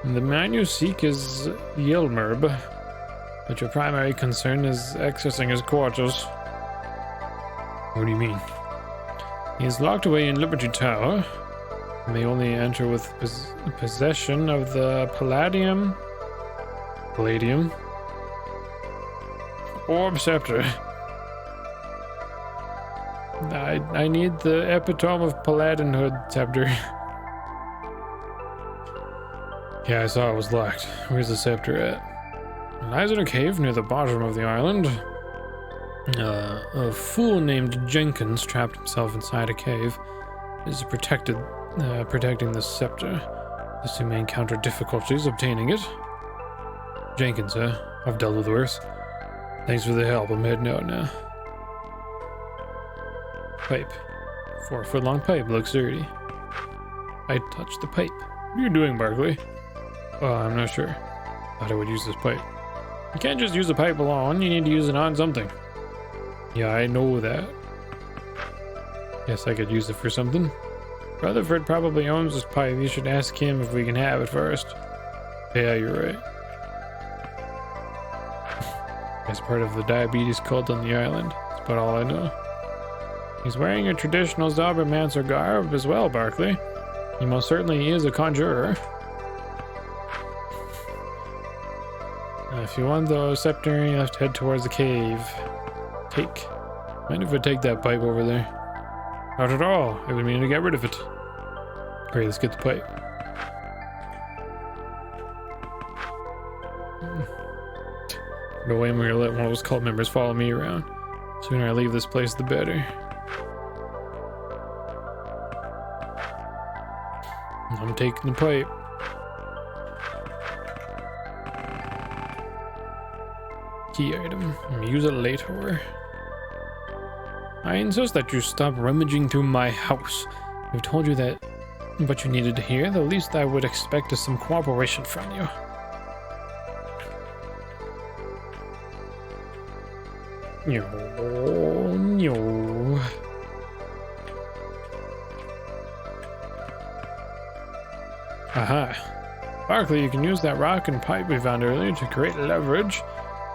The man you seek is Yelmerb, but your primary concern is accessing his quarters. What do you mean? He is locked away in Liberty Tower. He may only enter with possession of the Palladium Orb Scepter. I need the epitome of Paladinhood Scepter. Yeah, I saw it was locked. Where's the scepter at? It lies in a cave near the bottom of the island. A fool named Jenkins trapped himself inside a cave. Is protecting the scepter. Thus he may encounter difficulties obtaining it. Jenkins, huh? I've dealt with worse. Thanks for the help. I'm heading out now. Pipe. 4-foot-long pipe. Looks dirty. I touched the pipe. What are you doing, Barkley? Oh, I'm not sure. Thought I would use this pipe. You can't just use a pipe alone. You need to use it on something. Yeah, I know that. Guess I could use it for something. Rutherford probably owns this pipe. You should ask him if we can have it first. Yeah, you're right. As part of the diabetes cult on the island. That's about all I know. He's wearing a traditional Zaubermancer garb as well, Barkley. He most certainly is a conjurer. If you want the scepter, you have to head towards the cave. Take. Mind if I take that pipe over there? Not at all. I would mean to get rid of it. Great, let's get the pipe. No way I'm gonna let one of those cult members follow me around. The sooner I leave this place, the better. I'm taking the pipe. Key item. Use it later. I insist that you stop rummaging through my house. I've told you that what you needed to hear. The least I would expect is some cooperation from you. No. Aha. Barkley, you can use that rock and pipe we found earlier to create leverage.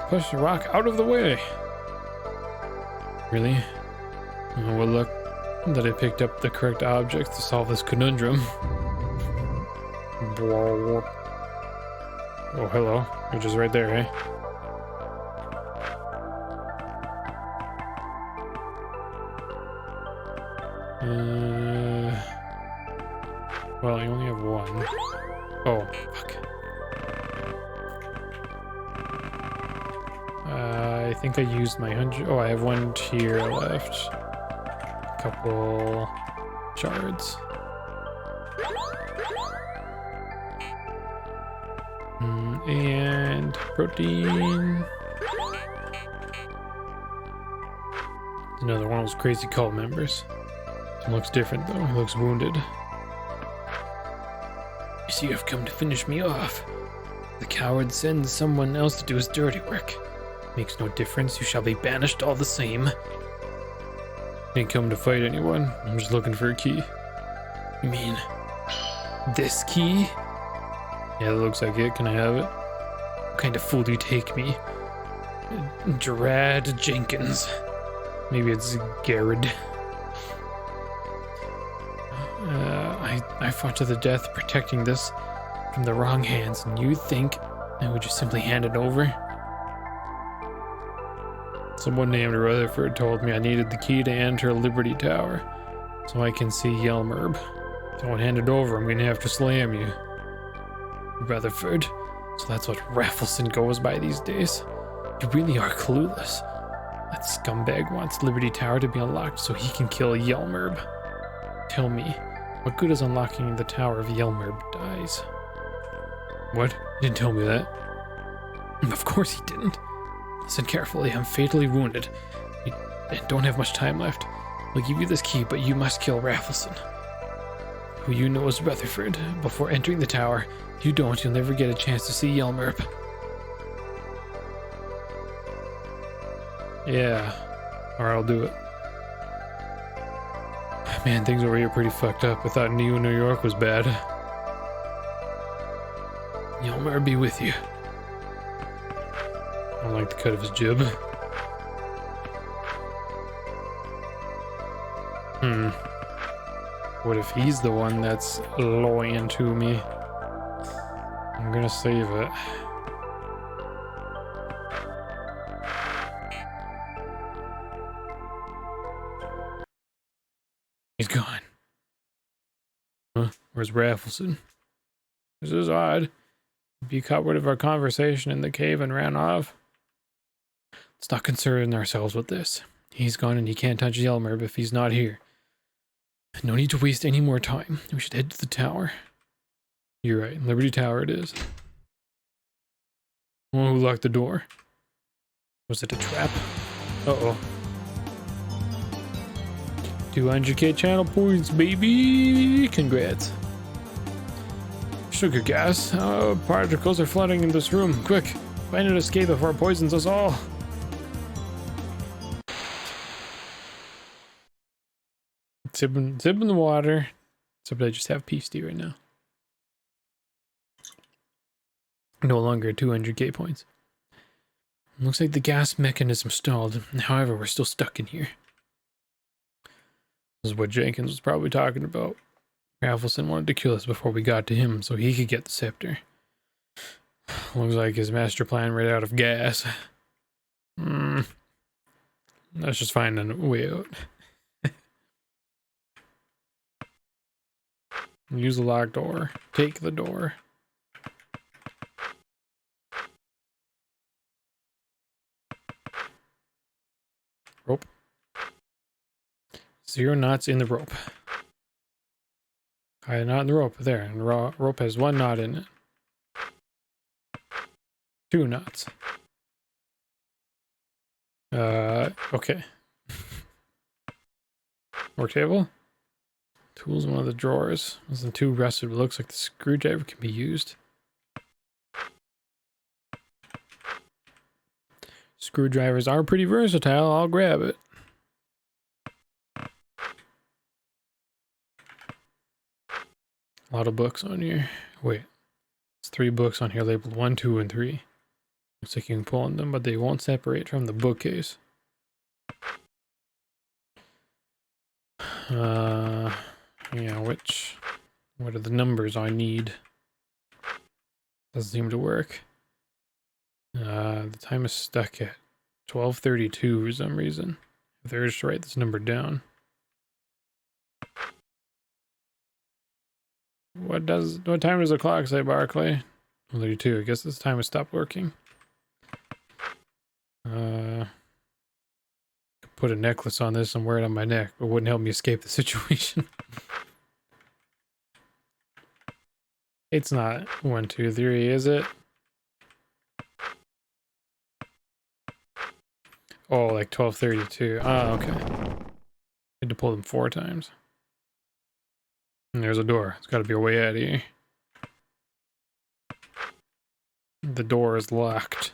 Push the rock out of the way. Really? Oh, well, look that I picked up the correct objects to solve this conundrum. Oh, hello. You're just right there, eh? Well, I only have one. Oh, fuck. I think I used my 100. Oh, I have one tier left. A couple shards. And protein. Another one of those crazy cult members. He looks different though. He looks wounded. You see, you've come to finish me off. The coward sends someone else to do his dirty work. Makes no difference, you shall be banished all the same. Ain't come to fight anyone, I'm just looking for a key. You mean, this key? Yeah, it looks like it, can I have it? What kind of fool do you take me? Gerard Jenkins. Maybe it's Garrett. I fought to the death protecting this from the wrong hands, and you think I would just simply hand it over? Someone named Rutherford told me I needed the key to enter Liberty Tower, so I can see Yelmerb. Don't hand it over, I'm gonna have to slam you. Rutherford? So that's what Raffleson goes by these days? You really are clueless. That scumbag wants Liberty Tower to be unlocked so he can kill Yelmerb. Tell me, what good is unlocking the tower if Yelmerb dies? What? He didn't tell me that. Of course he didn't. Listen carefully, I'm fatally wounded. I don't have much time left. I'll give you this key, but you must kill Raffleson, who you know as Rutherford, before entering the tower. If you don't, you'll never get a chance to see Yelmerb. Yeah. Alright, I'll do it. Man, things over here are pretty fucked up. I thought New York was bad. Yelmerb be with you. I don't like the cut of his jib. What if he's the one that's loyal to me? I'm gonna save it. He's gone. Huh? Where's Raffleson? This is odd. He caught word of our conversation in the cave and ran off. Let's not concern ourselves with this. He's gone and he can't touch Yelmerb if he's not here. No need to waste any more time. We should head to the tower. You're right. Liberty Tower it is. Oh, who locked the door? Was it a trap? Uh-oh. 200k channel points, baby! Congrats. Sugar gas. Particles are flooding in this room. Quick, find an escape before it poisons us all. Sipping the water. Except I just have peace tea right now. No longer 200k points. Looks like the gas mechanism stalled. However, we're still stuck in here. This is what Jenkins was probably talking about. Raffleson wanted to kill us before we got to him so he could get the scepter. Looks like his master plan ran out of gas. Let's just find a way out. Use the locked door. Take the door. Rope. 0 knots in the rope. Knot in the rope. There. And rope has 1 knot in it. 2 knots. Okay. Work table. Tools in one of the drawers. Wasn't too rusted, but looks like the screwdriver can be used. Screwdrivers are pretty versatile. I'll grab it. A lot of books on here. Wait. There's 3 books on here labeled 1, 2, and 3. Looks like you can pull on them, but they won't separate from the bookcase. Yeah, what are the numbers I need? Doesn't seem to work. The time is stuck at 12:32 for some reason. If there's to write this number down. What time does the clock say, Barkley? 32. I guess this time has stopped working. Put a necklace on this and wear it on my neck, but it wouldn't help me escape the situation. It's not 1, 2, 3, is it? Oh, like 12:32. Oh, okay. Had to pull them 4 times. And there's a door. It's got to be a way out of here. The door is locked.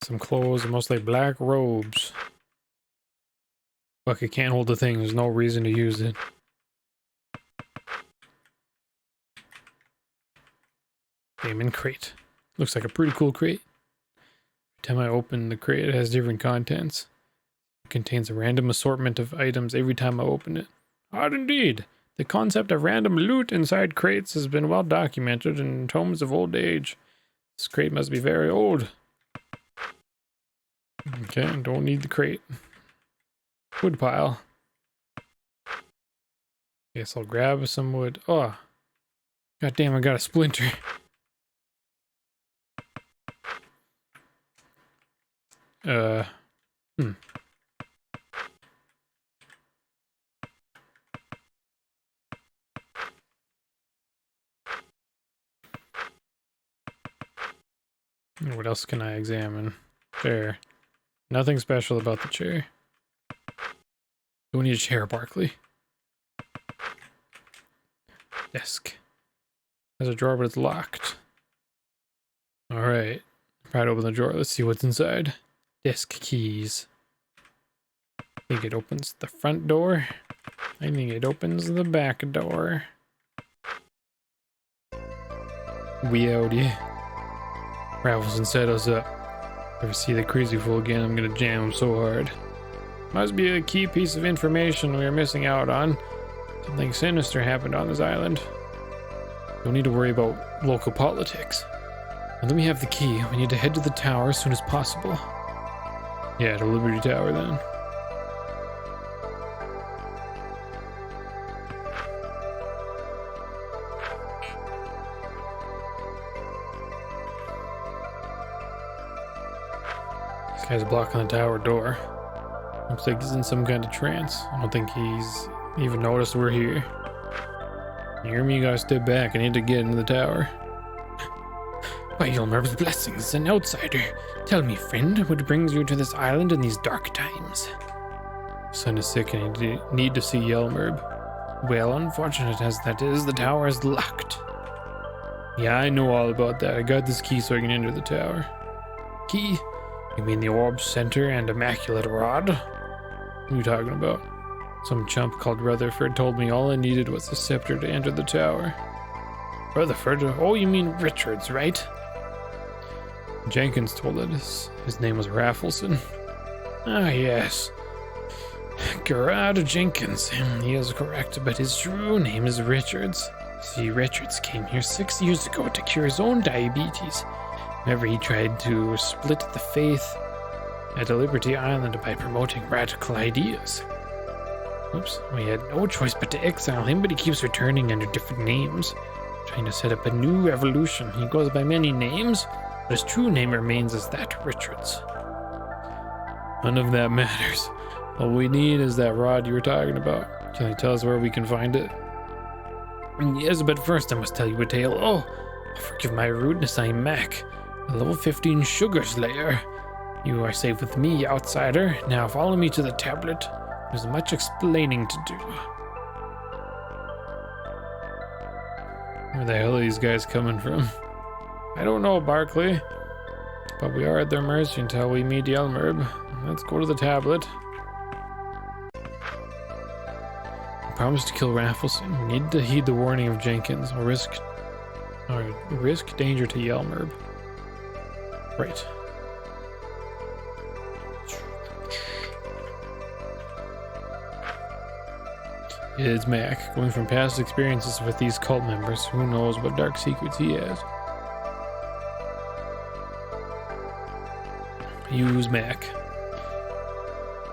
Some clothes, mostly black robes. Fuck, it can't hold the thing. There's no reason to use it. Diamond crate. Looks like a pretty cool crate. Every time I open the crate, it has different contents. It contains a random assortment of items every time I open it. Odd indeed. The concept of random loot inside crates has been well documented in tomes of old age. This crate must be very old. Okay, don't need the crate. Wood pile. Guess I'll grab some wood. Oh. God damn, I got a splinter. What else can I examine? Chair. Nothing special about the chair. Don't need a chair, Barkley. Desk. There's a drawer, but it's locked. Alright. Try to open the drawer. Let's see what's inside. Desk keys. I think it opens the front door. I think it opens the back door. Howdy. Raffleson set us up. If I see the crazy fool again, I'm gonna jam him so hard. Must be a key piece of information we are missing out on. Something sinister happened on this island. Don't need to worry about local politics. Now that we have the key, we need to head to the tower as soon as possible. Yeah, to Liberty Tower then. This guy's blocking the tower door. Looks like he's in some kind of trance. I don't think he's even noticed we're here. You hear me? You gotta step back. I need to get into the tower. By Yelmerb's blessings, an outsider. Tell me, friend, what brings you to this island in these dark times? Son is sick and I need to see Yelmerb. Well, unfortunate as that is, the tower is locked. Yeah, I know all about that. I got this key so I can enter the tower. Key? You mean the orb's center and immaculate rod? What are you talking about? Some chump called Rutherford told me all I needed was a scepter to enter the tower. Rutherford? Oh, you mean Richards, right? Jenkins told us his name was Raffleson. Ah, yes. Gerard Jenkins. He is correct, but his true name is Richards. See, Richards came here 6 years ago to cure his own diabetes. Whenever he tried to split the faith at Liberty Island by promoting radical ideas. Oops, we had no choice but to exile him, but he keeps returning under different names, trying to set up a new revolution. He goes by many names, but his true name remains as that Richards. None of that matters. All we need is that rod you were talking about. Can you tell us where we can find it? Yes, but first I must tell you a tale. Oh, forgive my rudeness, I'm Mac, a level 15 sugar slayer. You are safe with me, outsider. Now follow me to the tablet. There's much explaining to do. Where the hell are these guys coming from? I don't know, Barkley. But we are at their mercy until we meet Yelmerb. Let's go to the tablet. I promised to kill Raffleson. We need to heed the warning of Jenkins or risk danger to Yelmerb. Right. It's Mac. Going from past experiences with these cult members, who knows what dark secrets he has. Use Mac.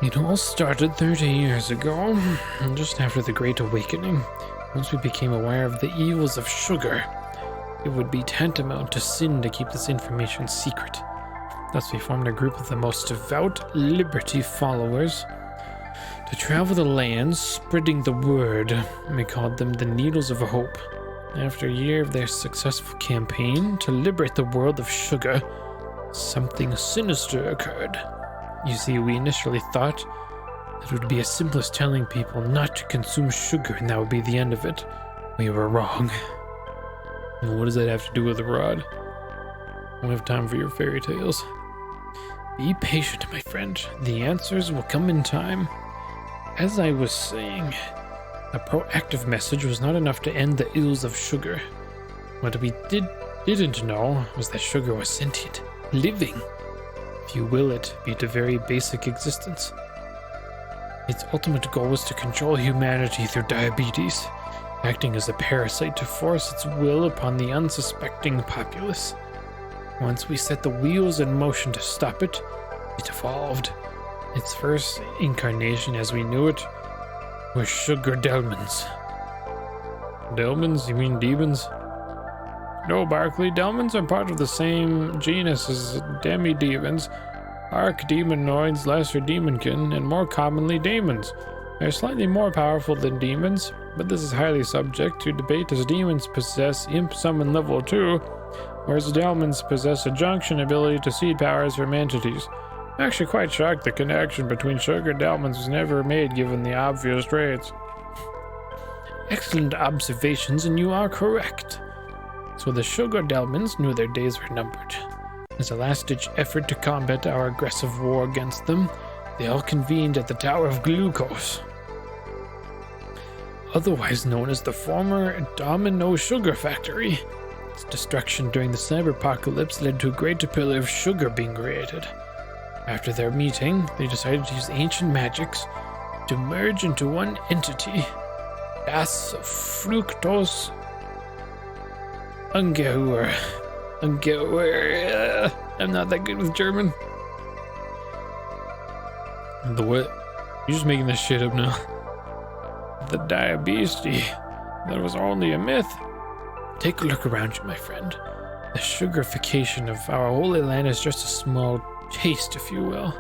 It all started 30 years ago, just after the Great Awakening. Once we became aware of the evils of sugar, it would be tantamount to sin to keep this information secret. Thus we formed a group of the most devout Liberty followers to travel the lands, spreading the word. We called them the Needles of Hope. After a year of their successful campaign to liberate the world of sugar, something sinister occurred. You see, we initially thought that it would be as simple as telling people not to consume sugar and that would be the end of it. We were wrong. And what does that have to do with the rod? I don't have time for your fairy tales. Be patient, my friend. The answers will come in time. As I was saying, a proactive message was not enough to end the ills of sugar. What we didn't know was that sugar was sentient, living. if you will it, be to very basic existence. Its ultimate goal was to control humanity through diabetes, acting as a parasite to force its will upon the unsuspecting populace. Once we set the wheels in motion to stop it, it evolved. Its first incarnation as we knew it was sugar delmons. Delmons? You mean demons? No, Barkley, delmons are part of the same genus as demi-demons, archdemonids, lesser demonkin, and more commonly demons. They're slightly more powerful than demons, but this is highly subject to debate as demons possess imp summon level 2, whereas delmons possess a junction ability to seed powers from entities. I'm actually quite shocked the connection between sugar delmons was never made given the obvious traits. Excellent observations, and you are correct. So the sugar delmons knew their days were numbered. As a last-ditch effort to combat our aggressive war against them, they all convened at the Tower of Glucose, otherwise known as the former Domino Sugar Factory. Its destruction during the cyber-apocalypse led to a great pillar of sugar being created. After their meeting, they decided to use ancient magics to merge into one entity, Das Fructose Ungeheuer. I'm not that good with German. The what? You're just making this shit up now. The diabetes. That was only a myth. Take a look around you, my friend. The sugarification of our holy land is just a small taste, if you will.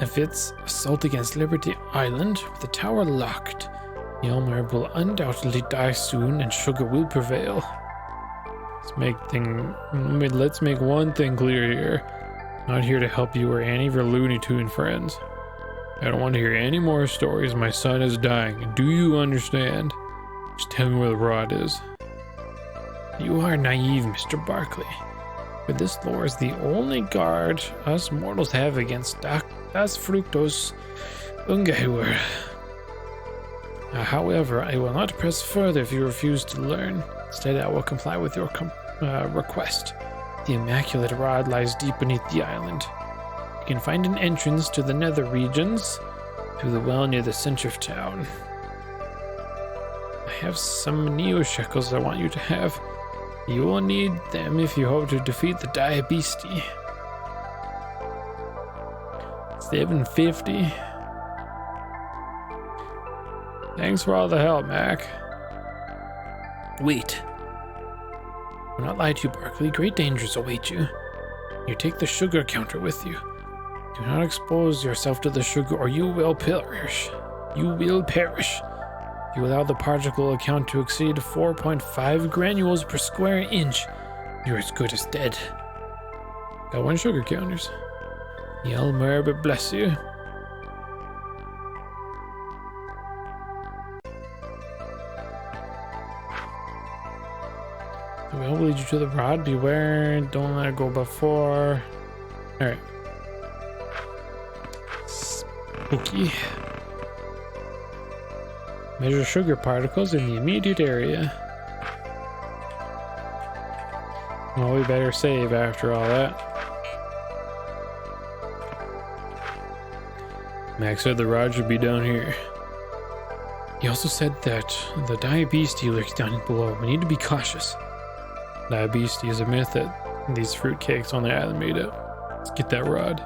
If it's assault against Liberty Island, with the tower locked, the Elmer will undoubtedly die soon, and sugar will prevail. Let's make one thing clear here. I'm not here to help you or any of your Looney Tune friends. I don't want to hear any more stories. My son is dying. Do you understand? Just tell me where the rod is. You are naive, Mr. Barkley. But this lore is the only guard us mortals have against Das Fructose Ungeheuer. However, I will not press further if you refuse to learn. Instead, I will comply with your request. The Immaculate Rod lies deep beneath the island. You can find an entrance to the nether regions through the well near the center of town. I have some neo-shekels I want you to have. You will need them if you hope to defeat the diabetes. 750. Thanks for all the help, Mac. Wait. I'll not lie to you, Barkley. Great dangers await you. You take the sugar counter with you. Do not expose yourself to the sugar or you will perish. You will perish. If you allow the particle count to exceed 4.5 granules per square inch, you're as good as dead. Got one sugar counters. The Elmer bless you. The well will lead you to the rod. Beware, don't let it go before. Alright. Spooky. Measure sugar particles in the immediate area. Well, we better save after all that. Max said the rod should be down here. He also said that the diabetes lurks down below. We need to be cautious. Diabetes is a myth that these fruitcakes on the island made up. Let's get that rod.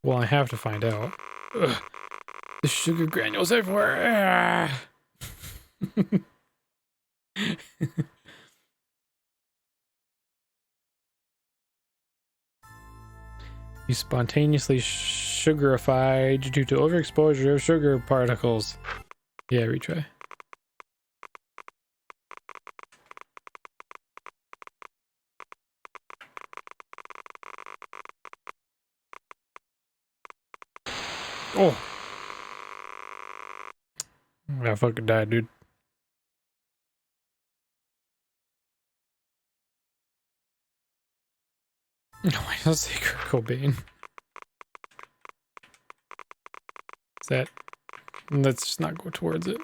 Well, I have to find out. Ugh. The sugar granules everywhere. You spontaneously sugarified due to overexposure of sugar particles. Yeah, retry. Oh! I fucking died, dude. No, I don't say Kurt Cobain. Is that... Let's just not go towards it.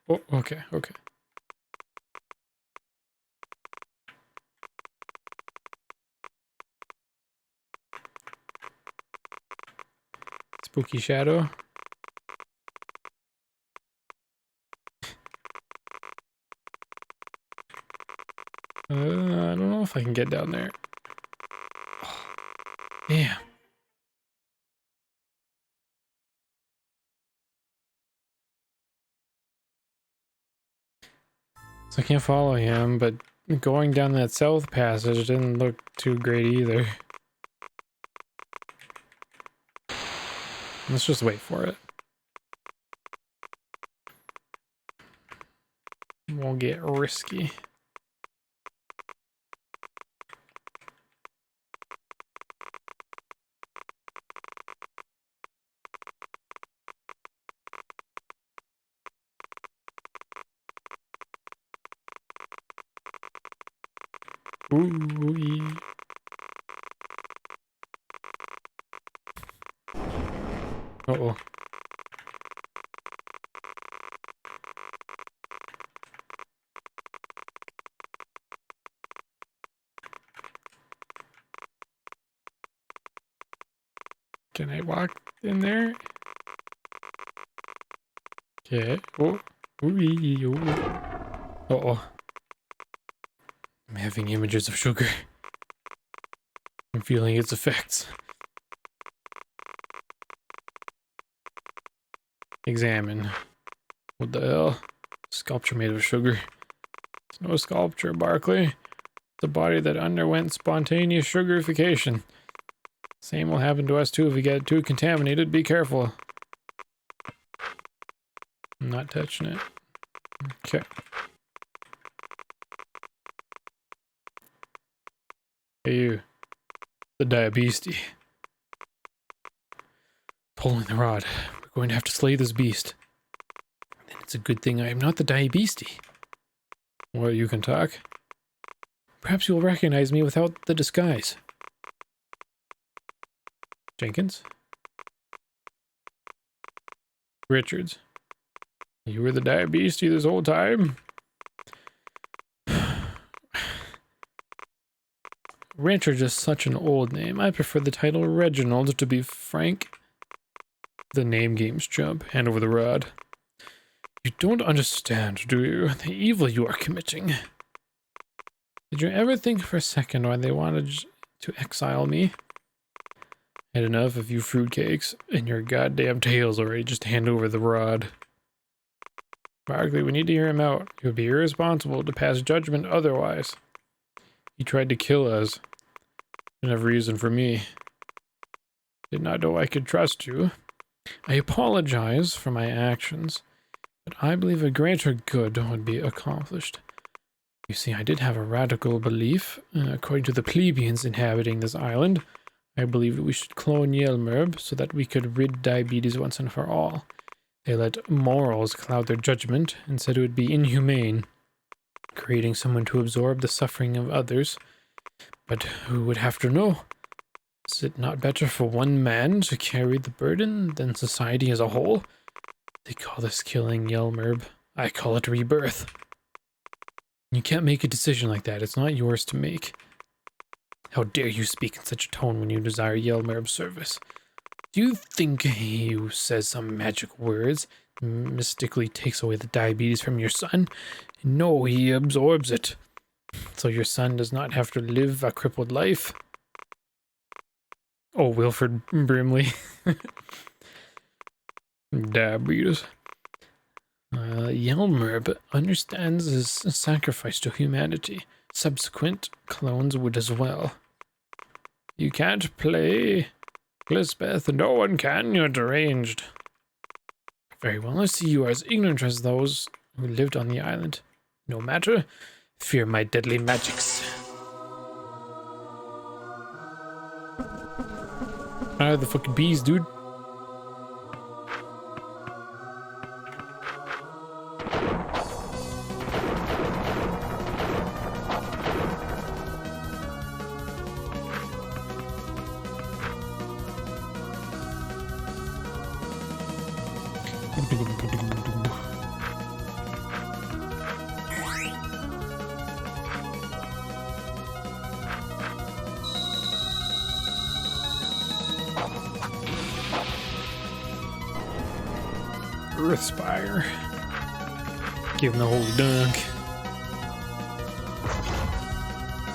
Oh, okay, okay. Spooky shadow. I don't know if I can get down there. Oh, damn. So I can't follow him, but going down that south passage didn't look too great either. Let's just wait for it. We'll get risky. Ooh. Uh-oh. Can I walk in there? Okay. Oh. Ooh. Uh-oh. I'm having images of sugar. I'm feeling its effects. Examine. What the hell? Sculpture made of sugar. It's no sculpture, Barkley. It's a body that underwent spontaneous sugarification. Same will happen to us too if we get too contaminated. Be careful. I'm not touching it. Okay. Hey you. The diabetes. Pulling the rod. We're going to have to slay this beast. Then it's a good thing I am not the diabetes. Well, you can talk. Perhaps you'll recognize me without the disguise. Jenkins? Richards. You were the diabetes this whole time? Richard is such an old name. I prefer the title Reginald, to be frank. The name game's chump. Hand over the rod. You don't understand, do you? The evil you are committing. Did you ever think for a second why they wanted to exile me? Had enough of you fruitcakes and your goddamn tales already. Just hand over the rod. Barkley, we need to hear him out. It would be irresponsible to pass judgment otherwise. He tried to kill us. Didn't have reason for me. Did not know I could trust you. I apologize for my actions, but I believe a greater good would be accomplished. You see, I did have a radical belief. According to the plebeians inhabiting this island, I believe we should clone Yelmerb so that we could rid diabetes once and for all. They let morals cloud their judgment and said it would be inhumane, creating someone to absorb the suffering of others. But who would have to know? Is it not better for one man to carry the burden than society as a whole? They call this killing Yelmerb. I call it rebirth. You can't make a decision like that. It's not yours to make. How dare you speak in such a tone when you desire Yelmerb's service? Do you think he who says some magic words mystically takes away the diabetes from your son? No, he absorbs it. So your son does not have to live a crippled life. Oh, Wilfred Brimley. Diabetes. Yelmerb understands his sacrifice to humanity. Subsequent clones would as well. You can't play, Lisbeth. No one can. You're deranged. Very well. I see you are as ignorant as those who lived on the island. No matter. Fear my deadly magics. The fucking bees, dude. Earth Spire. Give him the holy dunk.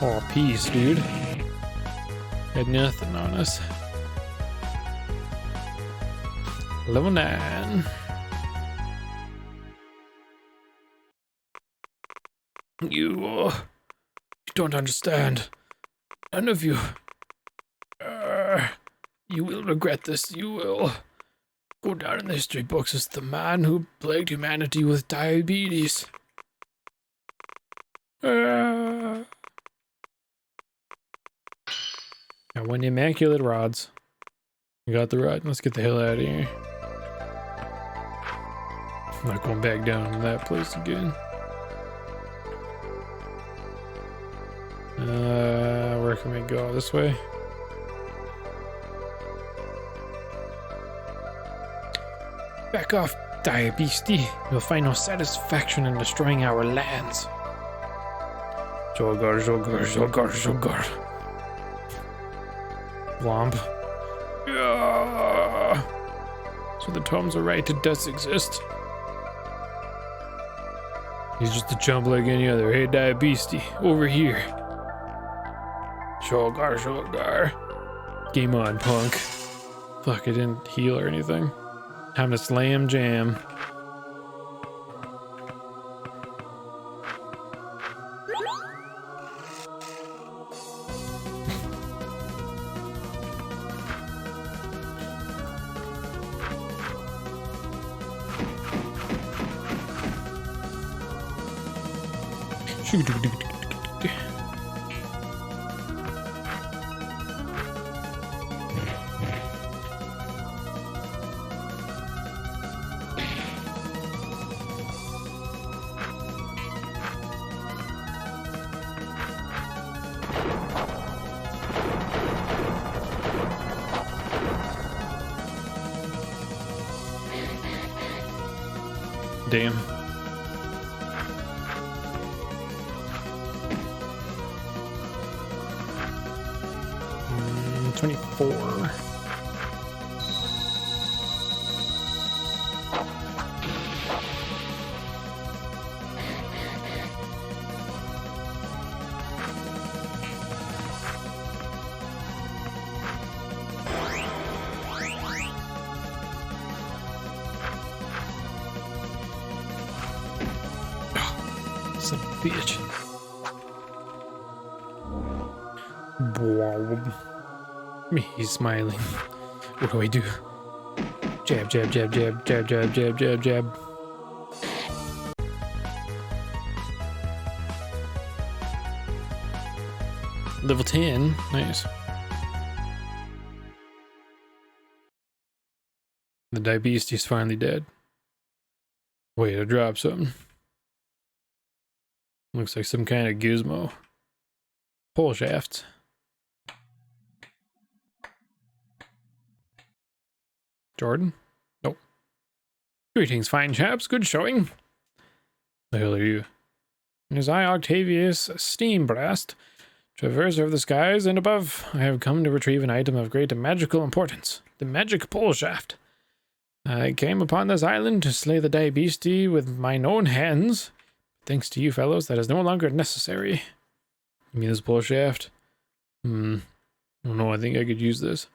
Oh, peace, dude. Had nothing on us. Level 9. You don't understand. None of you. You will regret this. You will go down in the history books as the man who plagued humanity with diabetes. I won the immaculate rods. We got the rod. Let's get the hell out of here. I'm not going back down to that place again. Where can we go? This way? Back off, diabetes. You'll find no satisfaction in destroying our lands. Jogar, Jogar, Jogar, Jogar. Womp. So the Tomes are right, it does exist. He's just a chump like any other. Hey, diabetes, over here. Jogar, Jogar. Game on, punk. Fuck, I didn't heal or anything. Time to slam jam. Damn. Mm, 24. Son of a bitch. He's smiling. What do I do? Jab, jab, jab, jab, jab, jab, jab, jab, jab. Level 10. Nice. The diabetes is finally dead. Wait, I dropped something. Looks like some kind of gizmo. Pole shaft. Jordan? Nope. Greetings, fine chaps. Good showing. The hell are you? It is I, Octavius Steam Blast, traverser of the skies and above. I have come to retrieve an item of great magical importance. The magic pole shaft. I came upon this island to slay the diabetes with mine own hands. Thanks to you fellows, that is no longer necessary. You mean this pole shaft? I don't know, I think I could use this.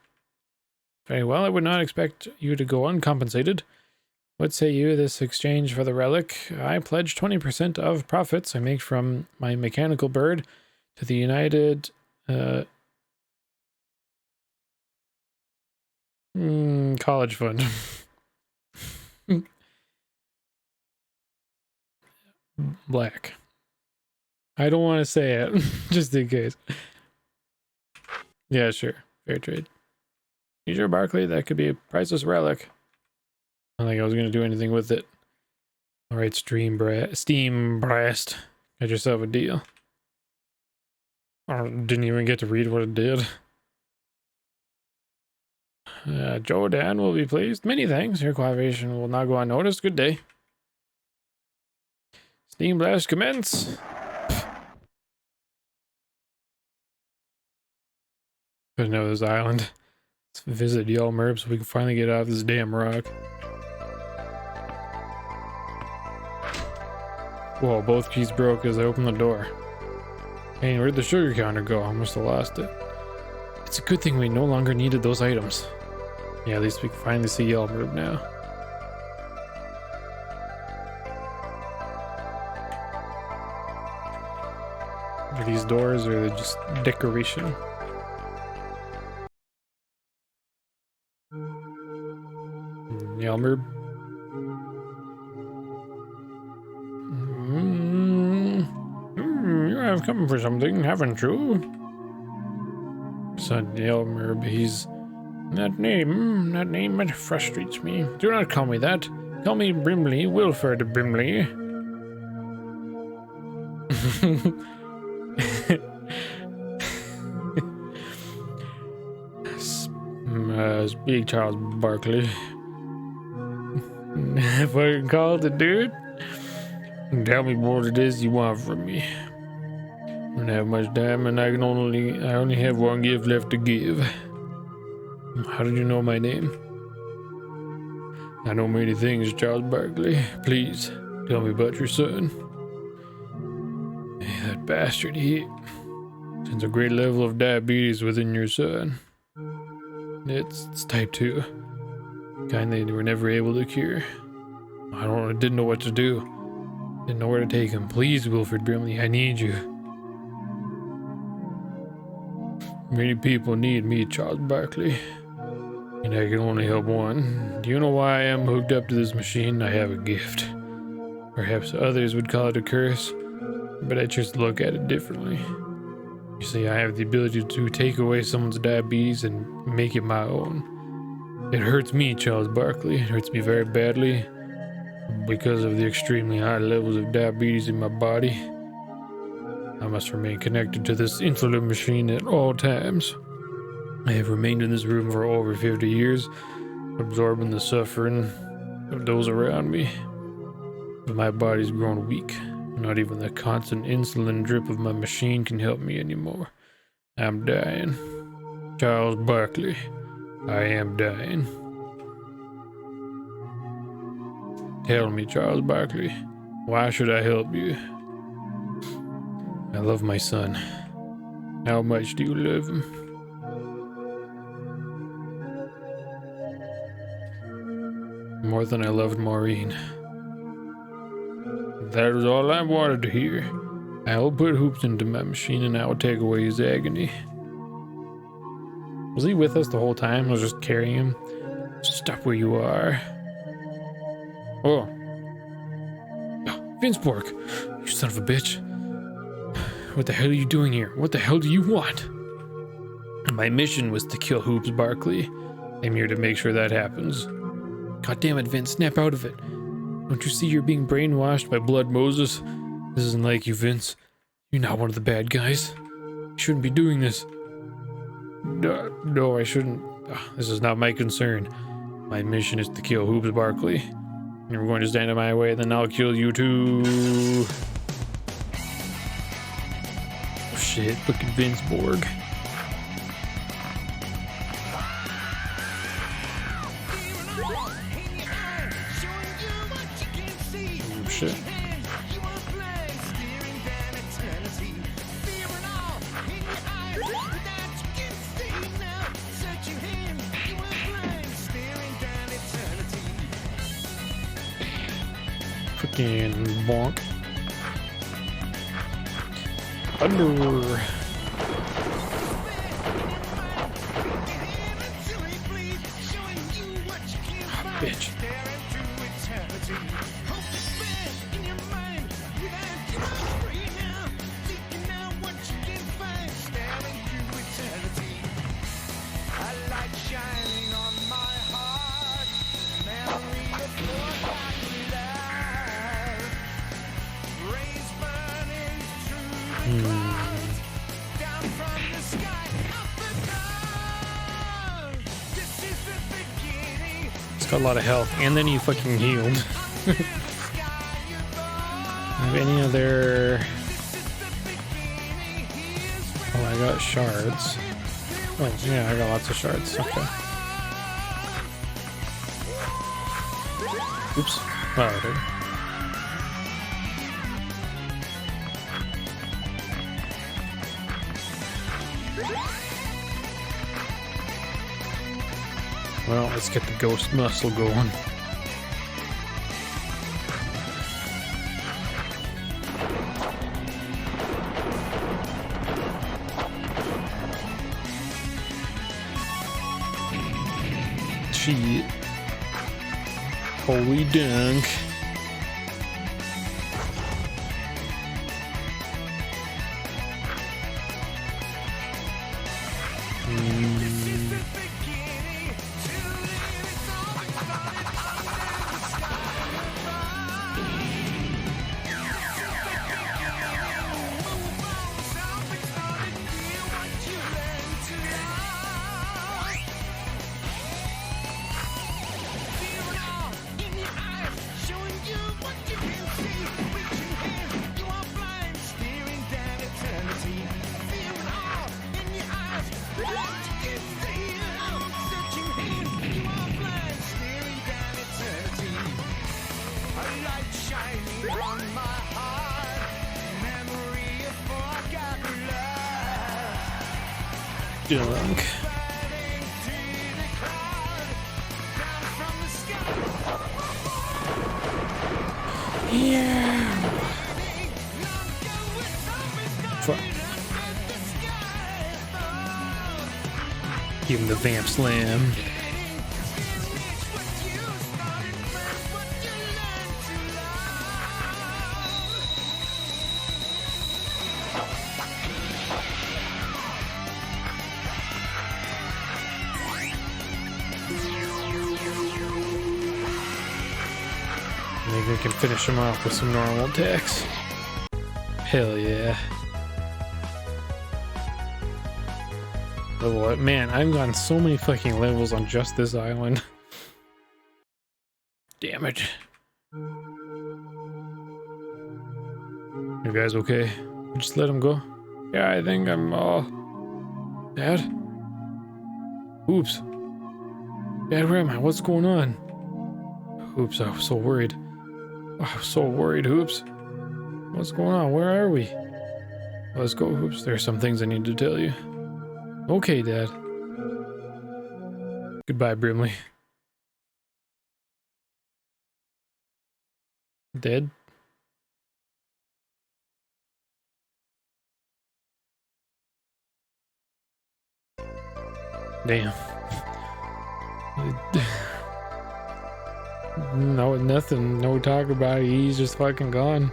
Very well, I would not expect you to go uncompensated. What say you, this exchange for the relic? I pledge 20% of profits I make from my mechanical bird to the United... college fund. Black. I don't want to say it, just in case. Yeah, sure. Fair trade. You sure, Barkley? That could be a priceless relic. I don't think I was going to do anything with it. Alright, Steam Blast. Got yourself a deal. I didn't even get to read what it did. Joe Dan will be pleased. Many thanks. Your cooperation will not go unnoticed. Good day. Steam Blast commence. Gotta know this island. Let's visit Y'all Merp so we can finally get off this damn rock. Whoa, both keys broke as I opened the door. Hey, where'd the sugar counter go? I must have lost it. It's a good thing we no longer needed those items. Yeah, at least we can finally see Yelmerb now. Are these doors or are they just decoration? Yelmerb. You have come for something, haven't you? Son Yelmerb, he's... That name, it frustrates me. Do not call me that. Call me Brimley, Wilford Brimley. Speak, Charles Barkley. If I can call it, dude. Tell me what it is you want from me. I don't have much time, and I only have one gift left to give. How did you know my name? I know many things, Charles Barkley. Please, tell me about your son. Hey, that bastard, he sends a great level of diabetes within your son. It's type 2. Kind they were never able to cure. I didn't know what to do. Didn't know where to take him. Please, Wilford Brimley, I need you. Many people need me, Charles Barkley. And I can only help one. Do you know why I am hooked up to this machine? I have a gift. Perhaps others would call it a curse, but I just look at it differently. You see, I have the ability to take away someone's diabetes and make it my own. It hurts me, Charles Barkley. It hurts me very badly because of the extremely high levels of diabetes in my body. I must remain connected to this insulin machine at all times. I have remained in this room for over 50 years, absorbing the suffering of those around me. But my body's grown weak. Not even the constant insulin drip of my machine can help me anymore. I'm dying. Charles Barkley, I am dying. Tell me, Charles Barkley, why should I help you? I love my son. How much do you love him? More than I loved Maureen. That was all I wanted to hear. I will put hoops into my machine and I will take away his agony. Was he with us the whole time? I was just carrying him. Stop where you are. Oh. Oh, Vinceborg, you son of a bitch. What the hell are you doing here? What the hell do you want? My mission was to kill Hoops Barkley. I'm here to make sure that happens. God damn it, Vince, snap out of it. Don't you see you're being brainwashed by Blood Moses? This isn't like you, Vince. You're not one of the bad guys. You shouldn't be doing this. No, I shouldn't. This is not my concern. My mission is to kill Hoops Barkley. You're going to stand in my way, then I'll kill you too. Oh shit, look at Vinceborg. Oh shit. Freaking bonk. Thunder. Bitch. It's got a lot of health, and then he fucking healed. Have any other? Oh, I got shards. Oh yeah, I got lots of shards. Okay. Oops. Oh, Well, let's get the ghost muscle going. Shit. Holy dunk. Dunk. Yeah. Fuck. Give him the vamp slam. Maybe we can finish him off with some normal attacks. Hell yeah. Level up. Man, I've gotten so many fucking levels on just this island. Damn it. You guys okay? Just let him go? Yeah, I think I'm all... Dad? Oops. Dad, where am I? What's going on? Oops, I was so worried. I was so worried, Hoops. What's going on? Where are we? Let's go, Hoops. There are some things I need to tell you. Okay, Dad. Goodbye, Brimley. Dead? Damn. No, nothing. No talk about it. He's just fucking gone.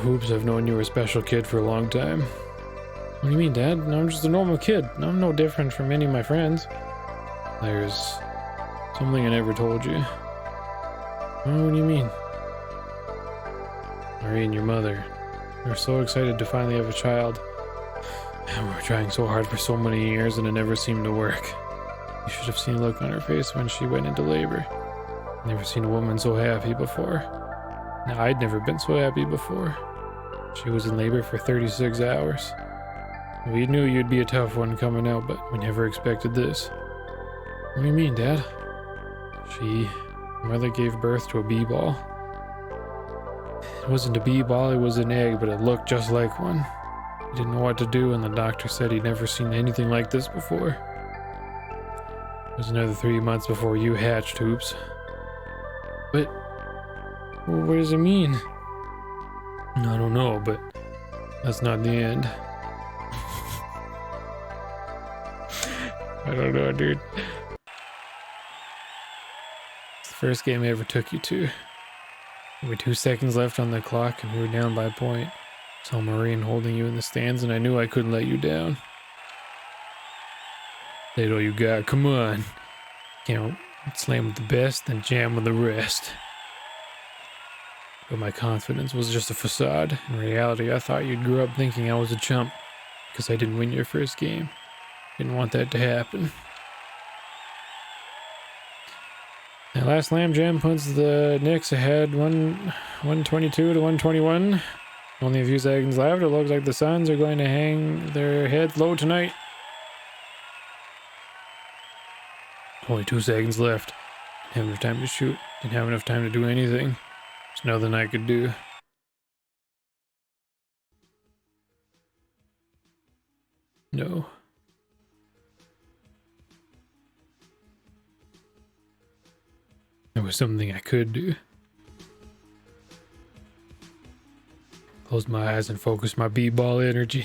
Oops, I've known you were a special kid for a long time. What do you mean, Dad? No, I'm just a normal kid. I'm no different from any of my friends. There's something I never told you. Oh, what do you mean? Marie and your mother. We were so excited to finally have a child. And we were trying so hard for so many years and it never seemed to work. You should have seen the look on her face when she went into labor. Never seen a woman so happy before. Now, I'd never been so happy before. She was in labor for 36 hours. We knew you'd be a tough one coming out, but we never expected this. What do you mean, Dad? Mother gave birth to a bee ball. It wasn't a bee ball, it was an egg, but it looked just like one. He didn't know what to do, and the doctor said he'd never seen anything like this before. It was another 3 months before you hatched, Hoops. But what does it mean? I don't know, but that's not the end. I don't know, dude. It's the first game I ever took you to. There were 2 seconds left on the clock and we were down by a point. Saw Marine holding you in the stands and I knew I couldn't let you down. That's all you got, come on. Can't slam with the best, then jam with the rest. But my confidence was just a facade. In reality, I thought you'd grow up thinking I was a chump because I didn't win your first game. Didn't want that to happen. That last slam jam puts the Knicks ahead 122 to 121. Only a few seconds left. It looks like the Suns are going to hang their heads low tonight. Only 2 seconds left. Didn't have enough time to shoot. Didn't have enough time to do anything. There's nothing I could do. No. There was something I could do. Close my eyes and focus my b-ball energy.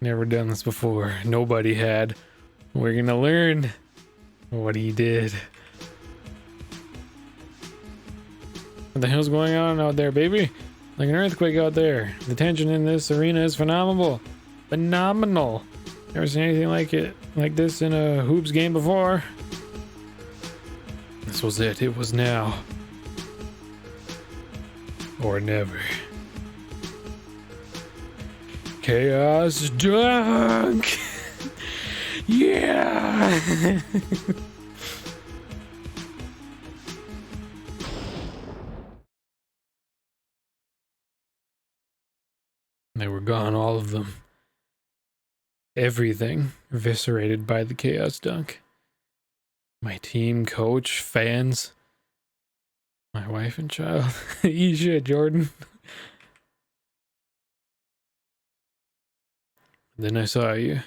Never done this before. Nobody had. We're gonna learn what he did. What the hell's going on out there, baby? Like an earthquake out there. The tension in this arena is phenomenal. Phenomenal. Never seen anything like this in a hoops game before. This was it. It was now. Or never. Chaos dunk! Yeah! They were gone, all of them. Everything eviscerated by the chaos dunk. My team, coach, fans, my wife and child. Eat shit, Jordan. Then I saw you.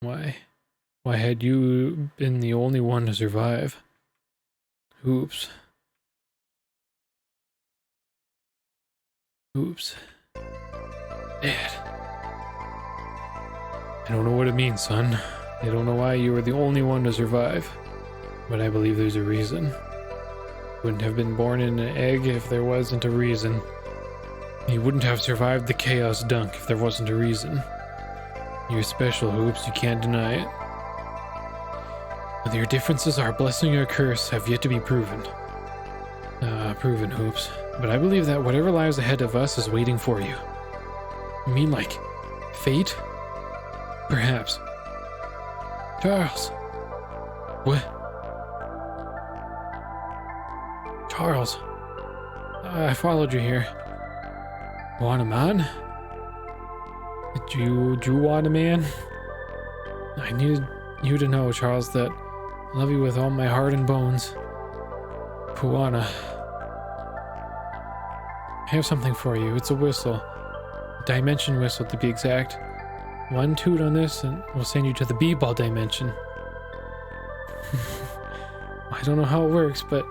Why? Why had you been the only one to survive? Oops. Oops. Dad. I don't know what it means, son. I don't know why you were the only one to survive. But I believe there's a reason. You wouldn't have been born in an egg if there wasn't a reason. You wouldn't have survived the chaos dunk if there wasn't a reason. You're special, Hoops, you can't deny it. Whether your differences are a blessing or a curse have yet to be proven. Proven, Hoops. But I believe that whatever lies ahead of us is waiting for you. You mean like fate? Perhaps. Charles. What? Charles. I followed you here. Want a man? Did you want a man? I needed you to know, Charles, that I love you with all my heart and bones. Puana. I have something for you. It's a whistle. A dimension whistle, to be exact. One toot on this and we'll send you to the b-ball dimension. I don't know how it works, but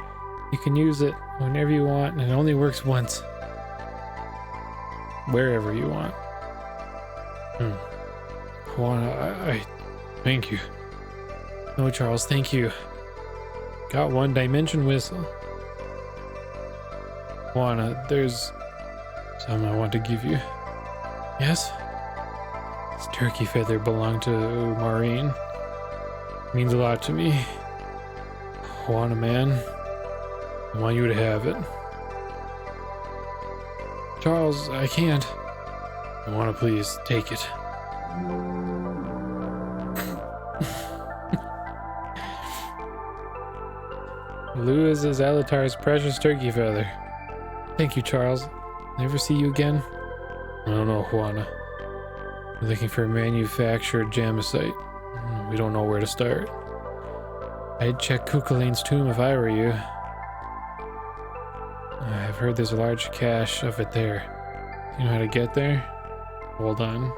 you can use it whenever you want, and it only works once. Wherever you want. Juana, I thank you. No, Charles, thank you. Got one dimension whistle. Juana, there's something I want to give you. Yes? This turkey feather belonged to Maureen. It means a lot to me. Juana, man. I want you to have it. Charles, I can't. I want to please take it. Louis is Alatar's precious turkey feather. Thank you, Charles. Never see you again? I don't know, Juana. We're looking for a manufactured jamesite. We don't know where to start. I'd check Kukulane's tomb if I were you. I've heard there's a large cache of it there. You know how to get there? Hold on.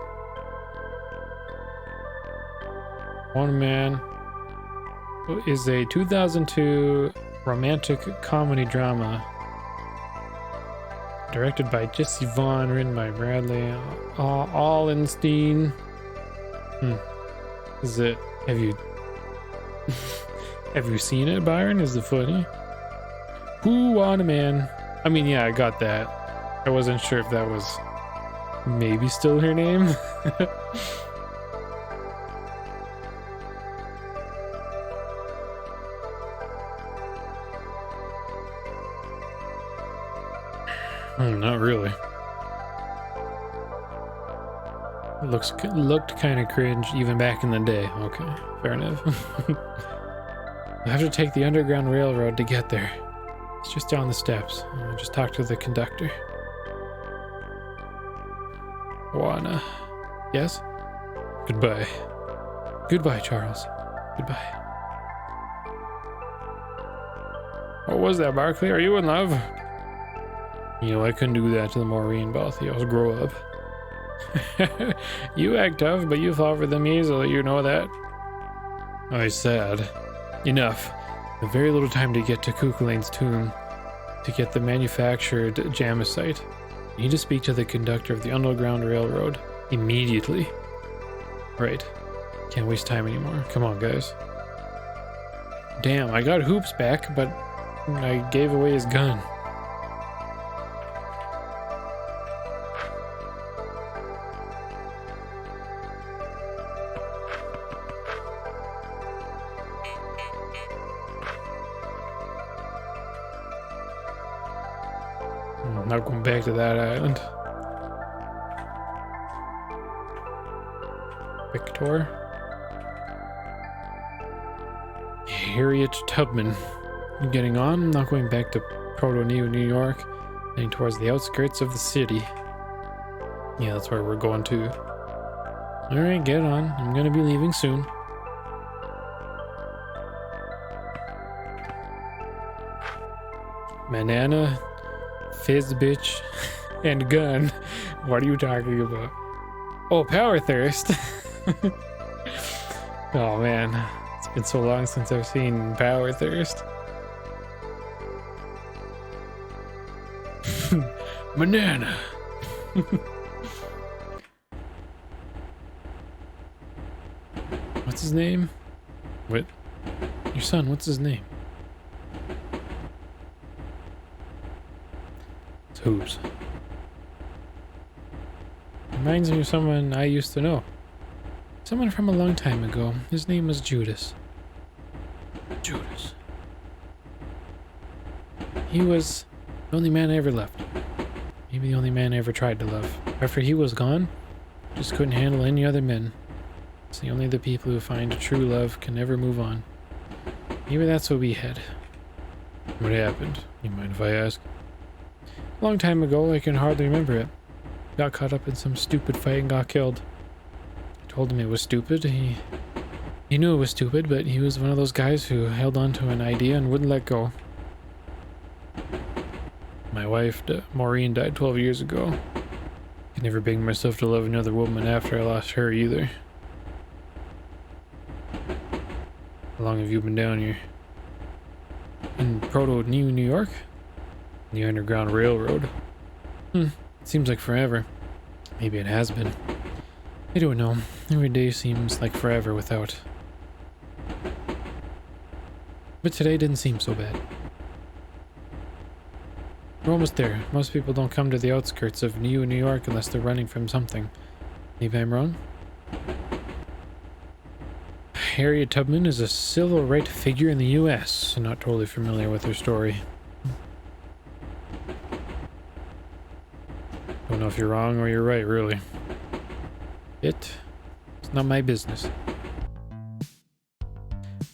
One Man is a 2002 romantic comedy drama directed by Jesse Vaughn, written by Bradley Allenstein. Is it? Have you seen it, Byron? Is it funny? Who want a man? I mean, yeah, I got that. I wasn't sure if that was maybe still her name. Not really. Looked kind of cringe even back in the day. Okay, fair enough. I have to take the Underground Railroad to get there. It's just down the steps. I'll just talk to the conductor. Juana. Yes? Goodbye. Goodbye, Charles. Goodbye. What was that, Barkley? Are you in love? You know, I couldn't do that to the Maureen Balthios. Grow up. You act tough, but you fall for them easily, you know that? I said. Enough. I have very little time to get to Kukulane's tomb to get the manufactured Jamesite. I need to speak to the conductor of the Underground Railroad immediately. Right. Can't waste time anymore. Come on, guys. Damn, I got Hoops back, but I gave away his gun. I'm not going back to that island. Victor. Harriet Tubman. You getting on? I'm not going back to Proto-New York. Heading towards the outskirts of the city. Yeah, that's where we're going to. Alright, get on. I'm gonna be leaving soon. Banana, fizz bitch, and gun. What are you talking about? Oh, power thirst. Oh man, it's been so long since I've seen power thirst. Banana. What's his name? What? Your son, what's his name? It's Hoops. Reminds me of someone I used to know. Someone from a long time ago. His name was Judas. Judas. He was the only man I ever loved. Maybe the only man I ever tried to love. After he was gone, I just couldn't handle any other men. See, only the people who find true love can never move on. Maybe that's what we had. What happened? You mind if I ask? A long time ago, I can hardly remember it. Got caught up in some stupid fight and got killed. I told him it was stupid. He knew it was stupid, but he was one of those guys who held on to an idea and wouldn't let go. My wife, Maureen, died 12 years ago. I could never bring myself to love another woman after I lost her either. How long have you been down here? In Proto-New York? The Underground Railroad. Seems like forever. Maybe it has been. I don't know. Every day seems like forever without. But today didn't seem so bad. We're almost there. Most people don't come to the outskirts of New York unless they're running from something. Maybe I'm wrong? Harriet Tubman is a civil rights figure in the U.S. I'm not totally familiar with her story. Don't know if you're wrong or you're right, really. It's not my business.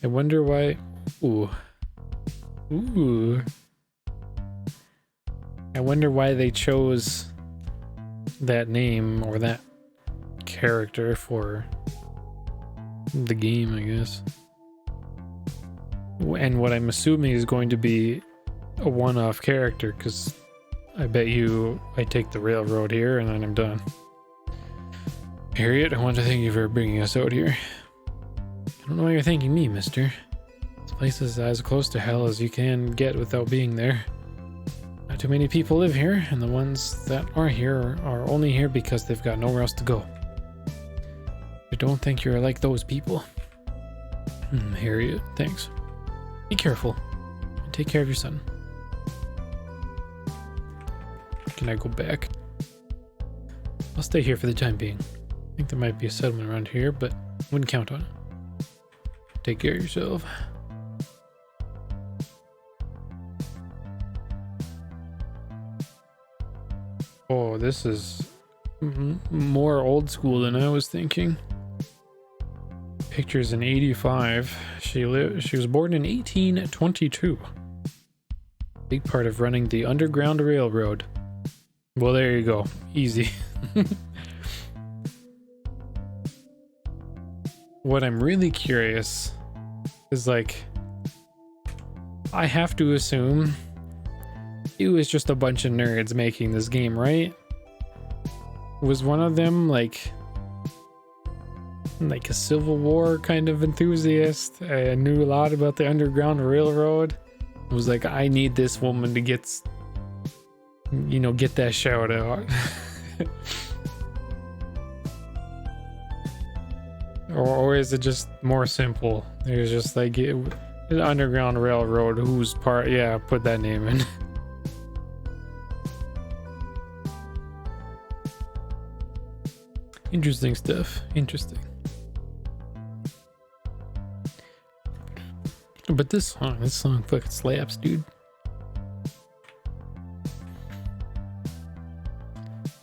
I wonder why... Ooh. I wonder why they chose that name or that character for the game, I guess. And what I'm assuming is going to be a one-off character, because I bet you I take the railroad here and then I'm done. Harriet, I want to thank you for bringing us out here. I don't know why you're thanking me, mister. This place is as close to hell as you can get without being there. Not too many people live here, and the ones that are here are only here because they've got nowhere else to go. I don't think you're like those people. Harriet, thanks. Be careful, and take care of your son. Can I go back? I'll stay here for the time being. I think there might be a settlement around here, but wouldn't count on it. Take care of yourself. Oh, this is more old school than I was thinking. Pictures in 85. She was born in 1822. Big part of running the Underground Railroad. Well, there you go. Easy. What I'm really curious is, like, I have to assume it was just a bunch of nerds making this game, right? Was one of them like a Civil War kind of enthusiast? I knew a lot about the Underground Railroad. It was like, I need this woman to get that shout out. or is it just more simple? There's just like the Underground Railroad, whose part? Yeah, put that name in. Interesting stuff. Interesting. But this song fucking slaps, dude.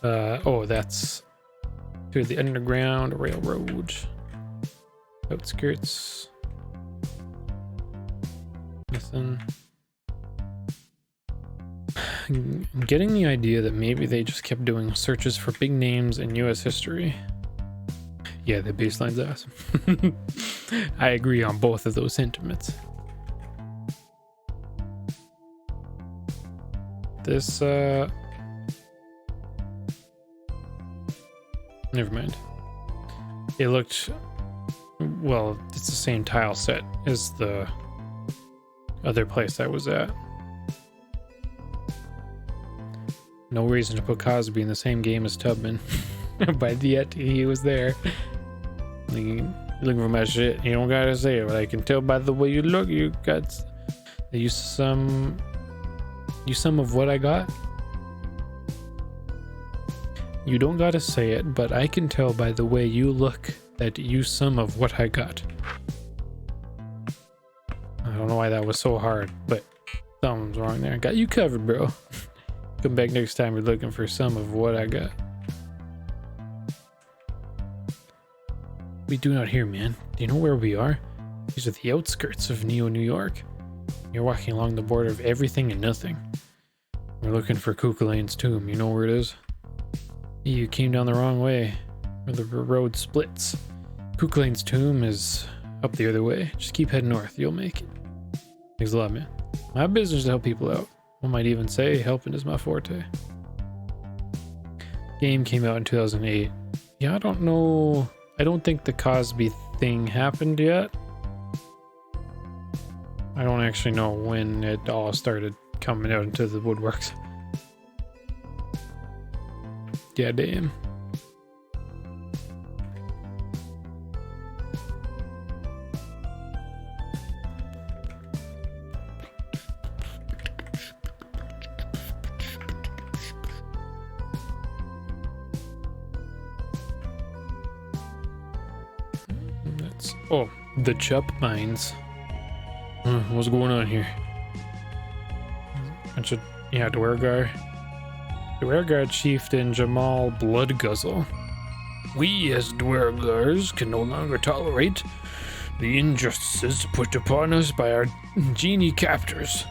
That's through the Underground Railroad. Outskirts. Listen. I'm getting the idea that maybe they just kept doing searches for big names in US history. Yeah, the bassline's awesome. I agree on both of those sentiments. This, never mind. It looked, well, it's the same tile set as the other place I was at. No reason to put Cosby in the same game as Tubman. But yet he was there. You're looking for my shit. You don't gotta say it, but I can tell by the way you look. You some of what I got. You don't gotta say it, but I can tell by the way you look that you some of what I got. I don't know why that was so hard, but something's wrong there. I got you covered, bro. Come back next time you're looking for some of what I got. We do not here, man. Do you know where we are? These are the outskirts of New York. You're walking along the border of everything and nothing. We're looking for Kukulaine's tomb. You know where it is? You came down the wrong way, where the road splits. Kukulaine's tomb is up the other way. Just keep heading north. You'll make it. Thanks a lot, man. My business is to help people out. One might even say helping is my forte. Game came out in 2008. Yeah, I don't know. I don't think the Cosby thing happened yet. I don't actually know when it all started coming out into the woodworks. Yeah, damn. Oh, the Chup Mines. What's going on here? Dwergar chieftain Jamal Bloodguzzle. We as Dwergars can no longer tolerate the injustices put upon us by our genie captors.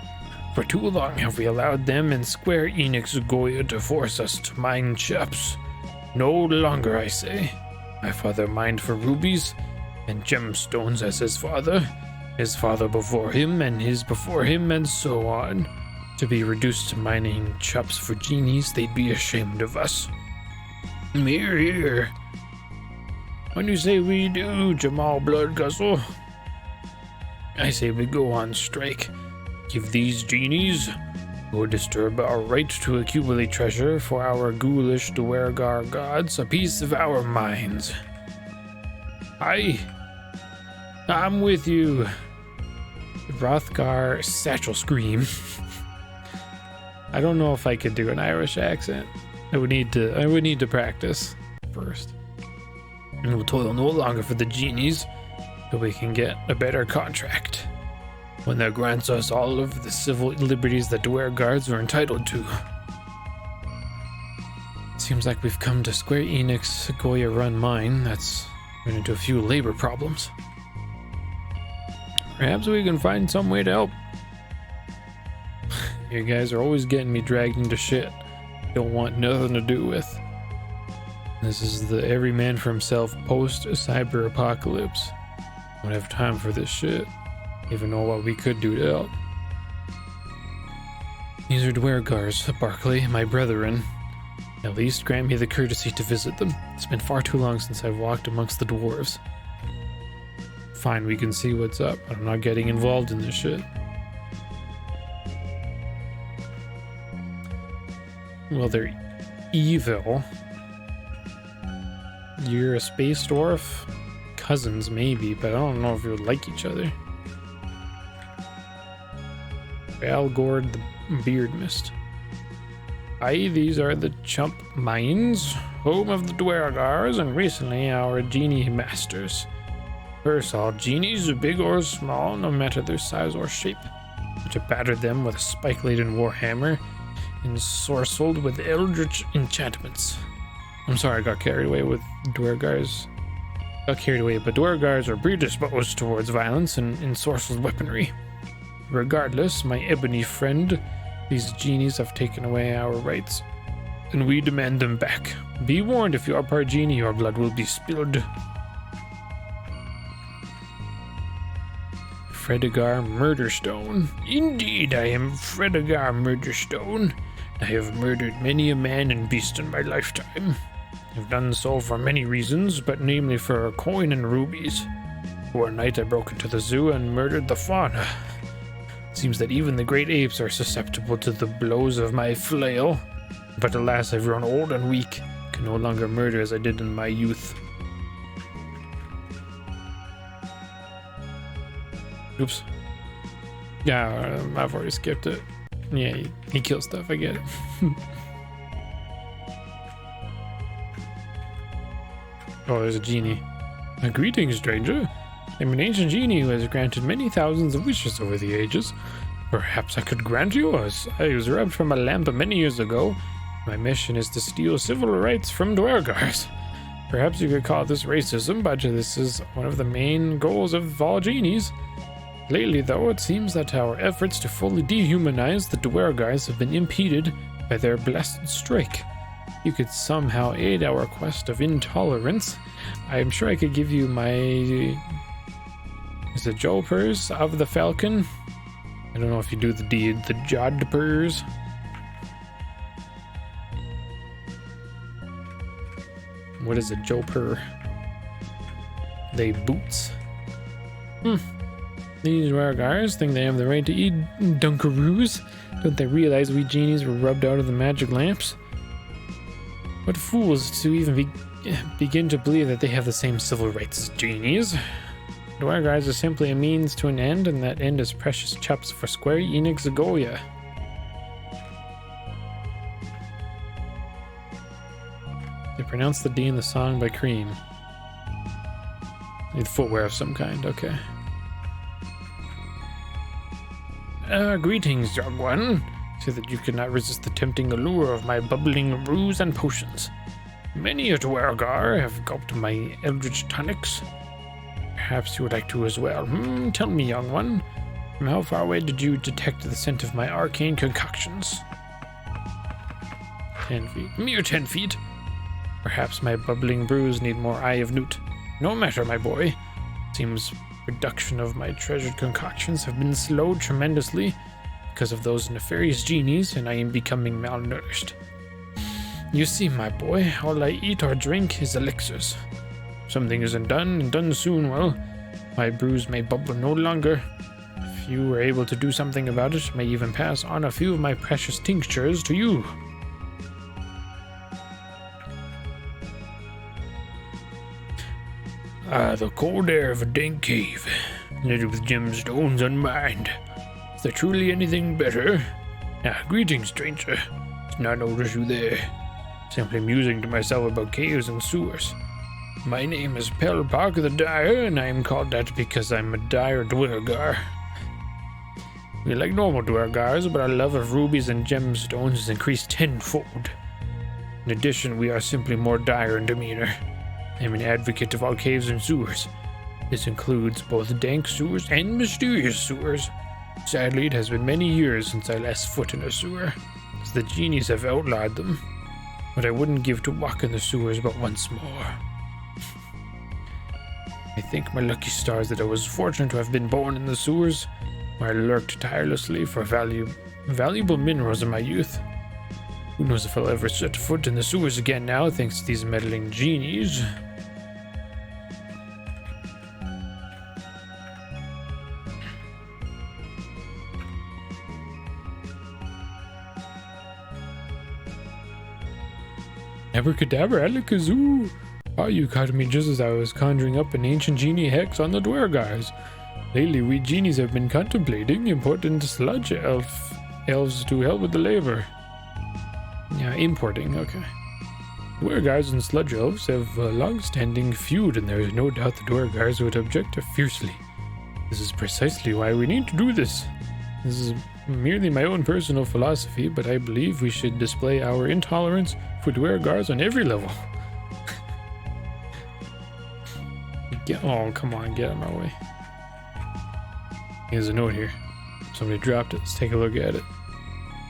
For too long have we allowed them and Square Enix Goya to force us to mine Chups. No longer, I say. My father mined for rubies and gemstones as his father before him, and his before him, and so on. To be reduced to mining Chups for genies, they'd be ashamed of us. Hear, hear. When you say we do, Jamal Bloodguzzle, I say we go on strike. Give these genies, who disturb our right to accumulate treasure for our ghoulish Dwergar gods, a piece of our minds. I'm with you. Rothgar Satchel Scream. I don't know if I could do an Irish accent. I would need to practice first. And we'll toil no longer for the genies, so we can get a better contract. One that grants us all of the civil liberties that Dwergars are entitled to. Seems like we've come to Square Enix Goya Run Mine. That's run into a few labor problems. Perhaps we can find some way to help. You guys are always getting me dragged into shit I don't want nothing to do with. This is the every man for himself post-cyber apocalypse. Don't have time for this shit. Even know what we could do to help. These are Dwergars, Barkley, my brethren. At least grant me the courtesy to visit them. It's been far too long since I've walked amongst the dwarves. Fine, we can see what's up, but I'm not getting involved in this shit. Well, they're evil. You're a space dwarf? Cousins, maybe, but I don't know if you would like each other. Algord the Beard Mist. Aye, these are the Chump Mines, home of the Dwergars, and recently our genie masters. First, all genies, big or small, no matter their size or shape, to batter them with a spike-laden warhammer, ensorcelled with eldritch enchantments. I'm sorry, I got carried away with Dwergars. But Dwergars are predisposed towards violence and ensorcelled weaponry. Regardless, my ebony friend, these genies have taken away our rights, and we demand them back. Be warned, if you are part genie, your blood will be spilled. Fredegar Murderstone. Indeed, I am Fredegar Murderstone. I have murdered many a man and beast in my lifetime. I've done so for many reasons, but namely for a coin and rubies. One night I broke into the zoo and murdered the fauna. It seems that even the great apes are susceptible to the blows of my flail. But alas, I've grown old and weak, can no longer murder as I did in my youth. Oops. Yeah, I've already skipped it. Yeah, he kills stuff, I get it. Oh, there's a genie. Greetings, stranger. I'm an ancient genie who has granted many thousands of wishes over the ages. Perhaps I could grant yours. I was robbed from a lamp many years ago. My mission is to steal civil rights from Dwergars. Perhaps you could call this racism, but this is one of the main goals of all genies. Lately, though, it seems that our efforts to fully dehumanize the Dwergars have been impeded by their blessed strike. You could somehow aid our quest of intolerance. I am sure I could give you my... Is it Jolpers of the Falcon? I don't know if you do the deed. The Jodpers. What is a Jolper? They boots. These Dwergars think they have the right to eat Dunkaroos. Don't they realize we genies were rubbed out of the magic lamps? What fools to even begin to believe that they have the same civil rights as genies. Dwergars are simply a means to an end, and that end is precious chops for Square Enix Goya. They pronounce the D in the song by Cream. Need footwear of some kind, okay. Greetings, young one. See that you cannot resist the tempting allure of my bubbling brews and potions. Many a Dwergar have gulped my eldritch tonics. Perhaps you would like to as well. Tell me, young one, from how far away did you detect the scent of my arcane concoctions? 10 feet. Mere 10 feet. Perhaps my bubbling brews need more eye of newt. No matter, my boy. Seems production of my treasured concoctions have been slowed tremendously because of those nefarious genies, and I am becoming malnourished. You see, my boy, all I eat or drink is elixirs. If something isn't done, and done soon, well, my brews may bubble no longer. If you were able to do something about it, I may even pass on a few of my precious tinctures to you. The cold air of a dank cave, littered with gemstones unmined. Is there truly anything better? Greetings, stranger. Did not notice you there. Simply musing to myself about caves and sewers. My name is Pelpark the Dire, and I am called that because I'm a dire Dwergar. We like normal Dwergars, but our love of rubies and gemstones is increased tenfold. In addition, we are simply more dire in demeanor. I am an advocate of all caves and sewers. This includes both dank sewers and mysterious sewers. Sadly, it has been many years since I last foot in a sewer, as the genies have outlawed them. But I wouldn't give to walk in the sewers but once more. I thank my lucky stars that I was fortunate to have been born in the sewers, where I lurked tirelessly for valuable minerals in my youth. Who knows if I'll ever set foot in the sewers again now, thanks to these meddling genies. Abracadabra, alakazoo! Oh, you caught me just as I was conjuring up an ancient genie hex on the Dwergars. Lately, we genies have been contemplating importing sludge elves to help with the labor. Yeah, importing, okay. Dwergars and sludge elves have a long-standing feud, and there is no doubt the Dwergars would object fiercely. This is precisely why we need to do this. This is merely my own personal philosophy, but I believe we should display our intolerance for Dwergars on every level. Oh, come on, get out of my way. There's a note here. Somebody dropped it. Let's take a look at it.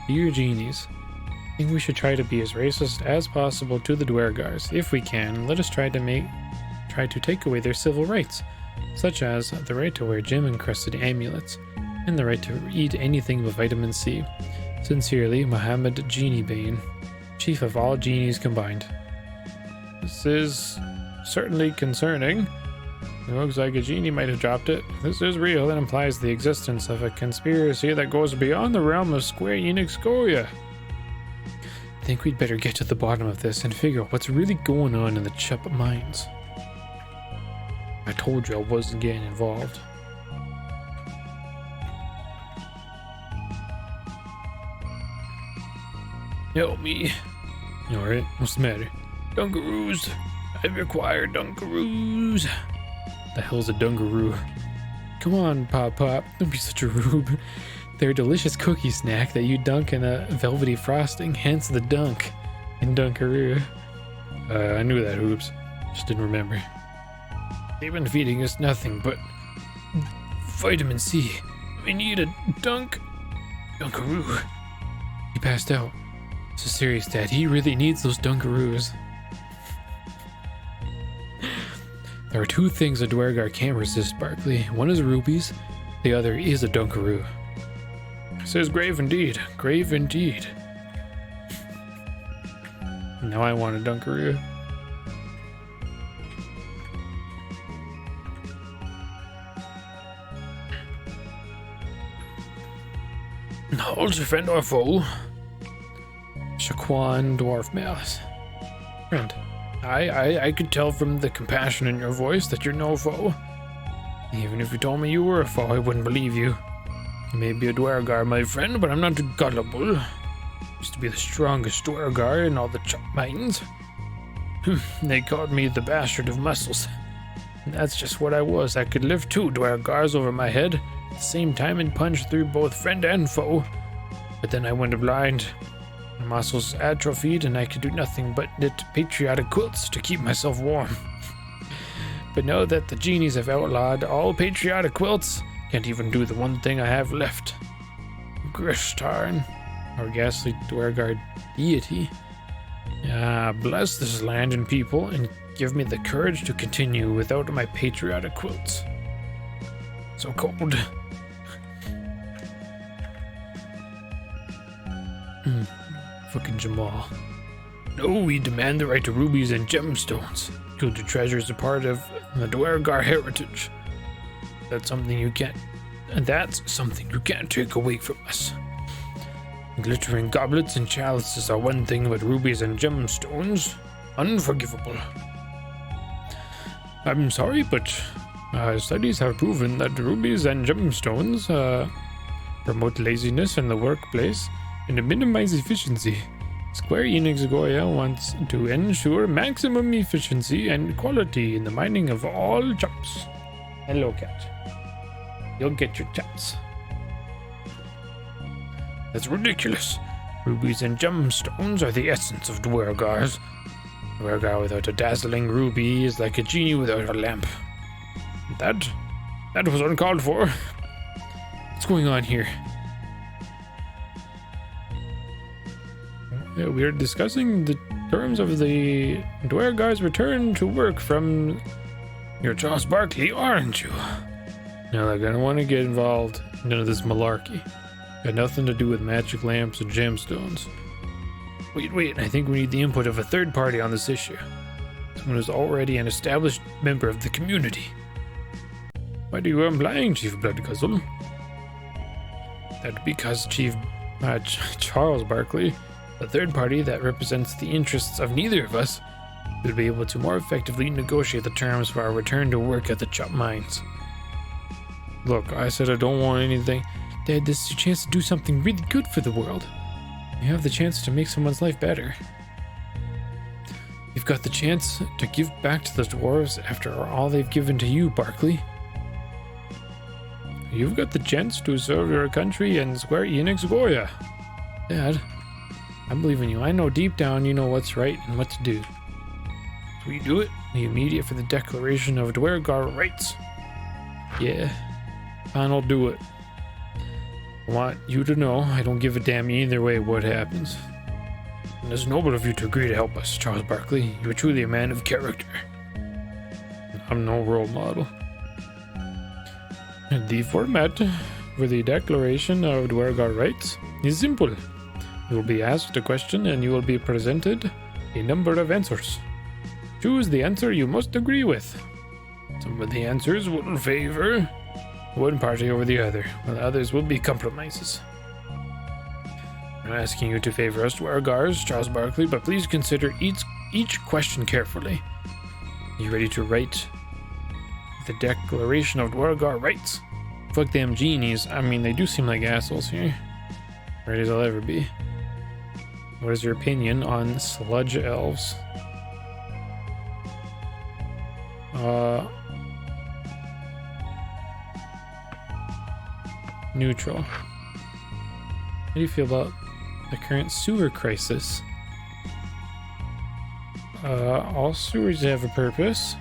Dear genies, I think we should try to be as racist as possible to the Dwergars. If we can, let us try to take away their civil rights, such as the right to wear gem-encrusted amulets, and the right to eat anything with vitamin C. Sincerely, Mohammed Genie Bane, Chief of all genies combined. This is certainly concerning. It looks like a genie might have dropped it. If this is real, that implies the existence of a conspiracy that goes beyond the realm of Square Enix Goya. I think we'd better get to the bottom of this and figure out what's really going on in the Chup mines. I told you I wasn't getting involved. Help me. Alright, what's the matter? Dunkaroos! I require Dunkaroos! The hell's a Dunkaroo? Come on, Pop Pop, don't be such a rube. They're a delicious cookie snack that you dunk in a velvety frosting, hence the dunk in Dunkaroo. I knew that, Hoops. Just didn't remember. They've been feeding us nothing but vitamin C. We need a Dunkaroo. He passed out. So serious, Dad. He really needs those Dunkaroos. There are two things a Dwergar can't resist, Barkley. One is rubies, the other is a Dunkaroo. This is grave indeed. Grave indeed. Now I want a Dunkaroo. Hold your friend or foe. Shaquan Dwarf Malice. Friend. I could tell from the compassion in your voice that you're no foe. Even if you told me you were a foe, I wouldn't believe you. You may be a Dwergar, my friend, but I'm not gullible. Used to be the strongest Dwergar in all the Chup mines. They called me the bastard of muscles. And that's just what I was. I could lift 2 Dwergars over my head at the same time and punch through both friend and foe. But then I went blind. My muscles atrophied and I could do nothing but knit patriotic quilts to keep myself warm. But now that the genies have outlawed all patriotic quilts, can't even do the one thing I have left. Grishtarn, our ghastly Dwergar deity. Bless this land and people and give me the courage to continue without my patriotic quilts. So cold. Fucking Jamal. No, we demand the right to rubies and gemstones. Gilded treasure is a part of the Dwergar heritage. That's something you can't take away from us. Glittering goblets and chalices are one thing, but rubies and gemstones, unforgivable. I'm sorry, but studies have proven that rubies and gemstones promote laziness in the workplace and to minimize efficiency. Square Enix Goya wants to ensure maximum efficiency and quality in the mining of all chops. Hello, cat. You'll get your chops. That's ridiculous. Rubies and gemstones are the essence of Dwergars. Dwergar without a dazzling ruby is like a genie without a lamp. That was uncalled for. What's going on here? We are discussing the terms of the Dwergar's return to work from your Charles Barkley, aren't you? Now, look, I don't want to get involved in none of this malarkey. Got nothing to do with magic lamps and gemstones. Wait, I think we need the input of a third party on this issue. Someone who's already an established member of the community. What are you implying, Chief Bloodguzzle? That'd because Charles Barkley, the third party that represents the interests of neither of us, will be able to more effectively negotiate the terms for our return to work at the Chop Mines. Look, I said I don't want anything. Dad, this is your chance to do something really good for the world. You have the chance to make someone's life better. You've got the chance to give back to the dwarves after all they've given to you, Barkley. You've got the chance to serve your country and Square Enix Goya. Dad, I believe in you. I know deep down you know what's right and what to do. So we do it? The immediate for the declaration of Dwergar rights. Yeah, fine, I'll do it. I want you to know I don't give a damn either way what happens. And it's noble of you to agree to help us, Charles Barkley. You are truly a man of character. I'm no role model. The format for the declaration of Dwergar rights is simple. You will be asked a question and you will be presented a number of answers. Choose the answer you must agree with. Some of the answers will favor one party over the other, while others will be compromises. I'm asking you to favor us Dwergars, Charles Barkley, but please consider each question carefully. Are you ready to write the Declaration of Dwergar rights? Fuck them genies. I mean, they do seem like assholes here. Ready as I'll ever be. What is your opinion on sludge elves? Neutral. How do you feel about the current sewer crisis? All sewers have a purpose.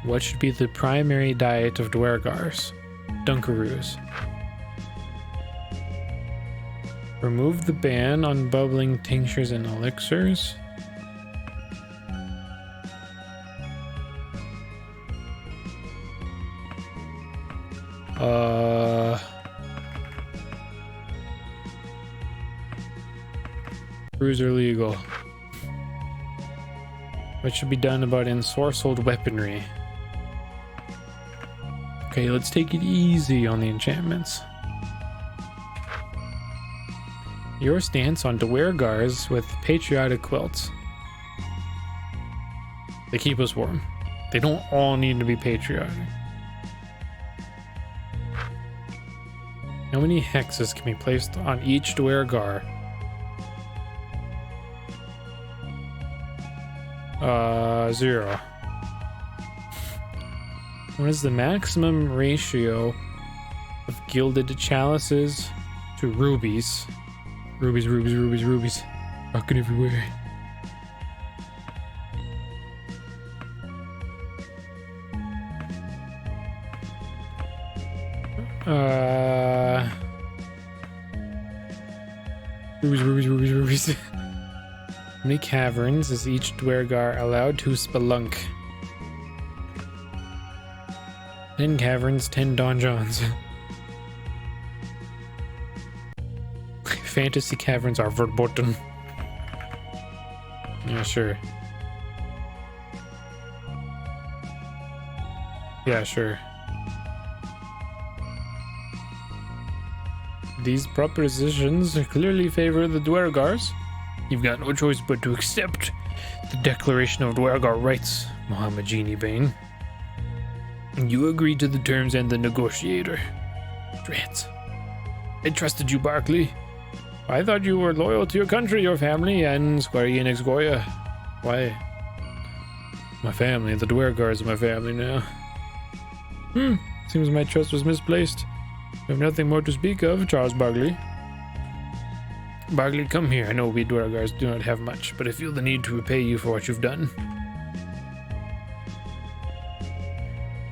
What should be the primary diet of Dwergars? Dunkaroos. Remove the ban on bubbling tinctures and elixirs. Brews are legal. What should be done about ensorcelled weaponry? Okay, let's take it easy on the enchantments. Your stance on Dwergars with patriotic quilts. They keep us warm. They don't all need to be patriotic. How many hexes can be placed on each Dwergar? 0. What is the maximum ratio of gilded chalices to rubies? Rubies. Rocking everywhere. Rubies. How many caverns is each Dwergar allowed to spelunk? 10 caverns, 10 donjons. Fantasy caverns are verboten. Yeah, sure. Yeah, sure. These propositions clearly favor the Dwergars. You've got no choice but to accept the Declaration of Dwergar rights, Muhammad Genie Bane. You agreed to the terms and the negotiator. Drats. I trusted you, Barkley. I thought you were loyal to your country, your family, and Square Enix Goya. Why? My family, the Dwergars are my family now. Seems my trust was misplaced. We have nothing more to speak of, Charles Barkley. Barkley, come here. I know we Dwergars do not have much, but I feel the need to repay you for what you've done.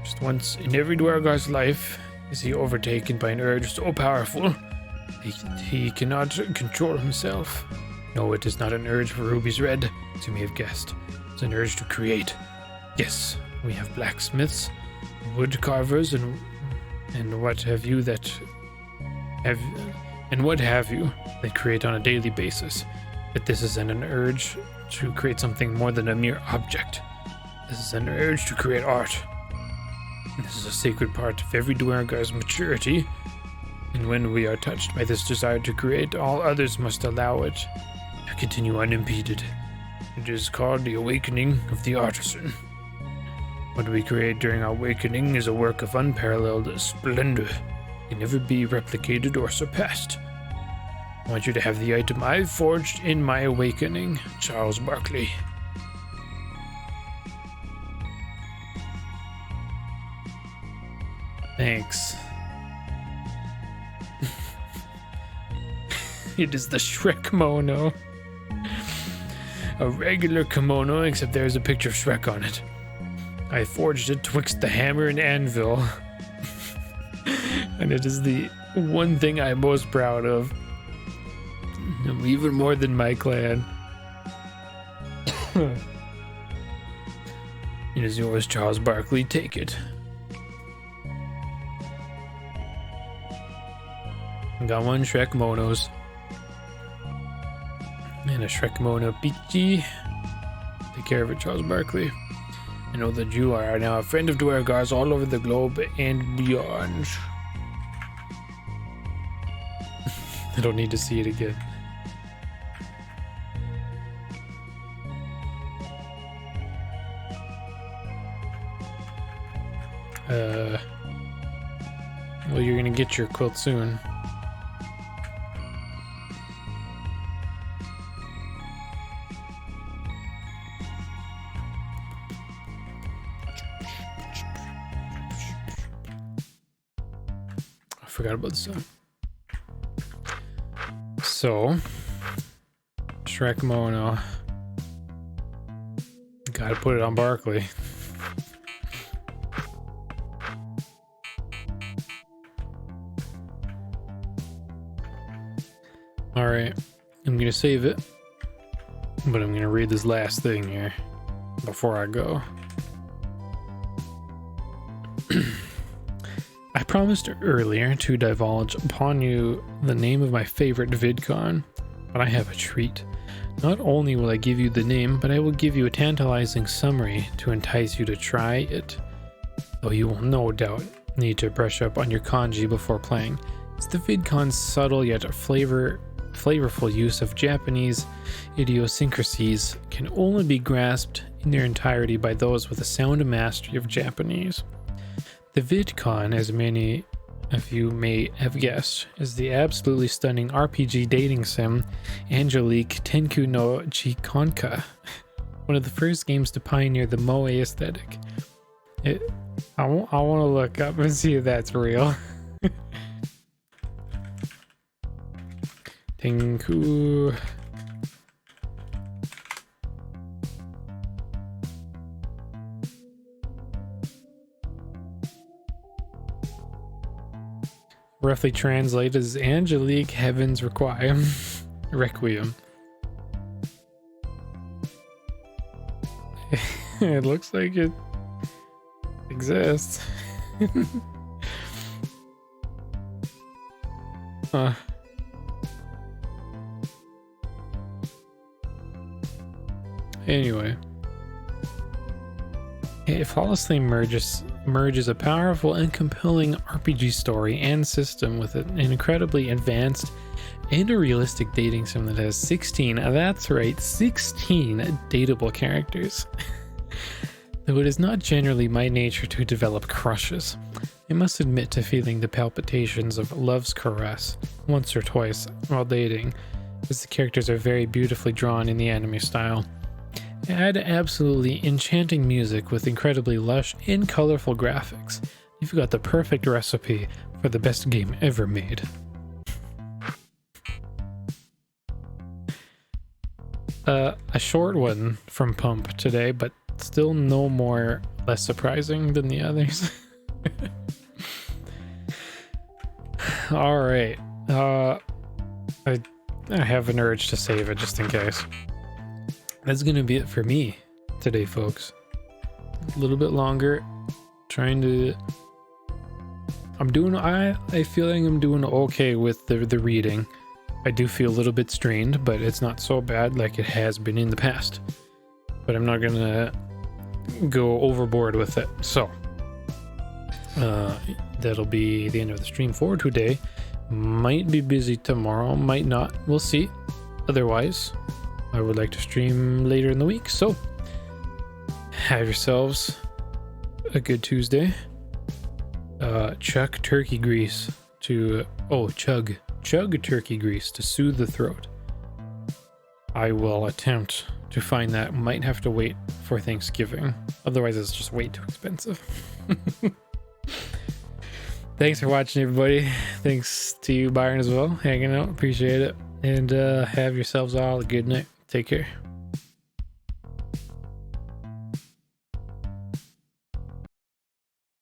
Just once in every Dwergar's life is he overtaken by an urge so powerful he cannot control himself. No, it is not an urge for rubies red, as you may have guessed. It's an urge to create. Yes, we have blacksmiths, wood carvers, and what have you that have and what have you they create on a daily basis. But this isn't an urge to create something more than a mere object. This is an urge to create art. This is a sacred part of every Duergar's maturity, and when we are touched by this desire to create, all others must allow it to continue unimpeded. It is called the awakening of the artisan. What we create during our awakening is a work of unparalleled splendor. It can never be replicated or surpassed. I want you to have the item I forged in my awakening, Charles Barkley. Thanks. It is the Shrek kimono. A regular kimono, except there's a picture of Shrek on it. I forged it twixt the hammer and anvil. And it is the one thing I'm most proud of. Even more than my clan. It is yours, Charles Barkley. Take it. Got one Shrek Monos. And a Shrek Mono Pichi. Take care of it, Charles Barkley. I know that you are now a friend of Duergar's all over the globe and beyond. I don't need to see it again. Well, you're gonna get your quilt soon. I forgot about the song. So, Shrek Mono. Gotta put it on Barkley. Alright, I'm gonna save it, but I'm gonna read this last thing here before I go. I promised earlier to divulge upon you the name of my favorite VidCon, but I have a treat. Not only will I give you the name, but I will give you a tantalizing summary to entice you to try it, though you will no doubt need to brush up on your kanji before playing. It's the VidCon's subtle yet flavorful use of Japanese idiosyncrasies can only be grasped in their entirety by those with a sound mastery of Japanese. The VidCon, as many of you may have guessed, is the absolutely stunning RPG dating sim Angelique Tenku no Chikonka, one of the first games to pioneer the moe aesthetic. I want to look up and see if that's real. Tenku. Roughly translated as Angelique Heaven's Requiem. Requiem. It looks like it exists. Huh. Anyway, it flawlessly merges a powerful and compelling RPG story and system with an incredibly advanced and a realistic dating sim that has 16, that's right, 16 dateable characters. Though it is not generally my nature to develop crushes, I must admit to feeling the palpitations of love's caress once or twice while dating, as the characters are very beautifully drawn in the anime style. Add absolutely enchanting music with incredibly lush and colorful graphics. You've got the perfect recipe for the best game ever made. A short one from Pump today, but still no more less surprising than the others. All right. I have an urge to save it just in case. That's gonna be it for me today, folks. A little bit longer, trying to I feel like I'm doing okay with the reading. I do feel a little bit strained, but it's not so bad like it has been in the past. But I'm not gonna go overboard with it. So that'll be the end of the stream for today. Might be busy tomorrow, might not. We'll see. Otherwise, I would like to stream later in the week. So have yourselves a good Tuesday. Chug turkey grease to chug turkey grease to soothe the throat. I will attempt to find that. Might have to wait for Thanksgiving, otherwise it's just way too expensive. Thanks for watching, everybody. Thanks to you, Byron, as well, hanging out. Appreciate it. And have yourselves all a good night. Take care.